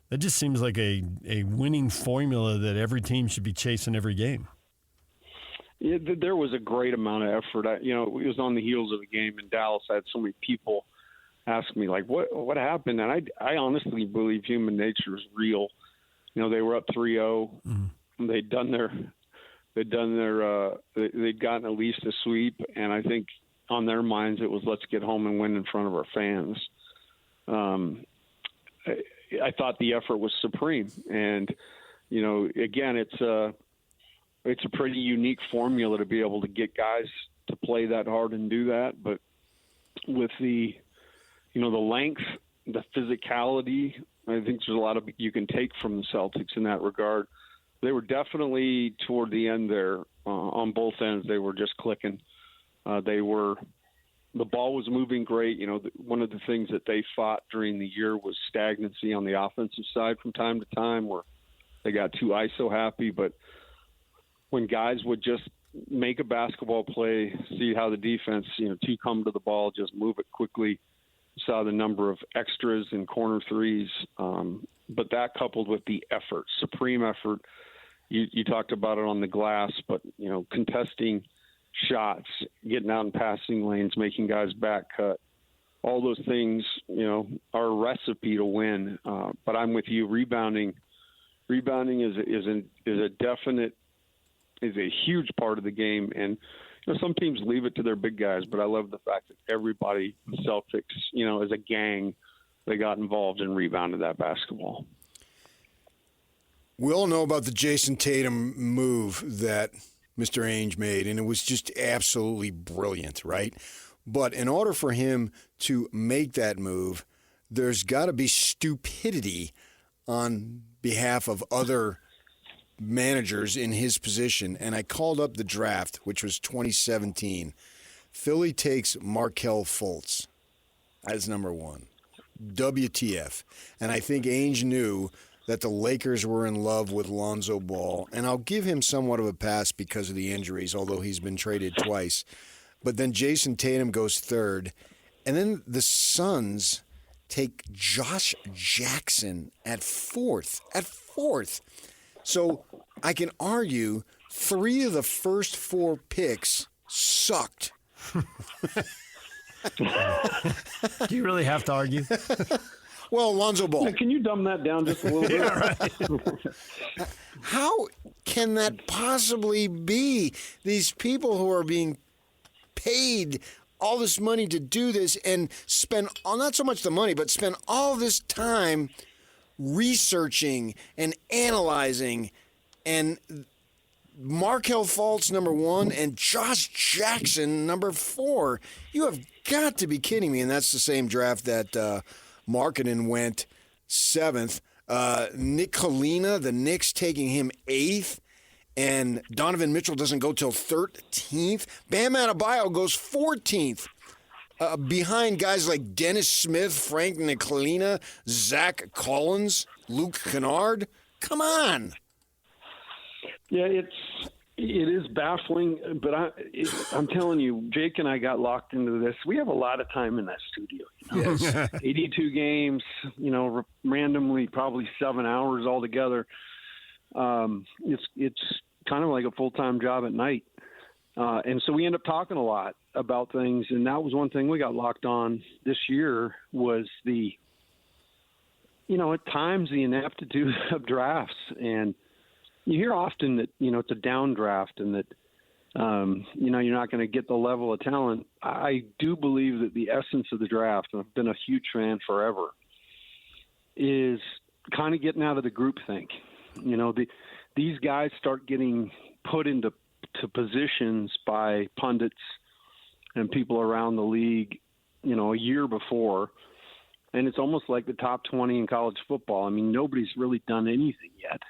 Speaker 4: that just seems like a winning formula that every team should be chasing every game.
Speaker 21: Yeah, there was a great amount of effort. It was on the heels of a game in Dallas. I had so many people ask me, like, what happened? And I honestly believe human nature is real. They were up 3-0. Mm-hmm. They'd gotten at least a sweep, and I think on their minds it was, let's get home and win in front of our fans. I thought the effort was supreme, and again, it's a pretty unique formula to be able to get guys to play that hard and do that. But with the length, the physicality, I think there's a lot of you can take from the Celtics in that regard. They were definitely toward the end there on both ends. They were just clicking. The ball was moving great. One of the things that they fought during the year was stagnancy on the offensive side from time to time, where they got too ISO happy. But when guys would just make a basketball play, see how the defense, to come to the ball, just move it quickly. Saw the number of extras and corner threes. But that coupled with the effort, supreme effort. You talked about it on the glass, but, contesting shots, getting out in passing lanes, making guys back cut, all those things, are a recipe to win. But I'm with you. Rebounding is a huge part of the game. And, some teams leave it to their big guys, but I love the fact that everybody, the Celtics, as a gang, they got involved and rebounded that basketball.
Speaker 3: We all know about the Jason Tatum move that Mr. Ainge made, and it was just absolutely brilliant, right? But in order for him to make that move, there's got to be stupidity on behalf of other managers in his position. And I called up the draft, which was 2017. Philly takes Markelle Fultz as number 1. WTF. And I think Ainge knew that the Lakers were in love with Lonzo Ball. And I'll give him somewhat of a pass because of the injuries, although he's been traded twice. But then Jason Tatum goes 3rd. And then the Suns take Josh Jackson at 4th. So I can argue 3 of the first 4 picks sucked.
Speaker 4: Do you really have to argue?
Speaker 3: Well, Lonzo Ball.
Speaker 21: Can you dumb that down just a little bit?
Speaker 4: Yeah, right.
Speaker 3: How can that possibly be? These people who are being paid all this money to do this and spend, not so much the money, but spend all this time researching and analyzing, and Markelle Fultz number 1 and Josh Jackson number 4. You have got to be kidding me. And that's the same draft that Markkanen went 7th. Nick Colina, the Knicks, taking him 8th. And Donovan Mitchell doesn't go till 13th. Bam Adebayo goes 14th. Behind guys like Dennis Smith, Frank Ntilikina, Zach Collins, Luke Kennard. Come on.
Speaker 21: Yeah, it is baffling, but I'm telling you, Jake and I got locked into this. We have a lot of time in that studio.
Speaker 3: Yes.
Speaker 21: 82 games, randomly probably 7 hours altogether. It's kind of like a full-time job at night. And so we end up talking a lot about things, and that was one thing we got locked on this year was at times the ineptitude of drafts. And you hear often that, it's a down draft and that, you're not going to get the level of talent. I do believe that the essence of the draft, and I've been a huge fan forever, is kind of getting out of the groupthink. These guys start getting put into positions by pundits and people around the league, a year before. And it's almost like the top 20 in college football. I mean, nobody's really done anything yet.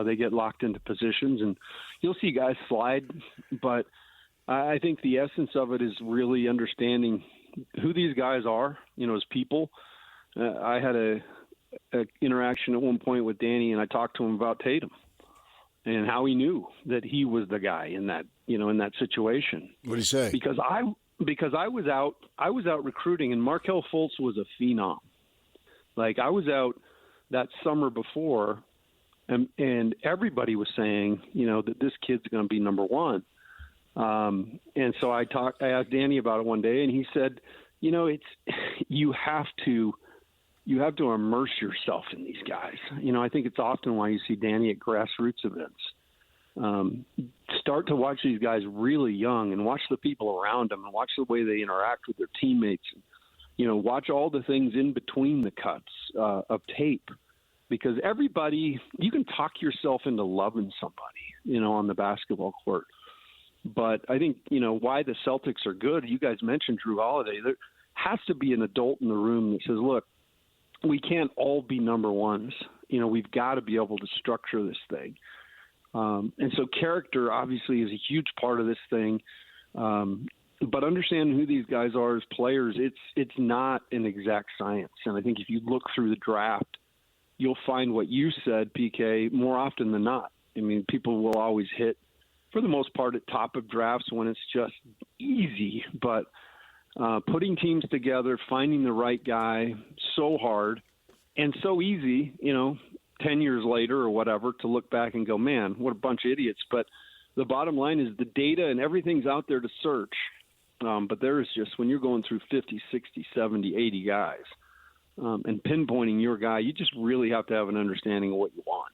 Speaker 21: They get locked into positions. And, you'll see guys slide, but I think the essence of it is really understanding who these guys are, as people. I had a interaction at one point with Danny, and I talked to him about Tatum and how he knew that he was the guy in that, in that situation.
Speaker 3: What did he say?
Speaker 21: Because I was out recruiting, and Markelle Fultz was a phenom. Like, I was out that summer before, and everybody was saying, that this kid's going to be number one. And so I asked Danny about it one day, and he said, you have to immerse yourself in these guys. I think it's often why you see Danny at grassroots events. Start to watch these guys really young and watch the people around them and watch the way they interact with their teammates. Watch all the things in between the cuts of tape, because you can talk yourself into loving somebody, on the basketball court. But I think, why the Celtics are good, you guys mentioned Drew Holiday, there has to be an adult in the room that says, look, we can't all be number ones. We've got to be able to structure this thing. And so character obviously is a huge part of this thing. But understanding who these guys are as players, it's not an exact science. And I think if you look through the draft, you'll find what you said, PK, more often than not. I mean, people will always hit, for the most part, at top of drafts when it's just easy. But putting teams together, finding the right guy, so hard and so easy, 10 years later or whatever, to look back and go, man, what a bunch of idiots. But the bottom line is the data and everything's out there to search. But there is just, when you're going through 50, 60, 70, 80 guys and pinpointing your guy, you just really have to have an understanding of what you want.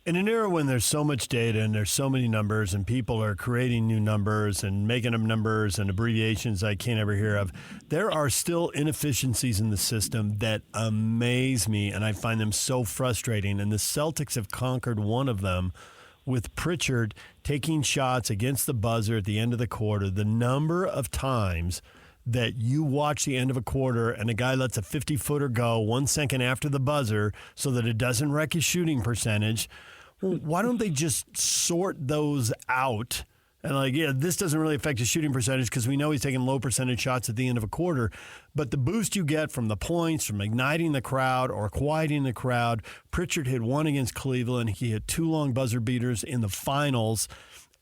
Speaker 4: In an era when there's so much data and there's so many numbers and people are creating new numbers and making up numbers and abbreviations I can't ever hear of, there are still inefficiencies in the system that amaze me, and I find them so frustrating. And the Celtics have conquered one of them with Pritchard taking shots against the buzzer at the end of the quarter. The number of times that you watch the end of a quarter and a guy lets a 50-footer go 1 second after the buzzer so that it doesn't wreck his shooting percentage. Well, why don't they just sort those out? And this doesn't really affect his shooting percentage because we know he's taking low percentage shots at the end of a quarter. But the boost you get from the points, from igniting the crowd or quieting the crowd, Pritchard hit one against Cleveland. He hit 2 long buzzer beaters in the finals.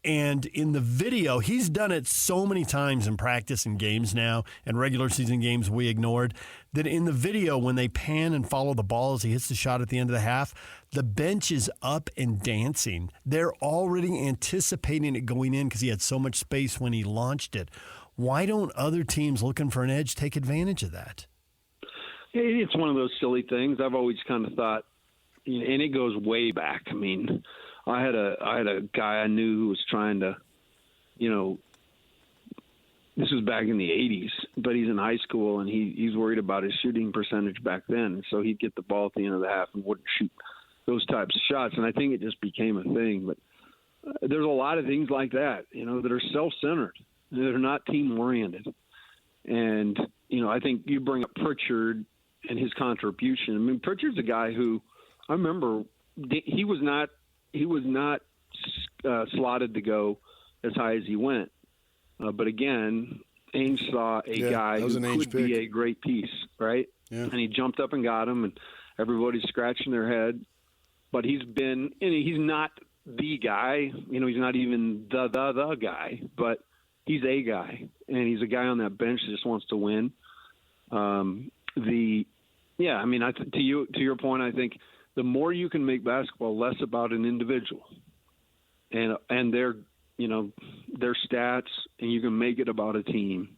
Speaker 4: And in the video, he's done it so many times in practice and games now, and regular season games we ignored, that in the video, when they pan and follow the ball as he hits the shot at the end of the half, the bench is up and dancing. They're already anticipating it going in because he had so much space when he launched it. Why don't other teams looking for an edge take advantage of that?
Speaker 21: It's one of those silly things. I've always kind of thought, and it goes way back. I mean, I had a guy I knew who was trying to, this was back in the 80s, but he's in high school and he's worried about his shooting percentage back then. So he'd get the ball at the end of the half and wouldn't shoot those types of shots. And I think it just became a thing. But there's a lot of things like that, that are self-centered. They're not team-oriented. And, I think you bring up Pritchard and his contribution. I mean, Pritchard's a guy who I remember he was not slotted to go as high as he went. But again, Ainge saw a guy who could be a great piece, right? Yeah. And he jumped up and got him, and everybody's scratching their head. But he's not the guy. He's not even the guy, but he's a guy. And he's a guy on that bench that just wants to win. To your point, I think the more you can make basketball less about an individual and their stats, and you can make it about a team,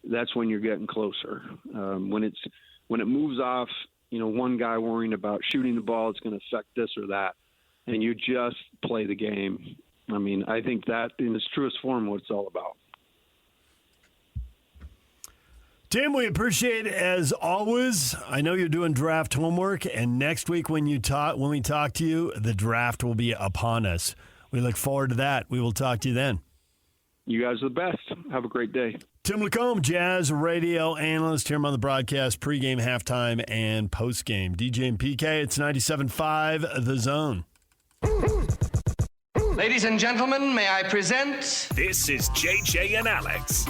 Speaker 21: that's when you're getting closer. When it moves off, one guy worrying about shooting the ball, it's going to affect this or that, and you just play the game. I mean, I think that in its truest form, what it's all about.
Speaker 4: Tim, we appreciate it as always. I know you're doing draft homework, and next week when we talk to you, the draft will be upon us. We look forward to that. We will talk to you then.
Speaker 21: You guys are the best. Have a great day.
Speaker 4: Tim LaComb, Jazz radio analyst, here on the broadcast, pregame, halftime, and postgame. DJ and PK, it's 97.5 The Zone.
Speaker 14: Ladies and gentlemen, may I present...
Speaker 6: This is JJ and Alex.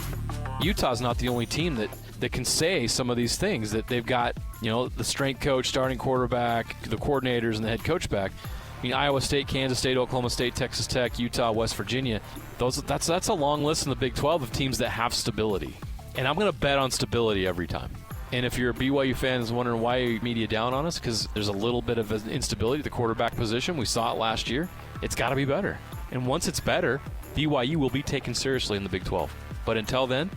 Speaker 2: Utah's not the only team that can say some of these things, that they've got, the strength coach, starting quarterback, the coordinators, and the head coach back. I mean, Iowa State, Kansas State, Oklahoma State, Texas Tech, Utah, West Virginia. That's a long list in the Big 12 of teams that have stability. And I'm going to bet on stability every time. And if you're a BYU fan who's wondering why media down on us, because there's a little bit of an instability at the quarterback position. We saw it last year. It's got to be better. And once it's better, BYU will be taken seriously in the Big 12. But until then,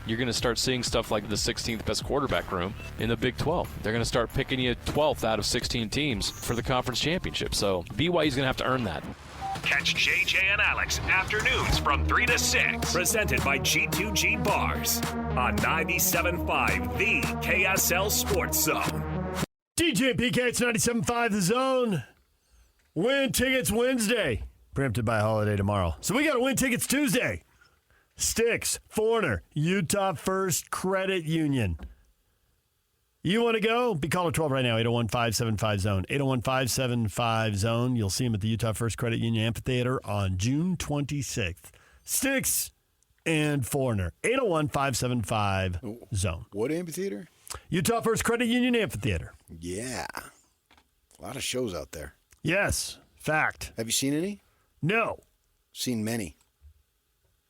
Speaker 2: you're going to start seeing stuff like the 16th best quarterback room in the Big 12. They're going to start picking you 12th out of 16 teams for the conference championship. So BYU's going to have to earn that.
Speaker 6: Catch JJ and Alex afternoons from 3 to 6. Presented by G2G Bars on 97.5 The KSL Sports Zone.
Speaker 4: DJ and PK, it's 97.5 The Zone. Win tickets Wednesday. Preempted by a holiday tomorrow. So we got to win tickets Tuesday. Sticks, Foreigner, Utah First Credit Union. You want to go? Be caller 12 right now, 801-575-ZONE. 801-575-ZONE. You'll see him at the Utah First Credit Union Amphitheater on June 26th. Sticks and Foreigner, 801-575-ZONE.
Speaker 3: What amphitheater?
Speaker 4: Utah First Credit Union Amphitheater.
Speaker 3: Yeah. A lot of shows out there.
Speaker 4: Yes, fact.
Speaker 3: Have you seen any?
Speaker 4: No.
Speaker 3: Seen many.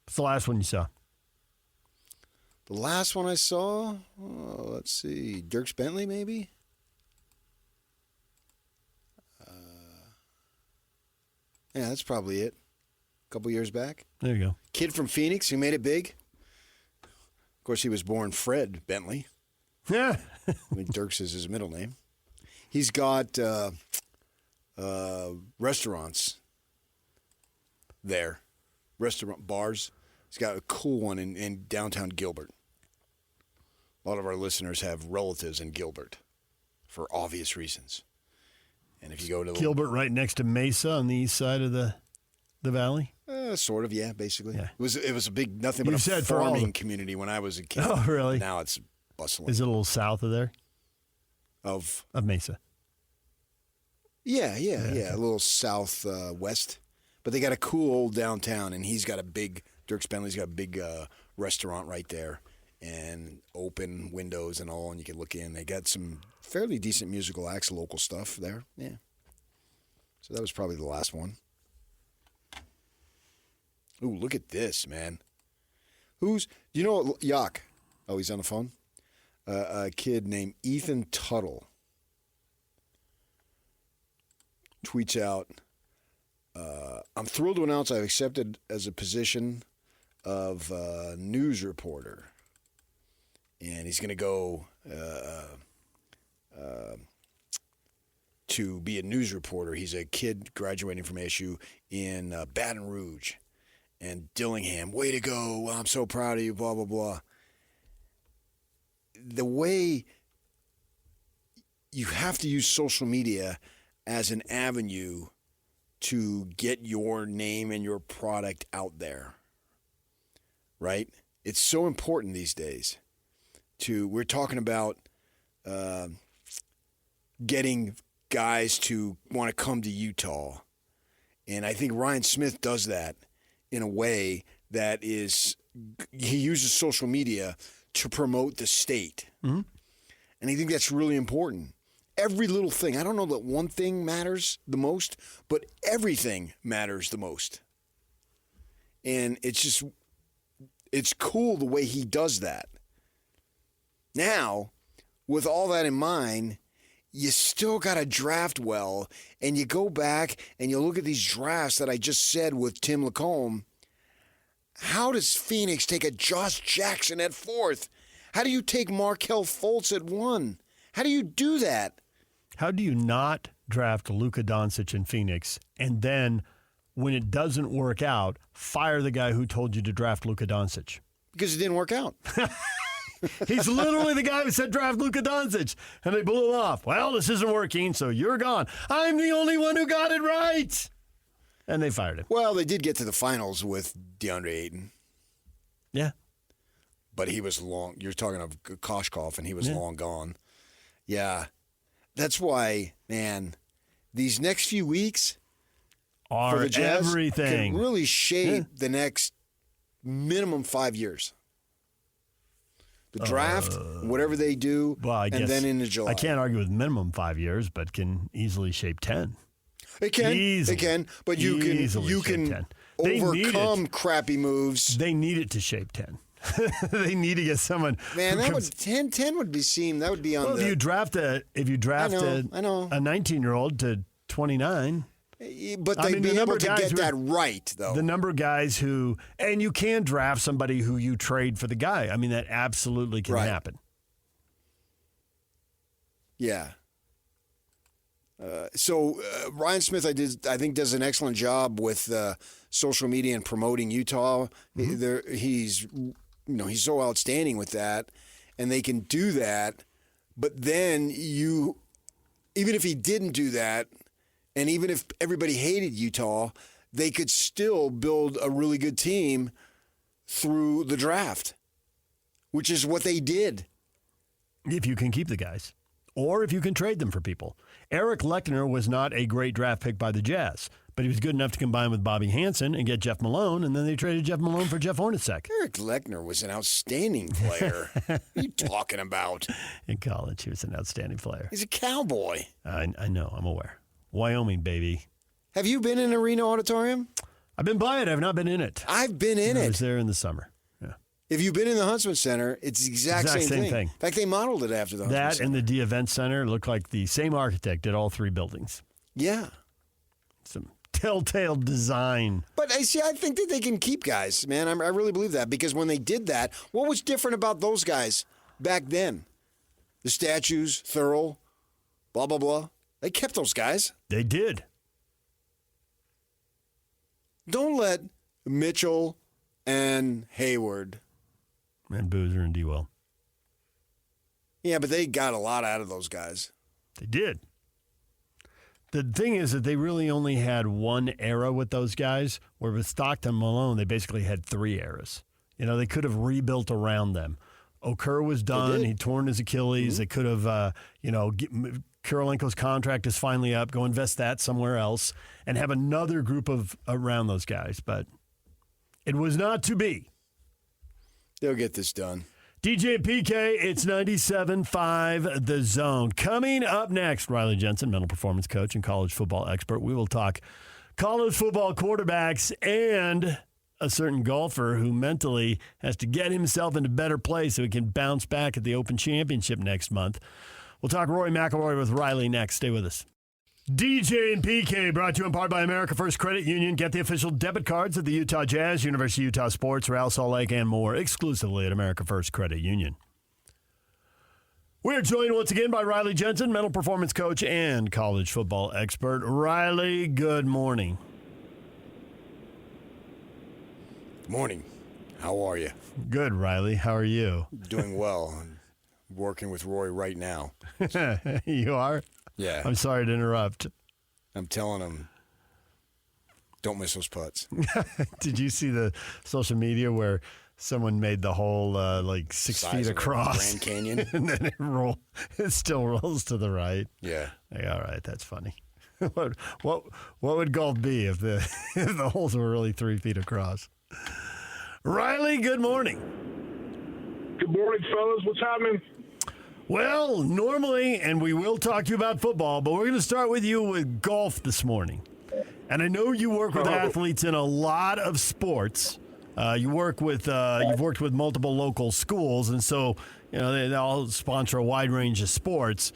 Speaker 4: What's the last one you saw?
Speaker 3: The last one I saw, let's see, Dierks Bentley maybe? Yeah, that's probably it. A couple years back.
Speaker 4: There you go.
Speaker 3: Kid from Phoenix who made it big. Of course, he was born Fred Bentley.
Speaker 4: Yeah.
Speaker 3: I mean, Dierks is his middle name. He's got restaurants there, restaurant bars. He's got a cool one in downtown Gilbert. A lot of our listeners have relatives in Gilbert for obvious reasons. And if you go to
Speaker 4: Gilbert, right next to Mesa on the east side of the valley?
Speaker 3: Sort of, yeah, basically.
Speaker 4: Yeah.
Speaker 3: It was a big, nothing but a farming community when I was a kid.
Speaker 4: Oh, really?
Speaker 3: Now it's bustling.
Speaker 4: Is it a little south of there?
Speaker 3: Of
Speaker 4: Mesa.
Speaker 3: Yeah, a little southwest. But they got a cool old downtown, and he's got a big, Dierks Bentley's got a big restaurant right there, and open windows and all, and you can look in. They got some fairly decent musical acts, local stuff there. Yeah. So that was probably the last one. Ooh, look at this, man. Do you know Yak? Oh, he's on the phone? A kid named Ethan Tuttle tweets out, I'm thrilled to announce I've accepted as a position of news reporter. And he's going to go to be a news reporter. He's a kid graduating from ASU in Baton Rouge. And Dillingham, way to go. I'm so proud of you, blah, blah, blah. The way you have to use social media as an avenue to get your name and your product out there, right? It's so important these days. We're talking about getting guys to want to come to Utah. And I think Ryan Smith does that in a way that is, he uses social media to promote the state.
Speaker 4: Mm-hmm.
Speaker 3: And I think that's really important. Every little thing. I don't know that one thing matters the most, but everything matters the most. And it's cool the way he does that. Now, with all that in mind, you still got to draft well, and you go back and you look at these drafts that I just said with Tim LaComb. How does Phoenix take a Josh Jackson at 4th? How do you take Markelle Fultz at 1? How do you do that?
Speaker 4: How do you not draft Luka Doncic in Phoenix and then, when it doesn't work out, fire the guy who told you to draft Luka Doncic?
Speaker 3: Because it didn't work out.
Speaker 4: He's literally the guy who said draft Luka Doncic, and they blew him off. Well, this isn't working, so you're gone. I'm the only one who got it right. And they fired him.
Speaker 3: Well, they did get to the finals with DeAndre Ayton.
Speaker 4: Yeah.
Speaker 3: but he was long. You're talking of Koshkov, and he was long gone. Yeah. That's why, man, these next few weeks
Speaker 4: are
Speaker 3: for the Jazz
Speaker 4: everything.
Speaker 3: Can really shape the next minimum 5 years. The draft, whatever they do, and then into July.
Speaker 4: I can't argue with minimum 5 years, but can easily shape 10.
Speaker 3: It can.
Speaker 4: Easily.
Speaker 3: It can. But you can overcome crappy moves.
Speaker 4: They need it to shape 10. They need to get someone.
Speaker 3: Man, that would 10 would be that would be on.
Speaker 4: Well, if you draft a 19-year-old to 29.
Speaker 3: But they'd be able to get that right, though.
Speaker 4: The number of guys who, and you can draft somebody who you trade for the guy. I mean, that absolutely can happen.
Speaker 3: Yeah. So Ryan Smith, I think, does an excellent job with social media and promoting Utah. Mm-hmm. He's so outstanding with that, and they can do that. But then even if he didn't do that, and even if everybody hated Utah, they could still build a really good team through the draft, which is what they did.
Speaker 4: If you can keep the guys, or if you can trade them for people. Eric Lechner was not a great draft pick by the Jazz, but he was good enough to combine with Bobby Hansen and get Jeff Malone, and then they traded Jeff Malone for Jeff Hornacek.
Speaker 3: Eric Lechner was an outstanding player. What are you talking about?
Speaker 4: In college, he was an outstanding player.
Speaker 3: He's a Cowboy.
Speaker 4: I know, I'm aware. Wyoming, baby.
Speaker 3: Have you been in Arena Auditorium?
Speaker 4: I've been by it. I've not been in it.
Speaker 3: I've been in it.
Speaker 4: I was there in the summer. Yeah.
Speaker 3: If you've been in the Huntsman Center, it's the exact same thing. In fact, they modeled it after the Huntsman
Speaker 4: Center. That and the D Event Center look like the same architect did all three buildings.
Speaker 3: Yeah.
Speaker 4: Some telltale design.
Speaker 3: But I think that they can keep guys, man. I really believe that, because when they did that, what was different about those guys back then? The statues, Thurl, blah, blah, blah. They kept those guys.
Speaker 4: They did.
Speaker 3: Don't let Mitchell and Hayward.
Speaker 4: And Boozer and D-Well.
Speaker 3: Yeah, but they got a lot out of those guys.
Speaker 4: They did. The thing is that they really only had one era with those guys, where with Stockton and Malone, they basically had 3 eras. They could have rebuilt around them. Okur was done. He torn his Achilles. Mm-hmm. They could have, Kirilenko's contract is finally up. Go invest that somewhere else and have another group around those guys. But it was not to be.
Speaker 3: They'll get this done.
Speaker 4: DJ and PK, it's 97.5 The Zone. Coming up next, Riley Jensen, mental performance coach and college football expert. We will talk college football quarterbacks and a certain golfer who mentally has to get himself in a better place so he can bounce back at the Open Championship next month. We'll talk Rory McIlroy with Riley next. Stay with us. DJ and PK brought to you in part by America First Credit Union. Get the official debit cards of the Utah Jazz, University of Utah Sports, Real Salt Lake, and more exclusively at America First Credit Union. We're joined once again by Riley Jensen, mental performance coach and college football expert. Riley, good morning.
Speaker 3: Morning. How are you?
Speaker 4: Good, Riley. How are you?
Speaker 3: Doing well. I'm working with Roy right now.
Speaker 4: You are?
Speaker 3: Yeah.
Speaker 4: I'm sorry to interrupt.
Speaker 3: I'm telling him, don't miss those putts.
Speaker 4: Did you see the social media where someone made the whole 6 feet across
Speaker 3: Grand Canyon,
Speaker 4: and then it still rolls to the right?
Speaker 3: Yeah.
Speaker 4: All right, that's funny. What would golf be if the holes were really 3 feet across? Riley, good morning.
Speaker 1: Good morning, fellas. What's happening?
Speaker 4: Well, normally, and we will talk to you about football, but we're going to start with you with golf this morning. And I know you work with athletes in a lot of sports. You've worked with multiple local schools, and so they all sponsor a wide range of sports.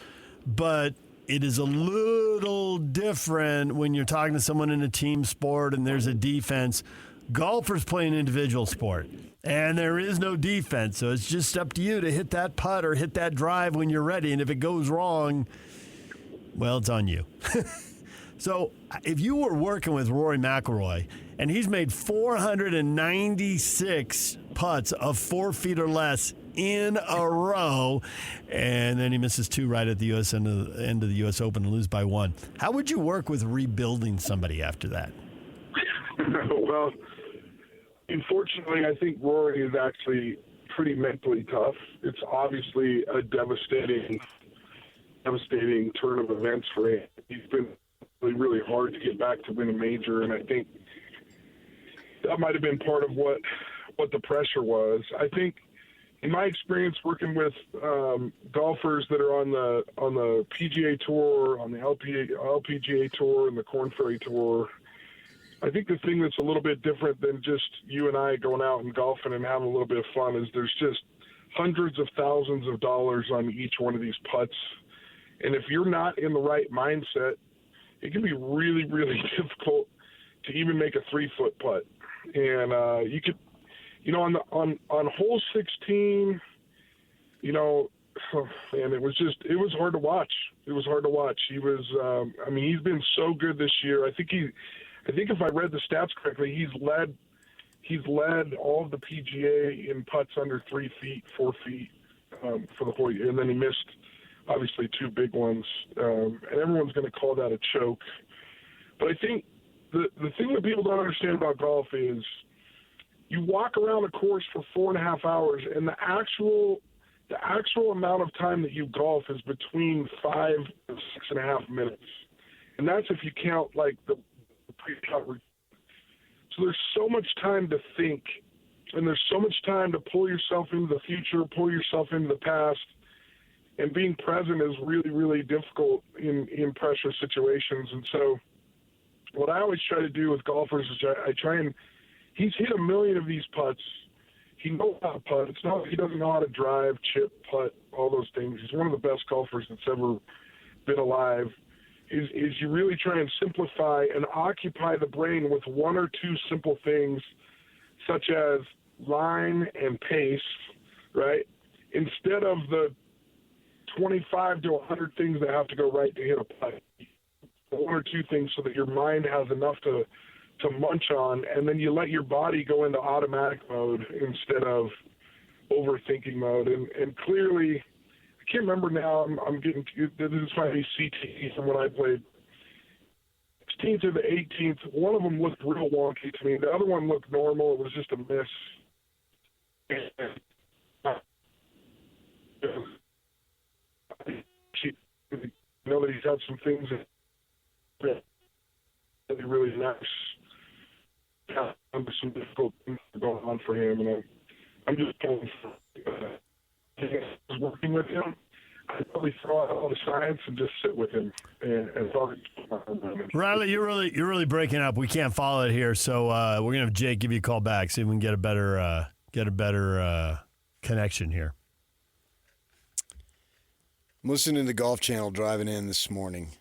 Speaker 4: But it is a little different when you're talking to someone in a team sport and there's a defense. Golfers play an individual sport, and there is no defense, so it's just up to you to hit that putt or hit that drive when you're ready, and if it goes wrong, well, it's on you. So if you were working with Rory McIlroy, and he's made 496 putts of 4 feet or less in a row, and then he misses 2 right at the end of the U.S. Open and lose by 1, how would you work with rebuilding somebody after that?
Speaker 1: Well, unfortunately, I think Rory is actually pretty mentally tough. It's obviously a devastating turn of events for him. He's been really, really hard to get back to win a major, and I think that might have been part of what the pressure was. I think, in my experience working with golfers that are on the PGA Tour, on the LPGA Tour, and the Korn Ferry Tour, I think the thing that's a little bit different than just you and I going out and golfing and having a little bit of fun is there's just hundreds of thousands of dollars on each one of these putts. And if you're not in the right mindset, it can be really, really difficult to even make a 3-foot putt. And you could, on hole 16, and it was hard to watch. It was hard to watch. He was, he's been so good this year. I think if I read the stats correctly, he's led all of the PGA in putts under 3 feet, 4 feet for the whole year. And then he missed, obviously, 2 big ones. And everyone's going to call that a choke. But I think the thing that people don't understand about golf is you walk around a course for 4.5 hours, and the actual amount of time that you golf is between 5 and 6.5 minutes. And that's if you count, like, the pre-cut. So there's so much time to think, and there's so much time to pull yourself into the future, pull yourself into the past, and being present is really, really difficult in pressure situations. And so what I always try to do with golfers is I try and – he's hit 1 million of these putts. He knows how to putt. It's not he doesn't know how to drive, chip, putt, all those things. He's one of the best golfers that's ever been alive. Is you really try and simplify and occupy the brain with 1 or 2 simple things, such as line and pace, right? Instead of the 25 to 100 things that have to go right to hit a putt. 1 or 2 things so that your mind has enough to munch on, and then you let your body go into automatic mode instead of overthinking mode. And clearly, I can't remember now. I'm getting this might be CT from when I played 16th or the 18th. One of them looked real wonky to me. The other one looked normal. It was just a miss. I know that he's had some things that really, really nice. Some difficult things going on for him, and I'm just pulling for working with him. I'd probably throw out all the science and just sit with him and talk.
Speaker 4: Riley, you're really breaking up. We can't follow it here, so we're gonna have Jake give you a call back, see if we can get a better connection here.
Speaker 3: I'm listening to the Golf Channel driving in this morning,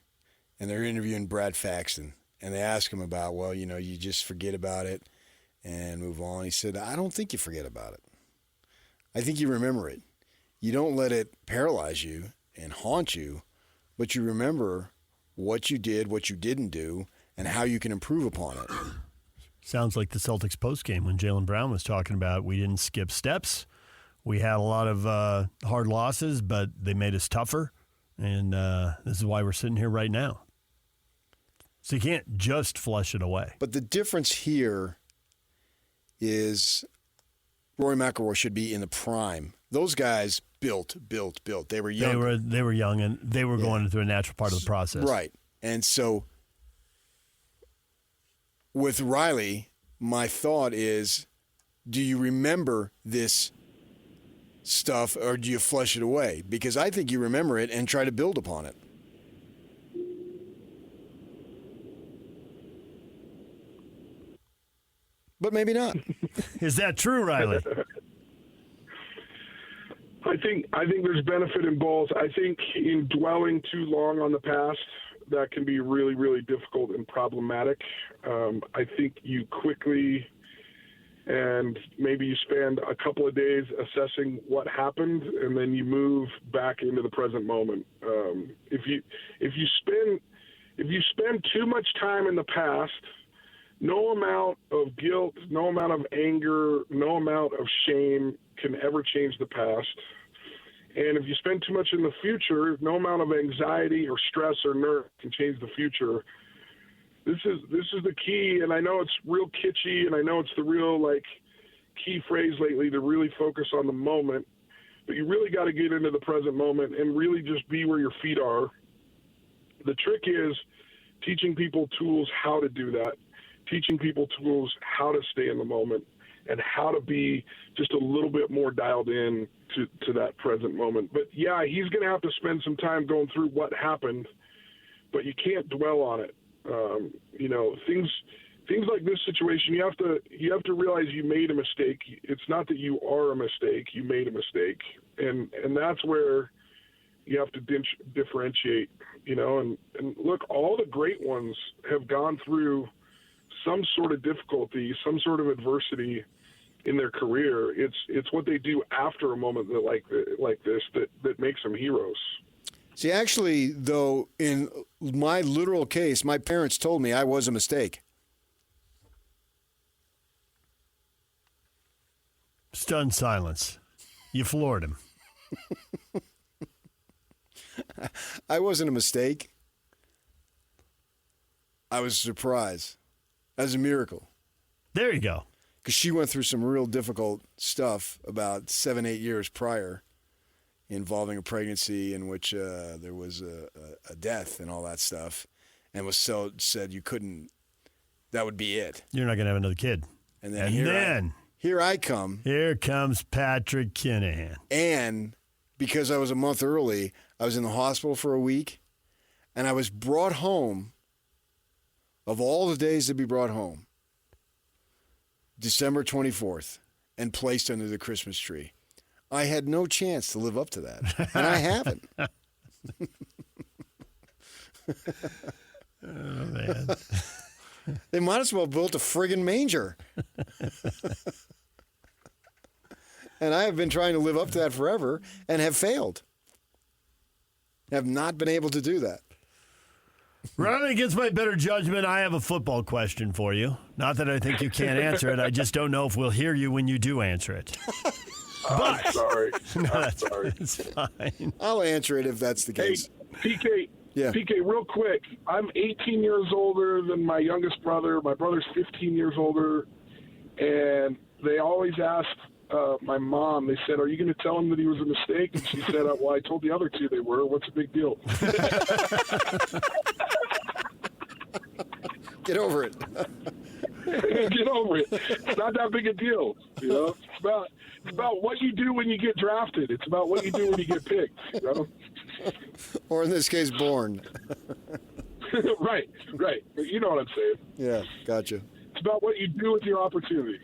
Speaker 3: and they're interviewing Brad Faxon. And they ask him about, well, you just forget about it and move on. He said, I don't think you forget about it. I think you remember it. You don't let it paralyze you and haunt you, but you remember what you did, what you didn't do, and how you can improve upon it.
Speaker 4: Sounds like the Celtics postgame when Jaylen Brown was talking about we didn't skip steps. We had a lot of hard losses, but they made us tougher. And this is why we're sitting here right now. So you can't just flush it away.
Speaker 3: But the difference here is Rory McIlroy should be in the prime. Those guys built. They were young.
Speaker 4: They were young, and they were going through a natural part of the process.
Speaker 3: Right. And so with Riley, my thought is, do you remember this stuff or do you flush it away? Because I think you remember it and try to build upon it. But maybe not.
Speaker 4: Is that true, Riley?
Speaker 1: I think there's benefit in both. I think in dwelling too long on the past, that can be really, really difficult and problematic. I think you quickly and maybe you spend a couple of days assessing what happened, and then you move back into the present moment. If you spend too much time in the past, no amount of guilt, no amount of anger, no amount of shame can ever change the past. And if you spend too much in the future, no amount of anxiety or stress or nerve can change the future. This is the key, and I know it's real kitschy, and I know it's the real, key phrase lately, to really focus on the moment. But you really got to get into the present moment and really just be where your feet are. The trick is teaching people tools how to do that, teaching people tools how to stay in the moment and how to be just a little bit more dialed in to that present moment. But, yeah, he's going to have to spend some time going through what happened, but you can't dwell on it. Things like this situation, you have to realize you made a mistake. It's not that you are a mistake, you made a mistake. And that's where you have to differentiate, and look, all the great ones have gone through some sort of difficulty, some sort of adversity in their career. It's what they do after a moment like this that makes them heroes.
Speaker 3: See, actually, though, in my literal case, my parents told me I was a mistake.
Speaker 4: Stunned silence. You floored him.
Speaker 3: I wasn't a mistake. I was a surprise. That was a miracle.
Speaker 4: There you go.
Speaker 3: Because she went through some real difficult stuff about 7-8 years prior, involving a pregnancy in which there was a death and all that stuff, and said you couldn't. That would be it.
Speaker 4: You're not going to have another kid.
Speaker 3: And then here I come.
Speaker 4: Here comes Patrick Kinahan.
Speaker 3: And because I was a month early, I was in the hospital for a week, and I was brought home. Of all the days to be brought home, December 24th, and placed under the Christmas tree. I had no chance to live up to that, and I haven't.
Speaker 4: Oh, man.
Speaker 3: They might as well have built a friggin' manger. And I have been trying to live up to that forever and have failed. Have not been able to do that.
Speaker 4: Running against my better judgment, I have a football question for you. Not that I think you can't answer it. I just don't know if we'll hear you when you do answer it.
Speaker 1: I'm sorry.
Speaker 4: No,
Speaker 1: I'm sorry.
Speaker 4: It's fine.
Speaker 3: I'll answer it if that's the case.
Speaker 1: Hey, PK. Yeah. PK, real quick. I'm 18 years older than my youngest brother. My brother's 15 years older. And they always asked my mom, they said, are you going to tell him that he was a mistake? And she said, well, I told the other two they were. What's the big deal?
Speaker 3: Get over it.
Speaker 1: Get over it. It's not that big a deal. It's about what you do when you get drafted. It's about what you do when you get picked.
Speaker 3: Or in this case, born.
Speaker 1: Right. You know what I'm saying.
Speaker 3: Yeah, gotcha.
Speaker 1: It's about what you do with your opportunity.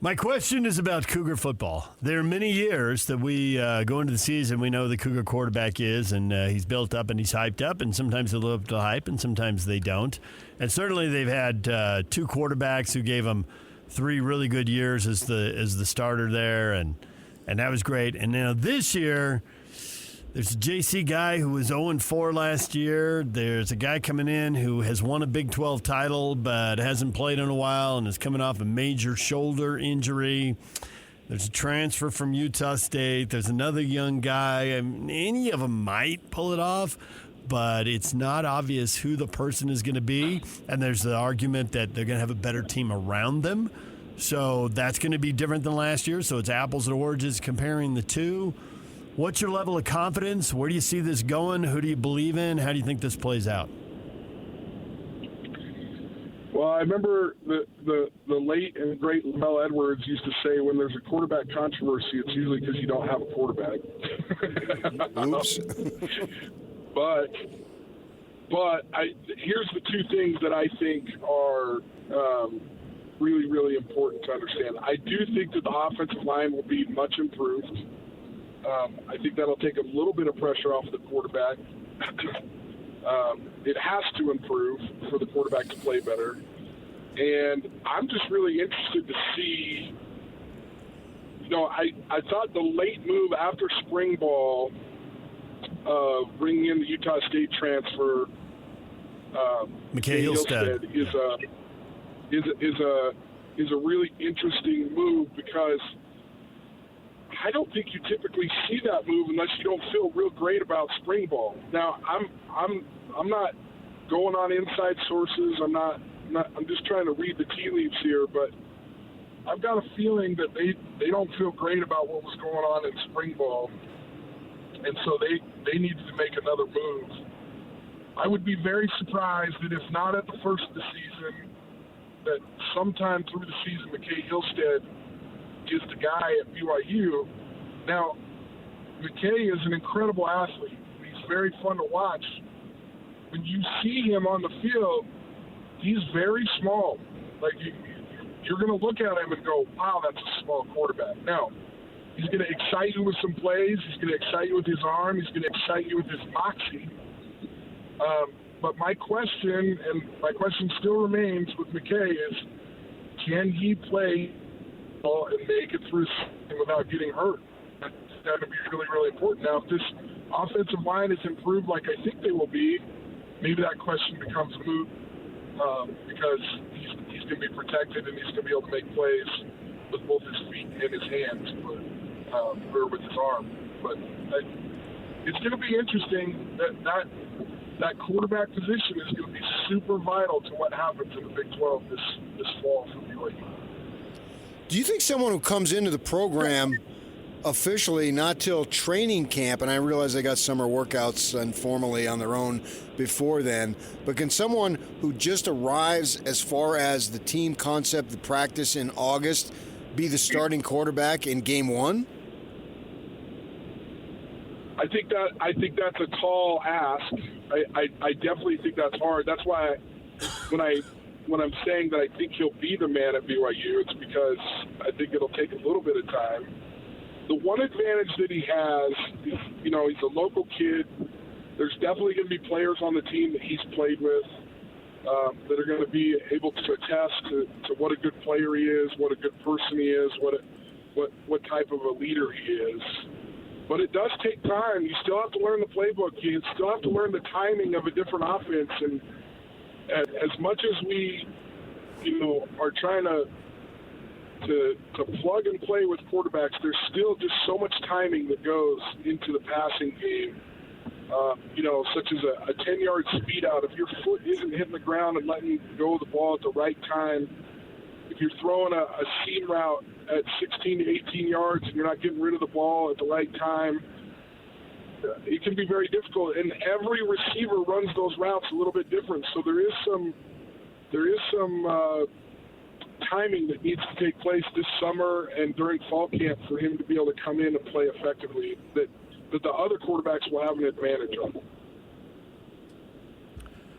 Speaker 4: My question is about Cougar football. There are many years that we go into the season, we know the Cougar quarterback is, and he's built up and he's hyped up, and sometimes they live up to the hype, and sometimes they don't. And certainly they've had two quarterbacks who gave them 3 really good years as the starter there, and that was great. And now this year, there's a JC guy who was 0-4 last year. There's a guy coming in who has won a Big 12 title but hasn't played in a while and is coming off a major shoulder injury. There's a transfer from Utah State. There's another young guy. I mean, any of them might pull it off, but it's not obvious who the person is going to be. And there's the argument that they're going to have a better team around them. So that's going to be different than last year. So it's apples and oranges comparing the two. What's your level of confidence? Where do you see this going? Who do you believe in? How do you think this plays out?
Speaker 1: Well, I remember the late and great Lamell Edwards used to say when there's a quarterback controversy, it's usually because you don't have a quarterback.
Speaker 3: Oops.
Speaker 1: But here's the two things that I think are really, really important to understand. I do think that the offensive line will be much improved. I think that'll take a little bit of pressure off the quarterback. It has to improve for the quarterback to play better. And I'm just really interested to see, I thought the late move after spring ball, bringing in the Utah State transfer,
Speaker 4: McKay Hillstead,
Speaker 1: is a really interesting move because I don't think you typically see that move unless you don't feel real great about spring ball. Now, I'm not going on inside sources. I'm not I'm just trying to read the tea leaves here, but I've got a feeling that they don't feel great about what was going on in spring ball, and so they needed to make another move. I would be very surprised that if not at the first of the season, that sometime through the season, McKay Hillstead is the guy at BYU. Now, McKay is an incredible athlete. He's very fun to watch. When you see him on the field, he's very small. Like, you're going to look at him and go, wow, that's a small quarterback. Now, he's going to excite you with some plays. He's going to excite you with his arm. He's going to excite you with his moxie. But my question still remains with McKay is, can he play and make it through without getting hurt? That's going to be really, really important. Now, if this offensive line is improved like I think they will be, maybe that question becomes moot because he's going to be protected and he's going to be able to make plays with both his feet and his hands, or with his arm. But it's going to be interesting that quarterback position is going to be super vital to what happens in the Big 12 this fall for BYU.
Speaker 3: Do you think someone who comes into the program officially not till training camp, and I realize they got summer workouts informally on their own before then, but can someone who just arrives as far as the team concept, the practice in August, be the starting quarterback in game one?
Speaker 1: I think that's a tall ask. I definitely think that's hard. That's why when I'm saying that I think he'll be the man at BYU, it's because I think it'll take a little bit of time. The one advantage that he has is, he's a local kid. There's definitely going to be players on the team that he's played with that are going to be able to attest to what a good player he is, what a good person he is, what type of a leader he is. But it does take time. You still have to learn the playbook. You still have to learn the timing of a different offense. And as much as we, are trying to plug and play with quarterbacks, there's still just so much timing that goes into the passing game. Such as a 10-yard speed out. If your foot isn't hitting the ground and letting go of the ball at the right time, if you're throwing a seam route at 16 to 18 yards and you're not getting rid of the ball at the right time, it can be very difficult. And every receiver runs those routes a little bit different. So there is some timing that needs to take place this summer and during fall camp for him to be able to come in and play effectively that the other quarterbacks will have an advantage on.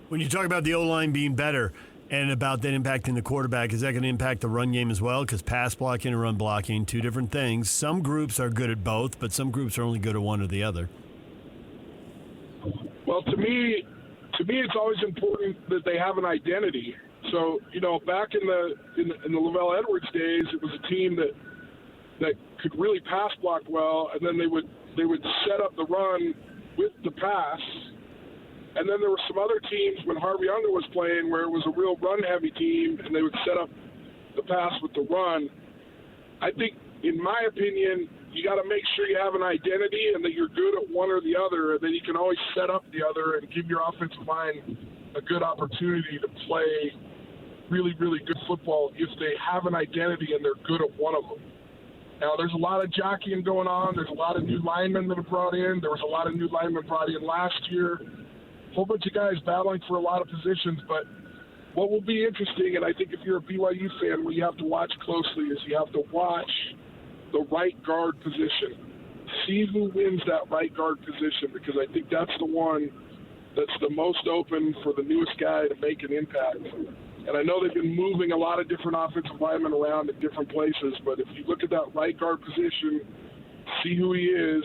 Speaker 4: When you talk about the O-line being better and about that impacting the quarterback, is that going to impact the run game as well? Because pass blocking and run blocking, two different things. Some groups are good at both, but some groups are only good at one or the other.
Speaker 1: Well, to me, it's always important that they have an identity. So, back in the Lavelle Edwards days, it was a team that could really pass block well, and then they would set up the run with the pass. And then there were some other teams when Harvey Unger was playing where it was a real run-heavy team, and they would set up the pass with the run. I think, in my opinion, you got to make sure you have an identity and that you're good at one or the other, and then you can always set up the other and give your offensive line a good opportunity to play really, really good football if they have an identity and they're good at one of them. Now, there's a lot of jockeying going on. There's a lot of new linemen that are brought in. There was a lot of new linemen brought in last year. A whole bunch of guys battling for a lot of positions. But what will be interesting, and I think if you're a BYU fan, what you have to watch closely is you have to watch the right guard position. See who wins that right guard position, because I think that's the one that's the most open for the newest guy to make an impact. And I know they've been moving a lot of different offensive linemen around in different places, but if you look at that right guard position, see who he is,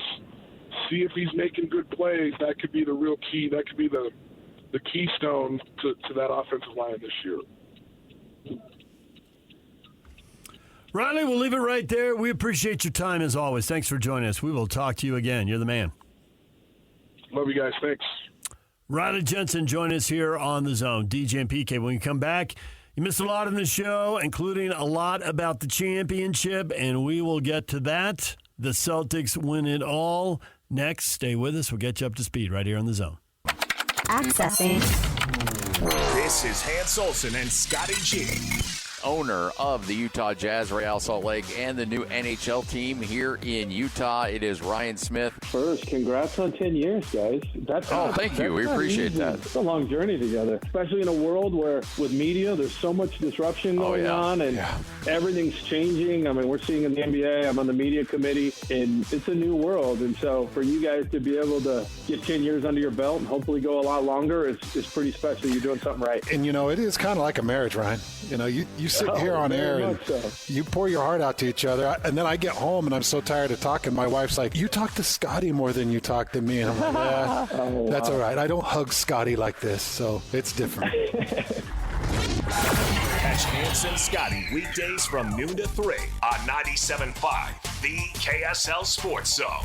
Speaker 1: see if he's making good plays, that could be the real key. That could be the keystone to that offensive line this year.
Speaker 4: Riley, we'll leave it right there. We appreciate your time as always. Thanks for joining us. We will talk to you again. You're the man.
Speaker 1: Love you guys. Thanks.
Speaker 4: Riley Jensen, join us here on The Zone. DJ and PK, when you come back, you missed a lot in the show, including a lot about the championship, and we will get to that. The Celtics win it all. Next, stay with us. We'll get you up to speed right here on The Zone.
Speaker 16: Accessing.
Speaker 6: This is Hans Olsen and Scotty G.
Speaker 17: Owner of the Utah Jazz, Real Salt Lake, and the new NHL team here in Utah. It is Ryan Smith.
Speaker 7: First, congrats on 10 years, guys.
Speaker 17: Thank you. We appreciate that.
Speaker 7: It's a long journey together, especially in a world where with media, there's so much disruption going on and everything's changing. I mean, we're seeing in the NBA, I'm on the media committee, and it's a new world. And so for you guys to be able to get 10 years under your belt and hopefully go a lot longer is pretty special. You're doing something right.
Speaker 9: And, it is kind of like a marriage, Ryan. You sit here on air and you pour your heart out to each other. And then I get home and I'm so tired of talking. My wife's like, you talk to Scotty more than you talk to me. And I'm like, that's all right. I don't hug Scotty like this, so it's different.
Speaker 6: Catch Hans and Scotty weekdays from noon to 3 on 97.5, the KSL Sports Zone.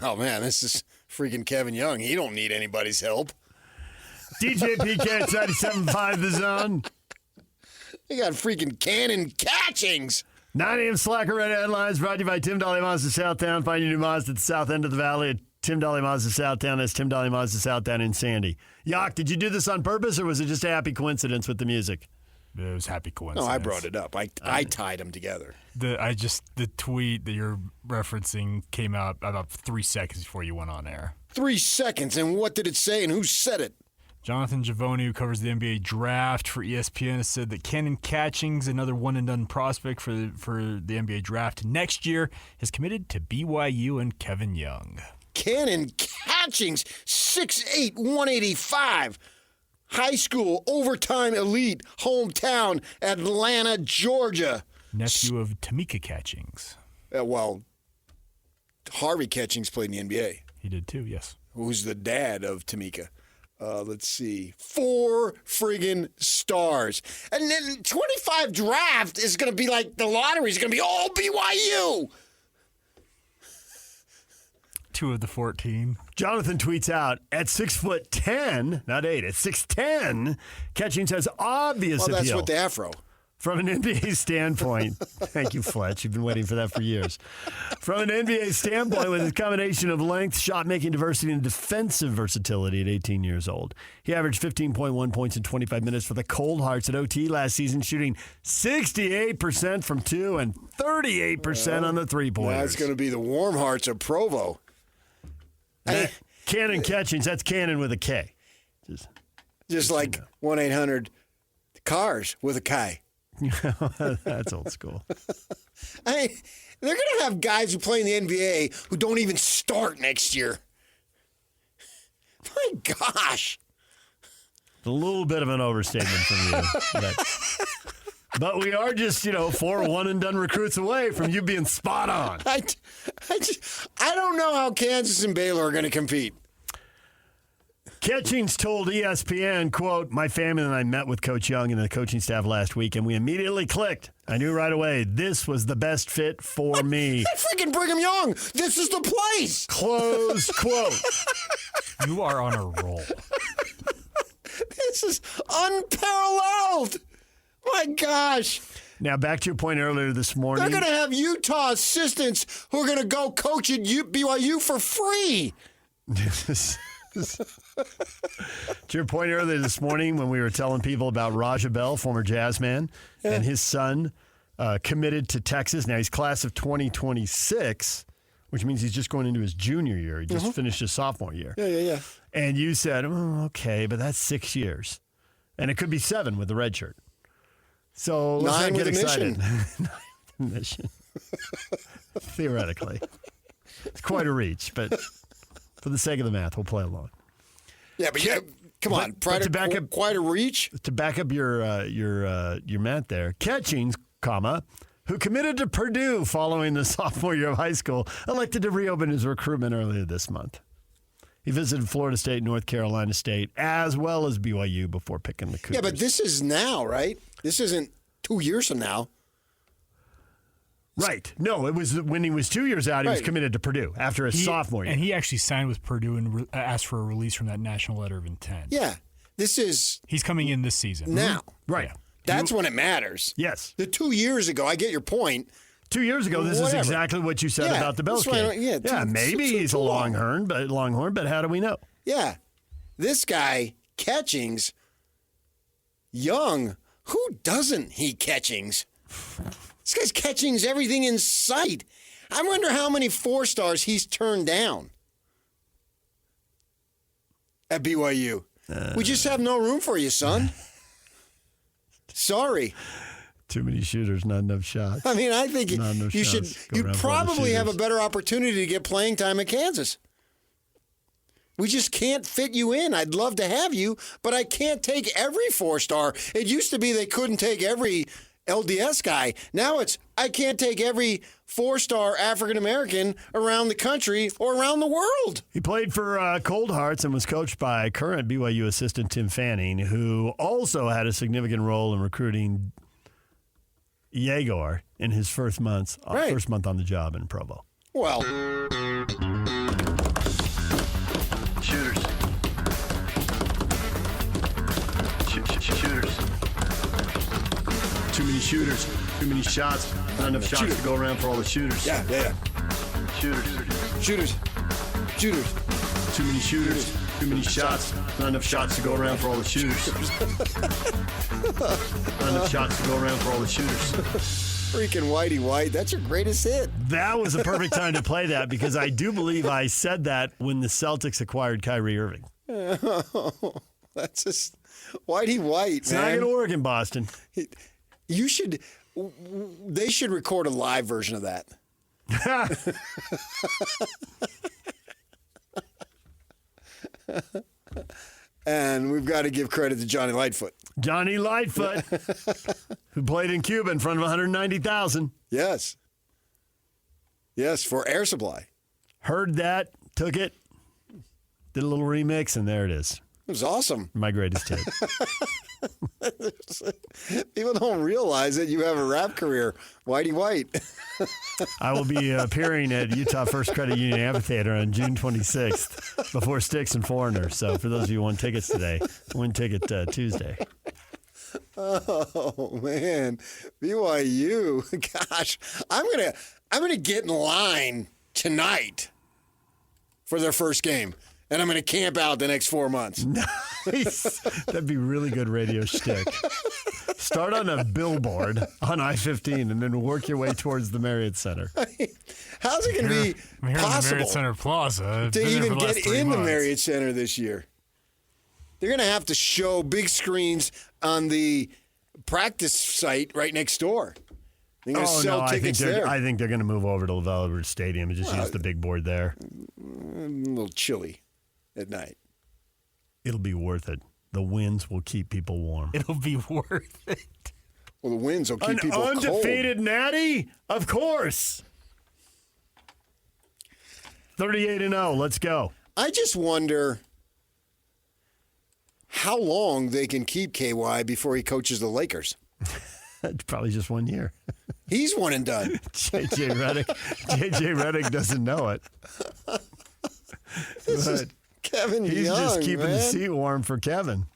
Speaker 3: Oh, man, this is freaking Kevin Young. He don't need anybody's help.
Speaker 4: DJ PK at 97.5 The Zone.
Speaker 3: They got freaking cannon catchings.
Speaker 4: 9 a.m. Slacker Red Headlines brought to you by Tim Dolly Mazda Southtown. Find your new Mazda at the south end of the valley at Tim Dolly Mazda Southtown. That's Tim Dolly Mazda Southtown in Sandy. Yak, did you do this on purpose or was it just a happy coincidence with the music?
Speaker 15: It was happy coincidence.
Speaker 3: No, I brought it up. I tied them together.
Speaker 15: The tweet that you're referencing came out about 3 seconds before you went on air.
Speaker 3: 3 seconds, and what did it say and who said it?
Speaker 15: Jonathan Givony, who covers the NBA draft for ESPN, has said that Cannon Catchings, another one-and-done prospect for the NBA draft next year, is committed to BYU and Kevin Young.
Speaker 3: Cannon Catchings, 6'8", 185. High school, overtime elite, hometown, Atlanta, Georgia.
Speaker 15: Nephew of Tamika Catchings.
Speaker 3: Harvey Catchings played in the NBA.
Speaker 15: He did too, yes.
Speaker 3: Who's the dad of Tamika? Let's see. 4 friggin' stars. And then 25 draft is going to be like the lottery is going to be all BYU.
Speaker 15: 2 of the 14.
Speaker 4: Jonathan tweets out, at 6'10", not 8, at 6'10", Catchings has obvious appeal.
Speaker 3: Well, that's with the afro.
Speaker 4: From an NBA standpoint, thank you, Fletch. You've been waiting for that for years. From an NBA standpoint, with his combination of length, shot-making diversity, and defensive versatility at 18 years old, he averaged 15.1 points in 25 minutes for the Cold Hearts at OT last season, shooting 68% from 2 and 38% on the three-pointers.
Speaker 3: That's going to be the Warm Hearts of Provo.
Speaker 4: Cannon Catchings, that's Cannon with a K.
Speaker 3: Just like 1-800-CARS with a K.
Speaker 4: That's old school.
Speaker 3: They're going to have guys who play in the NBA who don't even start next year. My gosh.
Speaker 4: A little bit of an overstatement from you. But we are just, 4 one-and-done recruits away from you being spot on.
Speaker 3: I don't know how Kansas and Baylor are going to compete.
Speaker 4: Catchings told ESPN, quote, my family and I met with Coach Young and the coaching staff last week, and we immediately clicked. I knew right away this was the best fit for me.
Speaker 3: Freaking Brigham Young. This is the place.
Speaker 4: Close quote.
Speaker 15: You are on a roll.
Speaker 3: This is unparalleled. My gosh.
Speaker 4: Now, back to your point earlier this morning.
Speaker 3: They're going to have Utah assistants who are going to go coach at BYU for free.
Speaker 4: To your point earlier this morning when we were telling people about Raja Bell, former Jazz man, and his son committed to Texas. Now he's class of 2026, which means he's just going into his junior year. He just finished his sophomore year.
Speaker 3: Yeah.
Speaker 4: And you said, okay, but that's 6 years. And it could be 7 with the red shirt. So let's
Speaker 3: 9
Speaker 4: not get
Speaker 3: with
Speaker 4: excited. 9 with a mission. Theoretically. It's quite a reach, but for the sake of the math, we'll play along.
Speaker 3: Yeah, but come on. Quite a reach.
Speaker 4: To back up your math there, Catchings, who committed to Purdue following the sophomore year of high school, elected to reopen his recruitment earlier this month. He visited Florida State, North Carolina State, as well as BYU before picking the Cougars.
Speaker 3: Yeah, but this is now, right? This isn't 2 years from now.
Speaker 4: Right. No, it was when he was 2 years out, he was committed to Purdue after his sophomore year.
Speaker 15: And he actually signed with Purdue and asked for a release from that national letter of intent.
Speaker 3: Yeah. He's
Speaker 15: coming in this season.
Speaker 3: Now.
Speaker 4: Right.
Speaker 15: Yeah.
Speaker 3: That's when it matters.
Speaker 4: Yes.
Speaker 3: The 2 years ago, I get your point.
Speaker 4: 2 years ago, this is exactly what you said about the Bell kid.
Speaker 3: Maybe
Speaker 4: he's a Longhorn, but how do we know?
Speaker 3: Yeah. This guy, Catchings, young. Who doesn't he Catchings? This guy's Catchings everything in sight. I wonder how many 4-stars he's turned down at BYU. We just have no room for you, son. Sorry.
Speaker 4: Too many shooters, not enough shots.
Speaker 3: I mean, I think you'd probably have a better opportunity to get playing time at Kansas. We just can't fit you in. I'd love to have you, but I can't take every 4-star. It used to be they couldn't take every LDS guy. Now it's I can't take every 4-star African-American around the country or around the world.
Speaker 4: He played for Cold Hearts and was coached by current BYU assistant Tim Fanning, who also had a significant role in recruiting Egor in his first month on the job in Provo.
Speaker 3: Well,
Speaker 10: shooters. Shooters. Too many shooters. Too many shots. Not enough shots to go around for all the shooters.
Speaker 3: Yeah.
Speaker 10: Shooters. Too many shooters. Too many shots. Not enough shots to go around for all the shooters. Not enough shots to go around for all the shooters.
Speaker 3: Freaking Whitey White. That's your greatest hit.
Speaker 4: That was a perfect time to play that because I do believe I said that when the Celtics acquired Kyrie Irving.
Speaker 3: That's just Whitey White,
Speaker 4: it's man. It's not going to work in Boston.
Speaker 3: They should record a live version of that. And we've got to give credit to Johnny Lightfoot.
Speaker 4: Johnny Lightfoot, who played in Cuba in front of 190,000.
Speaker 3: Yes, for Air Supply.
Speaker 4: Heard that, took it, did a little remix, and there it is.
Speaker 3: It was awesome.
Speaker 4: My greatest hit.
Speaker 3: People don't realize that you have a rap career, Whitey White.
Speaker 4: I will be appearing at Utah First Credit Union Amphitheater on June 26th before Styx and Foreigner. So for those of you who want tickets today, win ticket Tuesday.
Speaker 3: Oh man, BYU! Gosh, I'm gonna get in line tonight for their first game. And I'm going to camp out the next 4 months.
Speaker 4: Nice. That'd be really good radio shtick. Start on a billboard on I-15 and then work your way towards the Marriott Center.
Speaker 3: How's it going to be possible
Speaker 15: the Marriott Center Plaza
Speaker 3: to even get in the Marriott Center this year? They're going to have to show big screens on the practice site right next door. They're going to sell tickets there.
Speaker 4: I think they're going to move over to LaVell Stadium and just use the big board there.
Speaker 3: A little chilly at night.
Speaker 4: It'll be worth it. The winds will keep people warm.
Speaker 15: It'll be worth it.
Speaker 3: Well, the winds will keep people cold.
Speaker 4: An undefeated natty? Of course. 38-0. Let's go.
Speaker 3: I just wonder how long they can keep KY before he coaches the Lakers.
Speaker 4: Probably just 1 year.
Speaker 3: He's one and done.
Speaker 4: JJ Redick doesn't know it.
Speaker 3: Kevin Young.
Speaker 4: He's just keeping the seat warm for Kevin.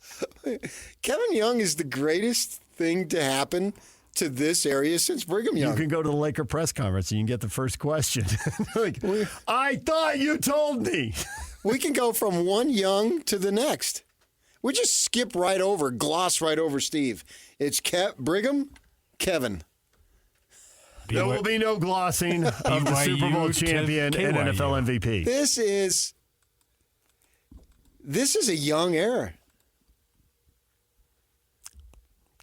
Speaker 3: Kevin Young is the greatest thing to happen to this area since Brigham Young.
Speaker 4: You can go to the Laker press conference and you can get the first question. I thought you told me.
Speaker 3: We can go from one Young to the next. We just skip right over, gloss right over Steve. It's Brigham, Kevin.
Speaker 4: There will be no glossing of the Super Bowl champion and NFL MVP.
Speaker 3: This is a young era.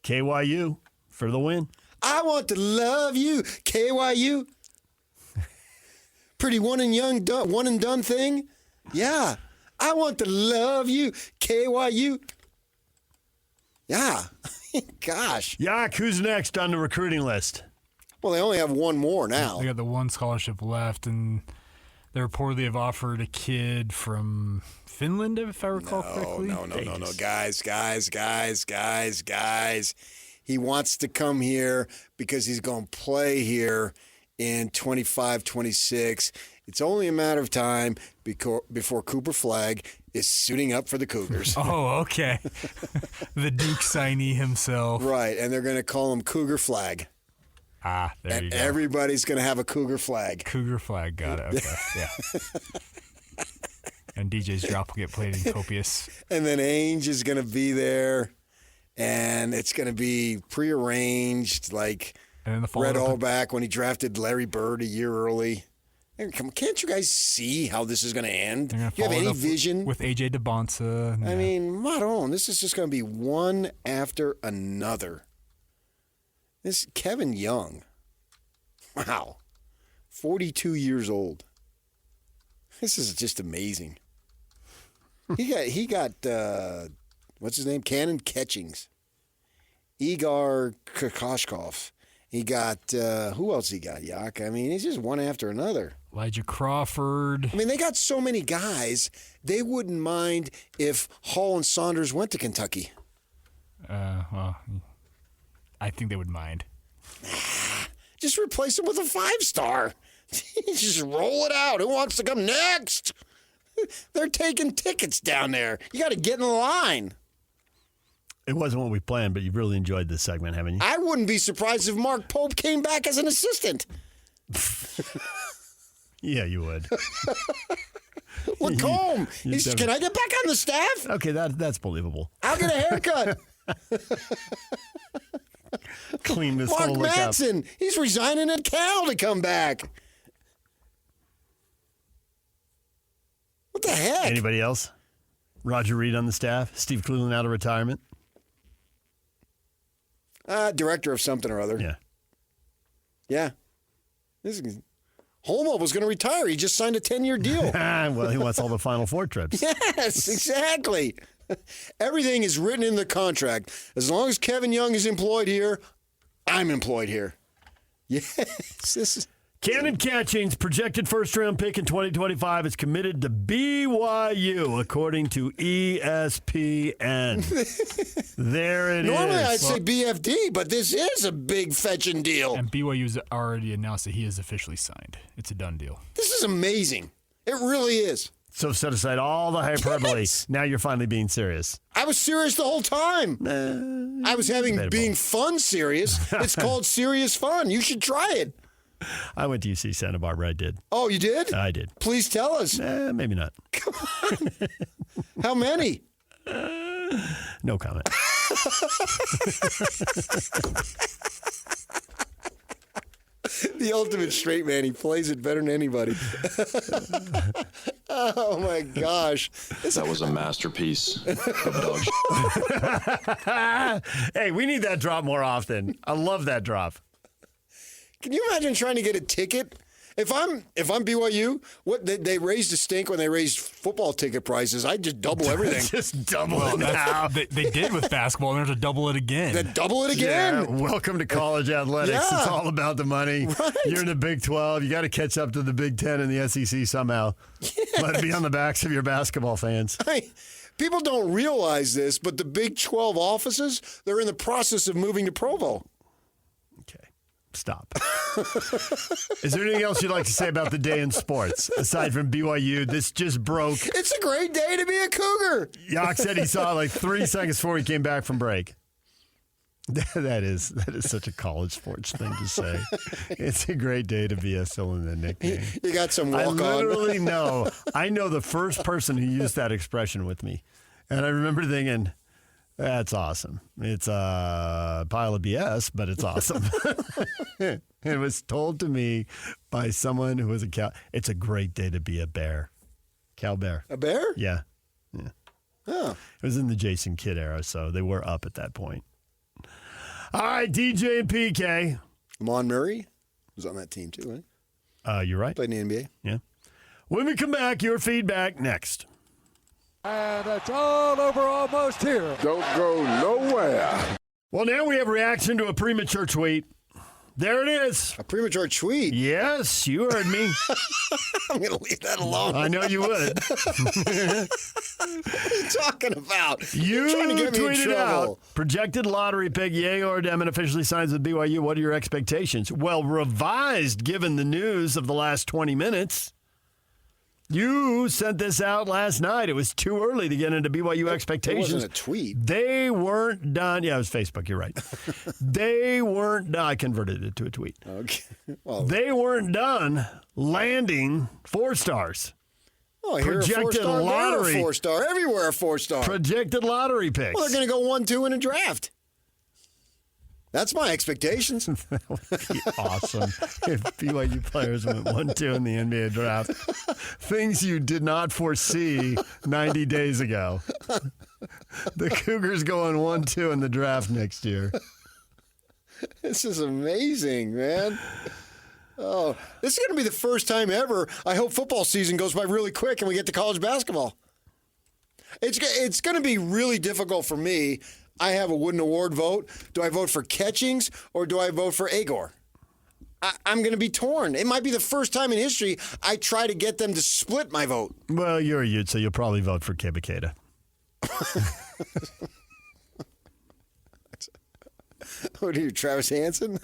Speaker 4: KYU for the win.
Speaker 3: I want to love you, KYU. Pretty one and done thing. Yeah. I want to love you, KYU. Yeah. Gosh.
Speaker 4: Yak, who's next on the recruiting list?
Speaker 3: Well, they only have one more now.
Speaker 15: They got the one scholarship left, and they reportedly have offered a kid from Finland, if I recall correctly.
Speaker 3: No. Guys. He wants to come here because he's going to play here in 25, 26. It's only a matter of time before Cooper Flagg is suiting up for the Cougars.
Speaker 15: Oh, okay. The Duke signee himself.
Speaker 3: Right, and they're going to call him Cougar Flagg.
Speaker 15: Ah, there you go.
Speaker 3: Everybody's going to have a Cougar flag.
Speaker 15: Cougar flag, got it. Okay, yeah. And DJ's drop will get played in copious.
Speaker 3: And then Ainge is going to be there, and it's going to be prearranged, like Red Auerbach when he drafted Larry Bird a year early. And can't you guys see how this is going to end? Do you have any vision?
Speaker 15: With AJ DeBonsa.
Speaker 3: I mean, Maron, this is just going to be one after another. This Kevin Young. Wow. 42 years old. This is just amazing. He got what's his name? Cannon Catchings. Igor Kokoshkov. He got who else he got, Yak? I mean, he's just one after another.
Speaker 15: Elijah Crawford.
Speaker 3: I mean, they got so many guys, they wouldn't mind if Hall and Saunders went to Kentucky.
Speaker 15: Well, I think they would mind.
Speaker 3: Just replace him with a 5-star. Just roll it out. Who wants to come next? They're taking tickets down there. You got to get in the line.
Speaker 4: It wasn't what we planned, but you've really enjoyed this segment, haven't you?
Speaker 3: I wouldn't be surprised if Mark Pope came back as an assistant.
Speaker 4: Yeah, you would.
Speaker 3: LaComb, can I get back on the staff?
Speaker 4: Okay, that's believable.
Speaker 3: I'll get a haircut.
Speaker 4: Clean this
Speaker 3: Mark
Speaker 4: whole look up.
Speaker 3: Madsen, he's resigning at Cal to come back. What the heck?
Speaker 4: Anybody else? Roger Reed on the staff? Steve Cleveland out of retirement?
Speaker 3: Director of something or other.
Speaker 4: Yeah.
Speaker 3: Yeah. Holmo was going to retire. He just signed a 10-year deal.
Speaker 4: Well, he wants all the Final Four trips.
Speaker 3: Yes, exactly. Everything is written in the contract. As long as Kevin Young is employed here, I'm employed here. Yes, this is...
Speaker 4: Cannon Catchings, projected first-round pick in 2025, is committed to BYU, according to ESPN. There it
Speaker 3: Normally
Speaker 4: is.
Speaker 3: I'd say BFD, but this is a big fetching deal.
Speaker 15: And BYU's already announced that he is officially signed. It's a done deal.
Speaker 3: This is amazing. It really is.
Speaker 4: So set aside all the hyperbole.
Speaker 3: Yes.
Speaker 4: Now you're finally being serious.
Speaker 3: I was serious the whole time. I was being fun serious. It's called serious fun. You should try it.
Speaker 4: I went to UC Santa Barbara. I did.
Speaker 3: Oh, you did?
Speaker 4: I did.
Speaker 3: Please tell us.
Speaker 4: Maybe not.
Speaker 3: Come on. How many?
Speaker 4: No comment.
Speaker 3: The ultimate straight man. He plays it better than anybody. Oh, my gosh.
Speaker 11: That was a masterpiece of dog shit.
Speaker 4: Hey, we need that drop more often. I love that drop.
Speaker 3: Can you imagine trying to get a ticket? If I'm BYU, what they raised a stink when they raised football ticket prices. I'd just double everything.
Speaker 4: Just double it now.
Speaker 15: They did with basketball. They're to double it again.
Speaker 3: Then double it again.
Speaker 4: Yeah, welcome to college athletics.
Speaker 3: Yeah.
Speaker 4: It's all about the money.
Speaker 3: Right.
Speaker 4: You're in the Big 12. You got to catch up to the Big 10 and the SEC somehow.
Speaker 3: Yes.
Speaker 4: Let it be on the backs of your basketball fans.
Speaker 3: People don't realize this, but the Big 12 offices, they're in the process of moving to Provo.
Speaker 4: Stop. Is there anything else you'd like to say about the day in sports? Aside from BYU, this just broke.
Speaker 3: It's a great day to be a Cougar.
Speaker 4: Yak said he saw it like 3 seconds before he came back from break. That is such a college sports thing to say. It's a great day to be a cylinder nickname.
Speaker 3: You got some walk-on.
Speaker 4: I literally know. I know the first person who used that expression with me. And I remember thinking, that's awesome. It's a pile of BS, but it's awesome. It was told to me by someone who was a cow. It's a great day to be a bear. Cow bear.
Speaker 3: A bear?
Speaker 4: Yeah.
Speaker 3: Oh.
Speaker 4: It was in the Jason Kidd era, so they were up at that point. All right, DJ and PK.
Speaker 3: Mon Murray was on that team too, right?
Speaker 4: You're right.
Speaker 3: Played in the NBA.
Speaker 4: Yeah. When we come back, your feedback next.
Speaker 22: And it's all over almost here.
Speaker 23: Don't go nowhere.
Speaker 4: Well, now we have reaction to a premature tweet. There it is.
Speaker 3: A premature tweet?
Speaker 4: Yes, you heard me.
Speaker 3: I'm going to leave that alone.
Speaker 4: I know you would.
Speaker 3: What are you talking about?
Speaker 4: You're
Speaker 3: trying to get me in
Speaker 4: tweeted
Speaker 3: trouble.
Speaker 4: out, projected lottery pick, Egor Demin officially signs with BYU. What are your expectations? Well, revised given the news of the last 20 minutes. You sent this out last night. It was too early to get into BYU expectations.
Speaker 3: It wasn't a tweet.
Speaker 4: They weren't done. Yeah, it was Facebook. You're right. They weren't done. I converted it to a tweet.
Speaker 3: Okay. Well,
Speaker 4: they weren't done landing 4 stars.
Speaker 3: Oh, here
Speaker 4: projected
Speaker 3: a 4-star,
Speaker 4: lottery.
Speaker 3: There a 4-star, everywhere a 4-star.
Speaker 4: Projected lottery picks.
Speaker 3: Well, they're going to go 1-2 in a draft. That's my expectations.
Speaker 4: That would be awesome if BYU players went 1-2 in the NBA draft. Things you did not foresee 90 days ago. The Cougars going 1-2 in the draft next year.
Speaker 3: This is amazing, man. Oh, this is going to be the first time ever. I hope football season goes by really quick and we get to college basketball. It's going to be really difficult for me. I have a Wooden Award vote. Do I vote for Catchings or do I vote for Egor? I'm going to be torn. It might be the first time in history I try to get them to split my vote.
Speaker 4: Well, you're a Ute, so you'll probably vote for Kibikata.
Speaker 3: What are you, Travis Hansen?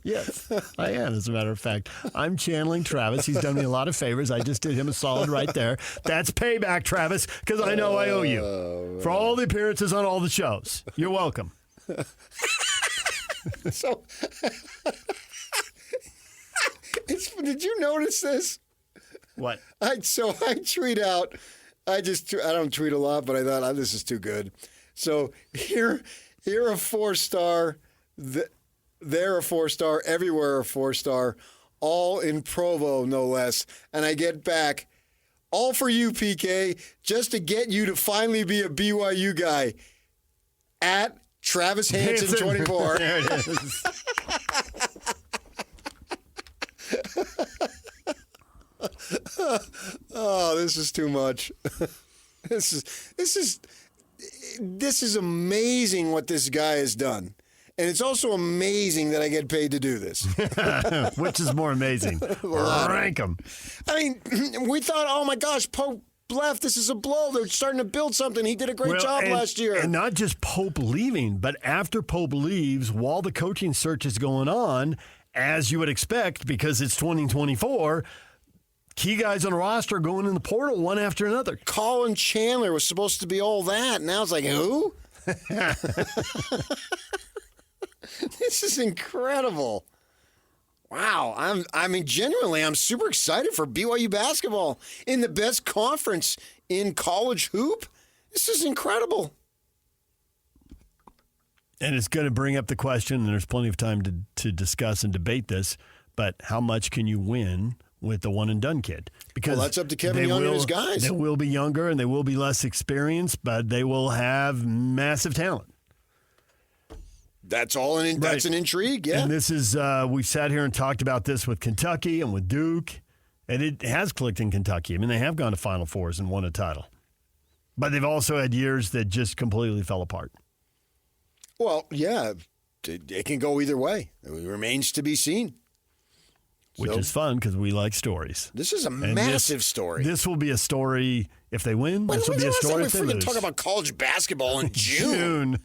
Speaker 4: Yes, I am, as a matter of fact. I'm channeling Travis. He's done me a lot of favors. I just did him a solid right there. That's payback, Travis, because I know I owe you for all the appearances on all the shows. You're welcome.
Speaker 3: So, did you notice this?
Speaker 4: What?
Speaker 3: I tweet out. I don't tweet a lot, but I thought, this is too good. So here a 4-star, there a 4-star, everywhere a 4-star, all in Provo, no less. And I get back, all for you, PK, just to get you to finally be a BYU guy. At Travis Hansen 24.
Speaker 4: There it is.
Speaker 3: Oh, this is too much. This is amazing what this guy has done. And it's also amazing that I get paid to do this.
Speaker 4: Which is more amazing? Rank them.
Speaker 3: I mean, we thought, oh my gosh, Pope left. This is a blow. They're starting to build something. He did a great job last year.
Speaker 4: And not just Pope leaving, but after Pope leaves, while the coaching search is going on, as you would expect, because it's 2024, key guys on the roster going in the portal one after another.
Speaker 3: Colin Chandler was supposed to be all that. Now it's like, who? This is incredible. Wow. Genuinely, I'm super excited for BYU basketball in the best conference in college hoop. This is incredible.
Speaker 4: And it's going to bring up the question, and there's plenty of time to discuss and debate this, but how much can you win with the one-and-done kid? Because
Speaker 3: that's up to Kevin Young and his guys.
Speaker 4: They will be younger, and they will be less experienced, but they will have massive talent.
Speaker 3: That's all. That's an intrigue, yeah.
Speaker 4: And this is, we've sat here and talked about this with Kentucky and with Duke, and it has clicked in Kentucky. I mean, they have gone to Final Fours and won a title. But they've also had years that just completely fell apart.
Speaker 3: Well, yeah, it can go either way. It remains to be seen.
Speaker 4: Which is fun because we like stories.
Speaker 3: This is a massive story.
Speaker 4: This will be a story if they win. This will be a story if they lose.
Speaker 3: We talk about college basketball in June.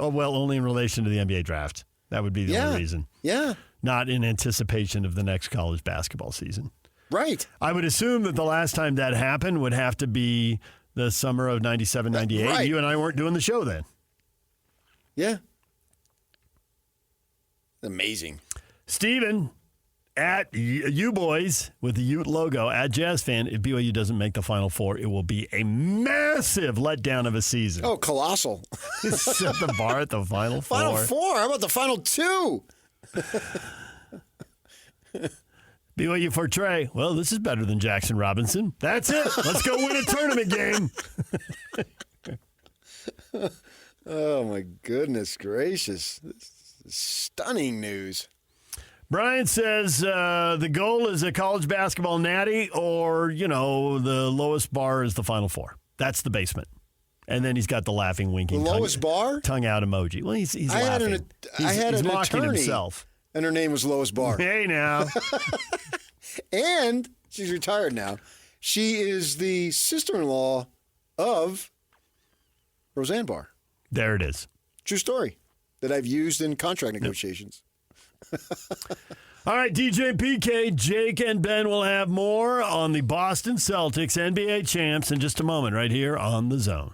Speaker 4: Well, only in relation to the NBA draft. That would be the only reason.
Speaker 3: Yeah.
Speaker 4: Not in anticipation of the next college basketball season.
Speaker 3: Right.
Speaker 4: I would assume that the last time that happened would have to be the summer of 97, 98.
Speaker 3: Right.
Speaker 4: You and I weren't doing the show then.
Speaker 3: Yeah. Amazing.
Speaker 4: Steven, at you boys with the Ute logo, at Jazz Fan, if BYU doesn't make the Final Four, it will be a massive letdown of a season.
Speaker 3: Oh, colossal.
Speaker 4: Set the bar at the Final Four.
Speaker 3: Final Four? How about the Final Two?
Speaker 4: BYU for Trey. Well, this is better than Jackson Robinson. That's it. Let's go win a tournament game.
Speaker 3: Oh, my goodness gracious. This is stunning news.
Speaker 4: Brian says the goal is a college basketball natty or, the lowest bar is the Final Four. That's the basement. And then he's got the laughing, winking.
Speaker 3: The lowest bar?
Speaker 4: Tongue out emoji. Well, he's laughing.
Speaker 3: I had an
Speaker 4: mocking
Speaker 3: attorney,
Speaker 4: himself.
Speaker 3: And her name was Lois Barr.
Speaker 4: Hey, now.
Speaker 3: And she's retired now. She is the sister-in-law of Roseanne Barr.
Speaker 4: There it is.
Speaker 3: True story that I've used in contract negotiations.
Speaker 4: All right, DJ and PK, Jake and Ben will have more on the Boston Celtics NBA champs in just a moment right here on The Zone.